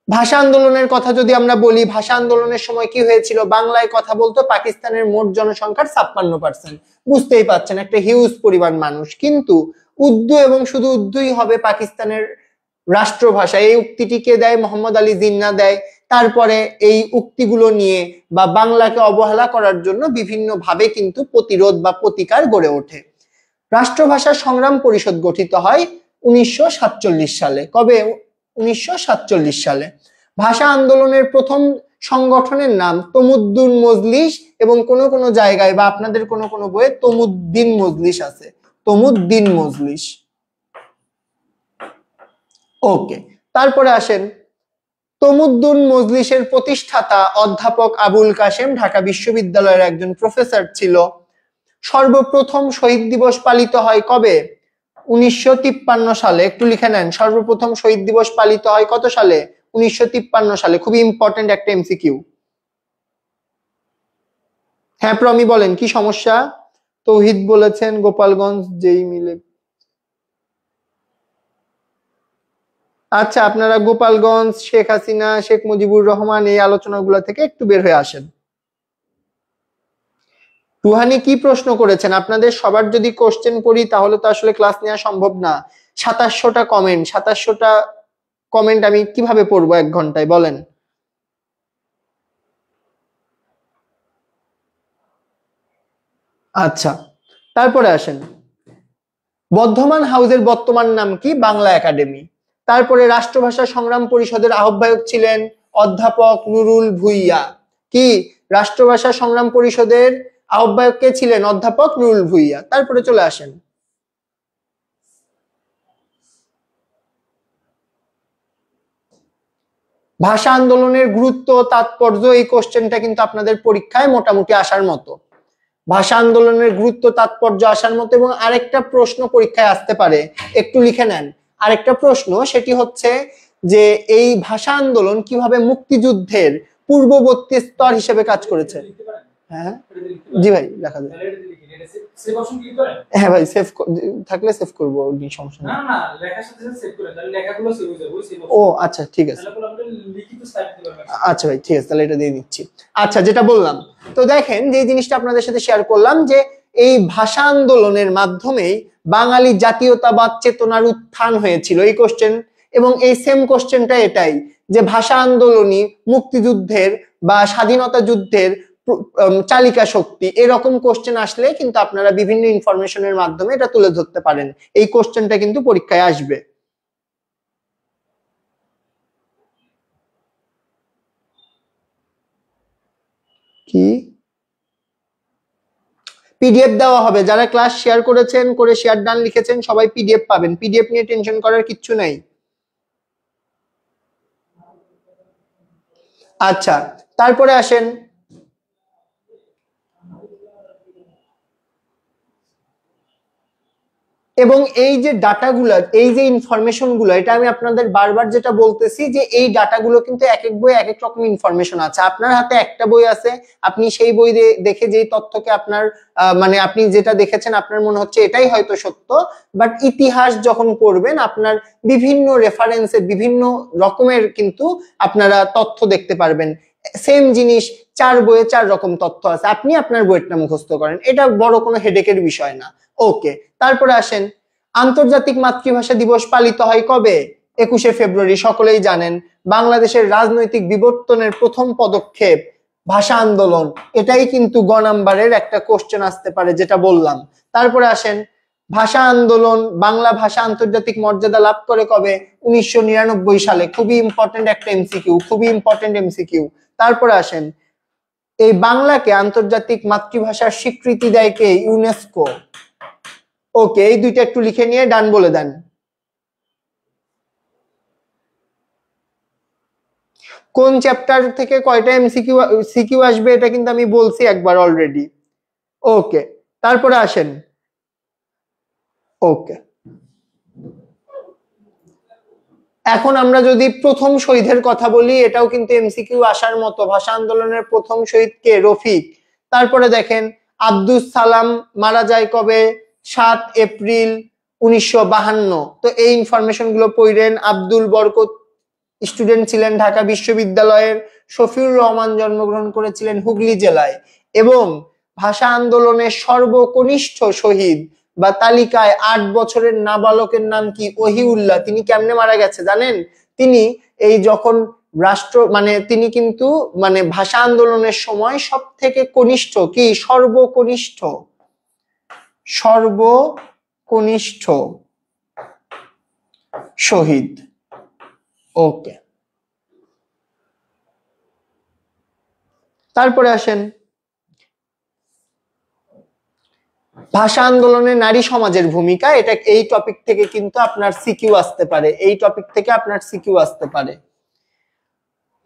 ভাষা আন্দোলনের কথা যদি আমরা বলি, ভাষা আন্দোলনের সময় কি হয়েছিল? বাংলায় কথা বলতো পাকিস্তানের মোট জনসংখ্যার 56%। বুঝতেই পাচ্ছেন একটা হিউজ পরিমাণ মানুষ, কিন্তু উর্দু এবং শুধু উর্দুই হবে পাকিস্তানের রাষ্ট্রভাষা, এই উক্তিটিকে দেয় মোহাম্মদ আলী জিন্নাহ দেয়। তারপরে এই উক্তিগুলো নিয়ে বা বাংলাকে অবহেলা করার জন্য বিভিন্ন ভাবে কিন্তু প্রতিরোধ বা প্রতিকার গড়ে ওঠে। রাষ্ট্রভাষা সংগ্রাম পরিষদ গঠিত হয় 1947 সালে। কবে? 1947 সালে। ভাষা আন্দোলনের প্রথম সংগঠনের নাম তমুদ্দুন মজলিস, এবং কোন কোন জায়গায় বা আপনাদের কোন কোন বইয়ে তমুদ্দিন মজলিস আছে, তমুদ্দিন মজলিস। ওকে, তারপরে আসেন তমুদ্দুন মজলিসের প্রতিষ্ঠাতা অধ্যাপক আবুল কাশেম ঢাকা বিশ্ববিদ্যালয়ের একজন প্রফেসর ছিল। সর্বপ্রথম শহীদ দিবস পালিত হয় কবে? 1953 সালে। একটু লিখে নেন, সর্বপ্রথম শহীদ দিবস পালিত হয় কত সালে? 1953 সালে। খুবই ইম্পর্টেন্ট একটা এমসিকিউ। হ্যাঁ প্রমি বলেন, কি সমস্যা? তৌহিদ বলেছেন গোপালগঞ্জ যেই মিলে। আচ্ছা, আপনারা গোপালগঞ্জ, শেখ হাসিনা, শেখ মুজিবুর রহমান এই আলোচনাগুলো থেকে একটু বের হয়ে আসেন। রুহানি কি প্রশ্ন করেছেন? আপনাদের সবার যদি কোশ্চেন করি তাহলে তো আসলে ক্লাস নেওয়া সম্ভব না। 2700টা কমেন্ট, 2700টা কমেন্ট আমি কিভাবে পড়বো 1 ঘন্টায় বলেন? আচ্ছা, তারপরে আসেন বর্ধমান হাউসের বর্তমান নাম কি? বাংলা একাডেমি। তারপরে রাষ্ট্রভাষা সংগ্রাম পরিষদের আহ্বায়ক ছিলেন অধ্যাপক নুরুল ভুইয়া। কি? রাষ্ট্রভাষা সংগ্রাম পরিষদের আহ্বায়ক কে ছিলেন? অধ্যাপক নুরুল ভুইয়া। তারপরে চলে আসেন ভাষা আন্দোলনের গুরুত্ব তাৎপর্য। এই কোশ্চেনটা কিন্তু আপনাদের পরীক্ষায় মোটামুটি আসার মতো। ভাষা আন্দোলনের গুরুত্ব তাৎপর্য আসার মতো। এবং আরেকটা প্রশ্ন পরীক্ষায় আসতে পারে, একটু লিখে নেন। আরেকটা প্রশ্ন, সেটি হচ্ছে যে এই ভাষা আন্দোলন কিভাবে মুক্তিযুদ্ধের পূর্ববর্তী স্তর হিসেবে কাজ করেছে? হ্যাঁ জি ভাই, লেখা যায়। হ্যাঁ ভাই, সেভ থাকলে সেভ করবো, সমস্যা নেই। ও আচ্ছা, ঠিক আছে। আচ্ছা ভাই, ঠিক আছে, তাহলে এটা দিয়ে দিচ্ছি। আচ্ছা, যেটা বললাম, তো দেখেন যে জিনিসটা আপনাদের সাথে শেয়ার করলাম যে এই ভাষা আন্দোলনের মাধ্যমেই বাঙালি জাতীয়তাবাদ চেতনার উত্থান হয়েছিল, এই কোশ্চেন। এবং এই সেম কোশ্চেনটা এটাই, যে ভাষা আন্দোলনই মুক্তিযুদ্ধের বা স্বাধীনতা যুদ্ধের চালিকা শক্তি। এরকম কোশ্চেন আসলে কিন্তু আপনারা বিভিন্ন ইনফরমেশনের মাধ্যমে এটা তুলে ধরতে পারেন। এই কোশ্চেনটা কিন্তু পরীক্ষায় আসবে। কি? পিডিএফ দেওয়া হবে, যারা ক্লাস শেয়ার করেছেন, করে শেয়ার ডান লিখেছেন, সবাই পিডিএফ পাবেন। পিডিএফ নিয়ে টেনশন করার কিচ্ছু নাই। আচ্ছা, তারপরে আসেন এবং এই যে ডাটাগুলো, এই যে ইনফরমেশন গুলো, এটা আমি আপনাদের বারবার যেটা বলতেছি যে এই ডাটাগুলো কিন্তু এক এক বই এক এক রকম ইনফরমেশন আছে। আপনার হাতে একটা বই আছে, আপনি সেই বই দেখে যেই তথ্যকে আপনার মানে আপনি যেটা দেখেছেন আপনার মনে হচ্ছে এটাই হয়তো সত্য, বাট ইতিহাস যখন পড়বেন আপনার বিভিন্ন রেফারেন্সে বিভিন্ন রকমের কিন্তু আপনারা তথ্য দেখতে পারবেন। সেম জিনিস 4 বইয়ে 4 রকম তথ্য আছে, আপনি আপনার বইয়েরটা মুখস্থ করেন, এটা বড় কোনো হেডেকের বিষয় না। ওকে, তারপরে আসেন আন্তর্জাতিক মাতৃভাষা দিবস পালিত হয় কবে? 21শে ফেব্রুয়ারি। সকলেই জানেন বাংলাদেশের রাজনৈতিক বিবর্তনের প্রথম পদক্ষেপ ভাষা আন্দোলন। এটাই কিন্তু গ নাম্বারের একটা কোশ্চেন আসতে পারে, যেটা বললাম। তারপরে আসেন ভাষা আন্দোলন, বাংলা ভাষা আন্তর্জাতিক মর্যাদা লাভ করে কবে? 1999 সালে। খুবই ইম্পর্টেন্ট একটা এমসিকিউ, খুবই ইম্পর্টেন্ট এমসিকিউ। তারপরে আসেন এই বাংলাকে আন্তর্জাতিক মাতৃভাষার স্বীকৃতি দেয় কে? ইউনেস্কো। ওকে, এই দুইটা একটু লিখে নিয়ে ডান বলে দেন। কোন চ্যাপ্টার থেকে কয়টা এমসিকিউ সিকিউ আসবে এটা কিন্তু আমি বলছি একবার অলরেডি। ওকে, তারপরে আসেন ওকে, এখন আমরা যদি প্রথম শহীদের কথা বলি, এটাও কিন্তু এমসিকিউ আসার মতো। ভাষা আন্দোলনের প্রথম শহীদ কে? রফিক। তারপরে দেখেন আব্দুস সালাম মারা যায় কবে? 7 এপ্রিল 1952। তো এই ইনফরমেশন গুলো পড়েন। আব্দুল বরকত স্টুডেন্ট ছিলেন ঢাকা বিশ্ববিদ্যালয়ের। শফিউর রহমান জন্মগ্রহণ করেছিলেন হুগলি জেলায়। এবং ভাষা আন্দোলনের সর্বকনিষ্ঠ শহীদ বা তালিকায় 8 বছরের নাবালকের নাম কি? ওহিউল্লাহ। তিনি কেমনে মারা গেছে জানেন? তিনি এই যখন তিনি কিন্তু ভাষা আন্দোলনের সময় সব থেকে কনিষ্ঠ কি সর্বকনিষ্ঠ শহীদ। ওকে, তারপরে আসেন ভাষা আন্দোলনে নারী সমাজের ভূমিকা। এটা এই টপিক থেকে কিন্তু আপনার সিকিউ আসতে পারে।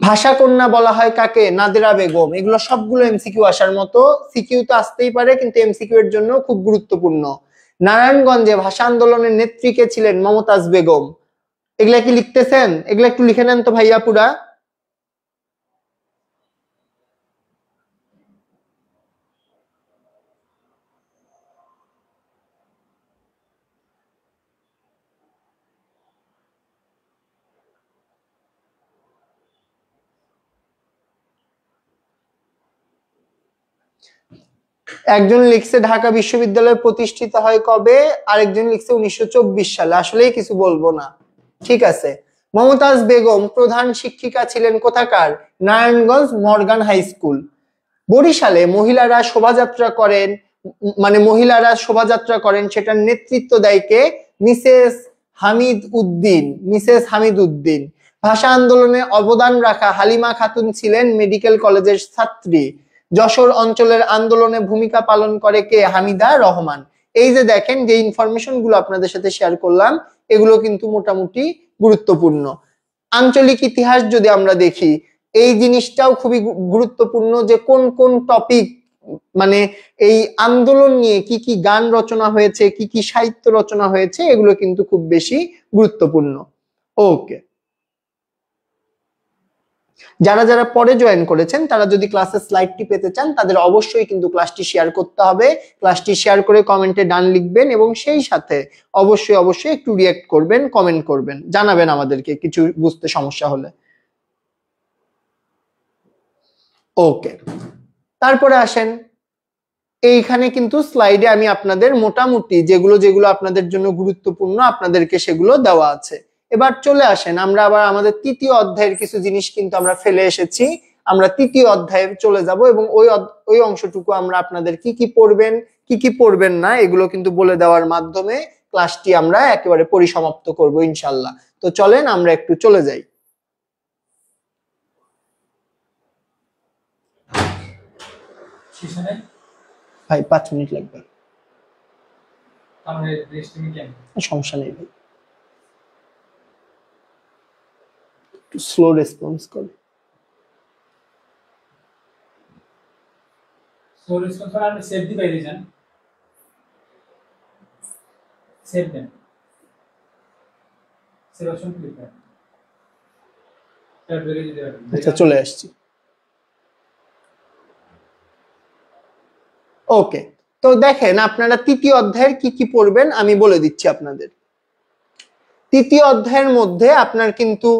ভাষা কন্যা বলা হয় কাকে? নাদিরা বেগম। এগুলো সবগুলো এমসিকিউ আসার মতো, সিকিউ তো আসতেই পারে কিন্তু এমসিকিউ এর জন্য খুব গুরুত্বপূর্ণ। নারায়ণগঞ্জে ভাষা আন্দোলনের নেত্রী কে ছিলেন? মমতাজ বেগম। এগুলা কি লিখতেছেন? এগুলা একটু লিখে নেন তো ভাইয়া পুরা। একজন লিখছে ঢাকা বিশ্ববিদ্যালয় প্রতিষ্ঠিত হয় কবে, আরেকজন লিখছে 1924 সালে। আসলেই কিছু বলবো না, ঠিক আছে। মমতাজ বেগম প্রধান শিক্ষিকা ছিলেন কোথাকার? Narayanganj Morgan high school. বরিশালে মহিলারা শোভাযাত্রা করেন, সেটার নেতৃত্ব দেয় কে? মিসেস হামিদ উদ্দিন। ভাষা আন্দোলনে অবদান রাখা হালিমা খাতুন ছিলেন মেডিকেল কলেজের ছাত্রী। যশোর অঞ্চলের আন্দোলনে ভূমিকা পালন করে কে? হামিদা রহমান। এই যে দেখেন, যে ইনফরমেশন গুলো আপনাদের সাথে শেয়ার করলাম, এগুলো কিন্তু মোটামুটি গুরুত্বপূর্ণ। আঞ্চলিক ইতিহাস যদি আমরা দেখি, এই জিনিসটাও খুবই গুরুত্বপূর্ণ যে কোন কোন টপিক এই আন্দোলন নিয়ে কি কি গান রচনা হয়েছে, কি কি সাহিত্য রচনা হয়েছে, এগুলো কিন্তু খুব বেশি গুরুত্বপূর্ণ। ওকে, যারা যারা পরে জয়েন করেছেন তারা যদি ক্লাসের স্লাইডটি পেতে চান তাদের অবশ্যই কিন্তু ক্লাসটি শেয়ার করতে হবে। ক্লাসটি শেয়ার করে কমেন্টে ডান লিখবেন এবং সেই সাথে অবশ্যই একটু রিঅ্যাক্ট করবেন, কমেন্ট করবেন, জানাবেন আমাদেরকে কিছু বুঝতে সমস্যা হলে। ওকে, তারপরে আসেন, এইখানে কিন্তু স্লাইডে আমি আপনাদের মোটামুটি যেগুলো আপনাদের জন্য গুরুত্বপূর্ণ আপনাদেরকে সেগুলো দেওয়া আছে। এবার চলে আসেন, আমরা আবার আমাদের তৃতীয় অধ্যায়ের কিছু জিনিস কিন্তু আমরা ফেলে এসেছি। আমরা তৃতীয় অধ্যায়ে চলে যাব এবং ওই অংশটুকু আমরা আপনাদের কি কি পড়বেন কি কি পড়বেন না এগুলো কিন্তু বলে দেওয়ার মাধ্যমে ক্লাসটি আমরা একেবারে পরিসমাপ্ত করব ইনশাআল্লাহ। তো চলেন আমরা একটু চলে যাই। ভাই 5 মিনিট লাগবে, সমস্যা নেই ভাই, একটু স্লো রেসপন্স করে। স্লো রেসপন্স করে আপনি সেভ দি বাইরে যান, সেভ দেন, সেভ অপশন ক্লিক করেন। আচ্ছা, চলে আসছি। ওকে, তো দেখেন আপনারা তৃতীয় অধ্যায়ের কি কি পড়বেন আমি বলে দিচ্ছি আপনাদের। তৃতীয় অধ্যায়ের মধ্যে আপনার কিন্তু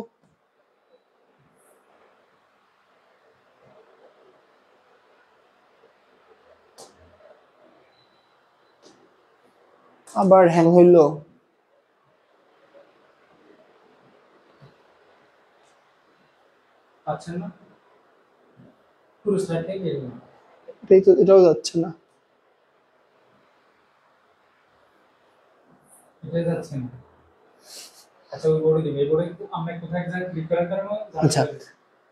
আবার হ্যাং হইল, পাচ্ছেন না পুরো স্লাইডটাই গেল না, এটাও যাচ্ছে না, এটা যাচ্ছে না। আচ্ছা, ওই বোর্ডে দিই, এই বোর্ডে আমরা কোথায় এক্সাক্ট ক্লিক করার কারণে। আচ্ছা,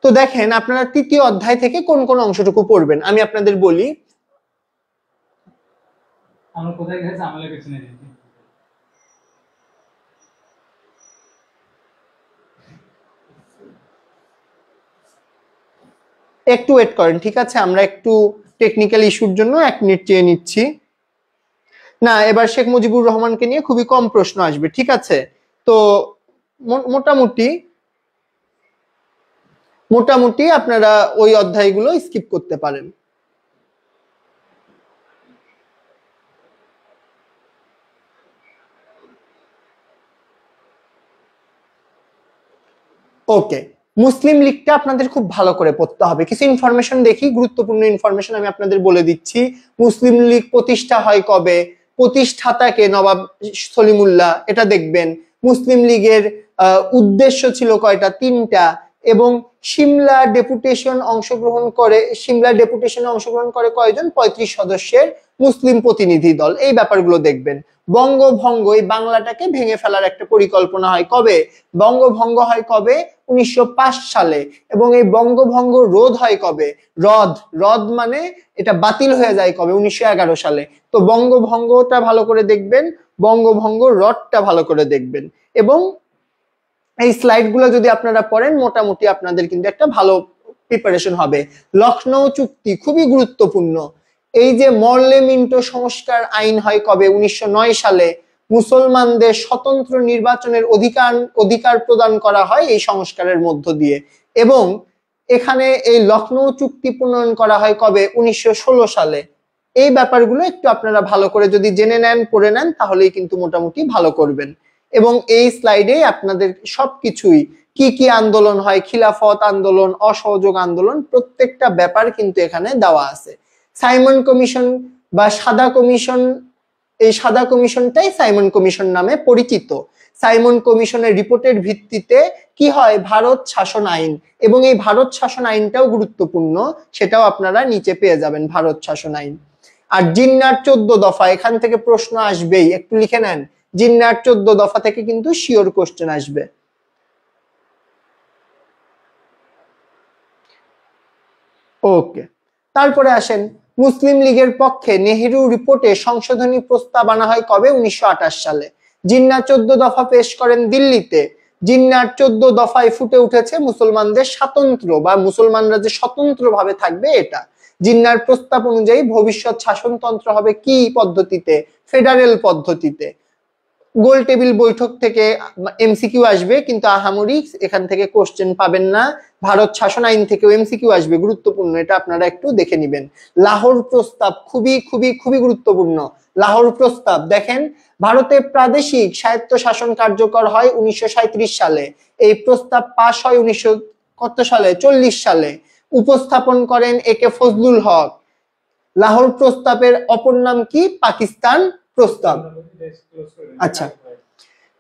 তো দেখেন আপনারা তৃতীয় অধ্যায় থেকে কোন কোন অংশটুকু পড়বেন আমি আপনাদের বলি। আমরা কোথায় গেছে আমলে পেছনে দিই, একটু ওয়েট করেন, ঠিক আছে? আমরা একটু টেকনিক্যাল ইস্যুর জন্য 1 মিনিট চেয়ে নিচ্ছি। না, এবার শেখ মুজিবুর রহমানকে নিয়ে খুবই কম প্রশ্ন আসবে, ঠিক আছে? তো মোটামুটি আপনারা ওই অধ্যায়গুলো স্কিপ করতে পারেন। ওকে, মুসলিম লীগটা আপনাদের খুব ভালো করে পড়তে হবে। কিছু ইনফরমেশন দেখি, গুরুত্বপূর্ণ ইনফরমেশন আমি আপনাদের বলে দিচ্ছি। মুসলিম লীগ প্রতিষ্ঠা হয় কবে, প্রতিষ্ঠাতাকে নবাব সলিমুল্লাহ, এটা দেখবেন। মুসলিম লীগের উদ্দেশ্য ছিল কয়টা, 3টা। এবং সিমলা ডেপুটেশনে অংশগ্রহণ করে কয়জন, 35 সদস্যের মুসলিম প্রতিনিধি দল। এই ব্যাপারগুলো দেখবেন। বঙ্গভঙ্গ, এই বাংলাটাকে ভেঙে ফেলার একটা পরিকল্পনা হয় কবে, বঙ্গভঙ্গ হয় কবে, 1905 সালে। এবং এই বঙ্গভঙ্গ রোধ হয় কবে, রদ মানে এটা বাতিল হয়ে যায় কবে, 1911 সালে। তো বঙ্গভঙ্গটা ভালো করে দেখবেন, বঙ্গভঙ্গ রদটা ভালো করে দেখবেন। এবং এই স্লাইডগুলো যদি আপনারা পড়েন মোটামুটি আপনাদের কিন্তু একটা ভালো প্রিপারেশন হবে। লখনৌ চুক্তি খুবই গুরুত্বপূর্ণ। এই যে মরলে মিন্টো সংস্কার আইন হয় কবে, 1909 সালে। মুসলমানদের স্বতন্ত্র নির্বাচনের অধিকার প্রদান করা হয় এই সংস্কারের মধ্য দিয়ে। এবং এখানে এই লখনৌ চুক্তি প্রণয়ন করা হয় কবে, 1916 সালে। এই ব্যাপারগুলো একটু আপনারা ভালো করে যদি জেনে নেন, পড়ে নেন, তাহলেই কিন্তু মোটামুটি ভালো করবেন। এবং এই স্লাইডে আপনাদের সবকিছুই, কি কি আন্দোলন হয়, খিলাফত আন্দোলন, অসহযোগ আন্দোলন, প্রত্যেকটা ব্যাপার কিন্তু এখানে দেওয়া আছে। সাইমন কমিশন বা সাদা কমিশন, এই সাদা কমিশনটাই সাইমন কমিশন নামে পরিচিত। সাইমন কমিশনের রিপোর্টের ভিত্তিতে কি হয়, ভারত শাসন আইন। এবং এই ভারত শাসন আইনটাও গুরুত্বপূর্ণ, সেটাও আপনারা নিচে পেয়ে যাবেন, ভারত শাসন আইন। আর জিন্নার 14 দফা, এখান থেকে প্রশ্ন আসবেই, একটু লিখে নেন। জিন্নার 14 দফা থেকে কিন্তু শিওর কোশ্চেন আসবে। ওকে, তারপরে আসেন মুসলিম লীগের পক্ষে নেহেরু রিপোর্টে সংশোধনী প্রস্তাব আনা হয় কবে, 1928 সালে। জিন্না 14 দফা পেশ করেন দিল্লিতে। জিন্নার 14 দফায় ফুটে উঠেছে মুসলমানদের স্বাতন্ত্র বা মুসলমানরা যে স্বতন্ত্র ভাবে থাকবে এটা। জিন্নার প্রস্তাব অনুযায়ী ভবিষ্যৎ শাসনতন্ত্র হবে কি পদ্ধতিতে, ফেডারেল পদ্ধতিতে। গোল টেবিল বৈঠক থেকে এমসিকিউ আসবে, কিন্তু আহামরি এখান থেকে কোশ্চেন পাবেন না। ভারত শাসন আইন থেকেও এমসিকিউ আসবে, গুরুত্বপূর্ণ, এটা আপনারা একটু দেখে নেবেন। লাহোর প্রস্তাব খুবই খুবই খুবই গুরুত্বপূর্ণ। লাহোর প্রস্তাব দেখেন, ভারতে প্রাদেশিক স্বায়ত্ত শাসন কার্যকর হয় 1937 সালে। এই প্রস্তাব পাশ হয় 1900 কত সালে, 40 সালে। উপস্থাপন করেন একে ফজলুল হক। লাহোর প্রস্তাবের অপর নাম কি, পাকিস্তান প্রস্তাব। আচ্ছা,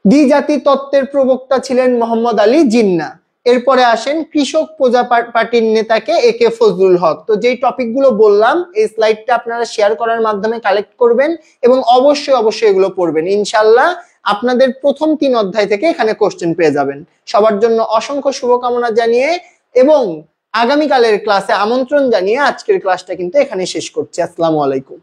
দ্বিজাতি তত্ত্বের প্রবক্তা ছিলেন মোহাম্মদ আলী জিন্না। এরপরে আসেন কৃষক প্রজা পার্টির নেতাকে একে ফজলুল হক। তো যেই টপিকগুলো বললাম, এই স্লাইডটা আপনারা শেয়ার করার মাধ্যমে কালেক্ট করবেন এবং অবশ্যই অবশ্যই এগুলো পড়বেন। ইনশাআল্লাহ আপনাদের প্রথম 3 অধ্যায় থেকে এখানে কোশ্চেন পেয়ে যাবেন। সবার জন্য অসংখ্য শুভকামনা জানিয়ে এবং আগামীকালের ক্লাসে আমন্ত্রণ জানিয়ে আজকের ক্লাসটা কিন্তু এখানে শেষ করছি। আসসালামু আলাইকুম।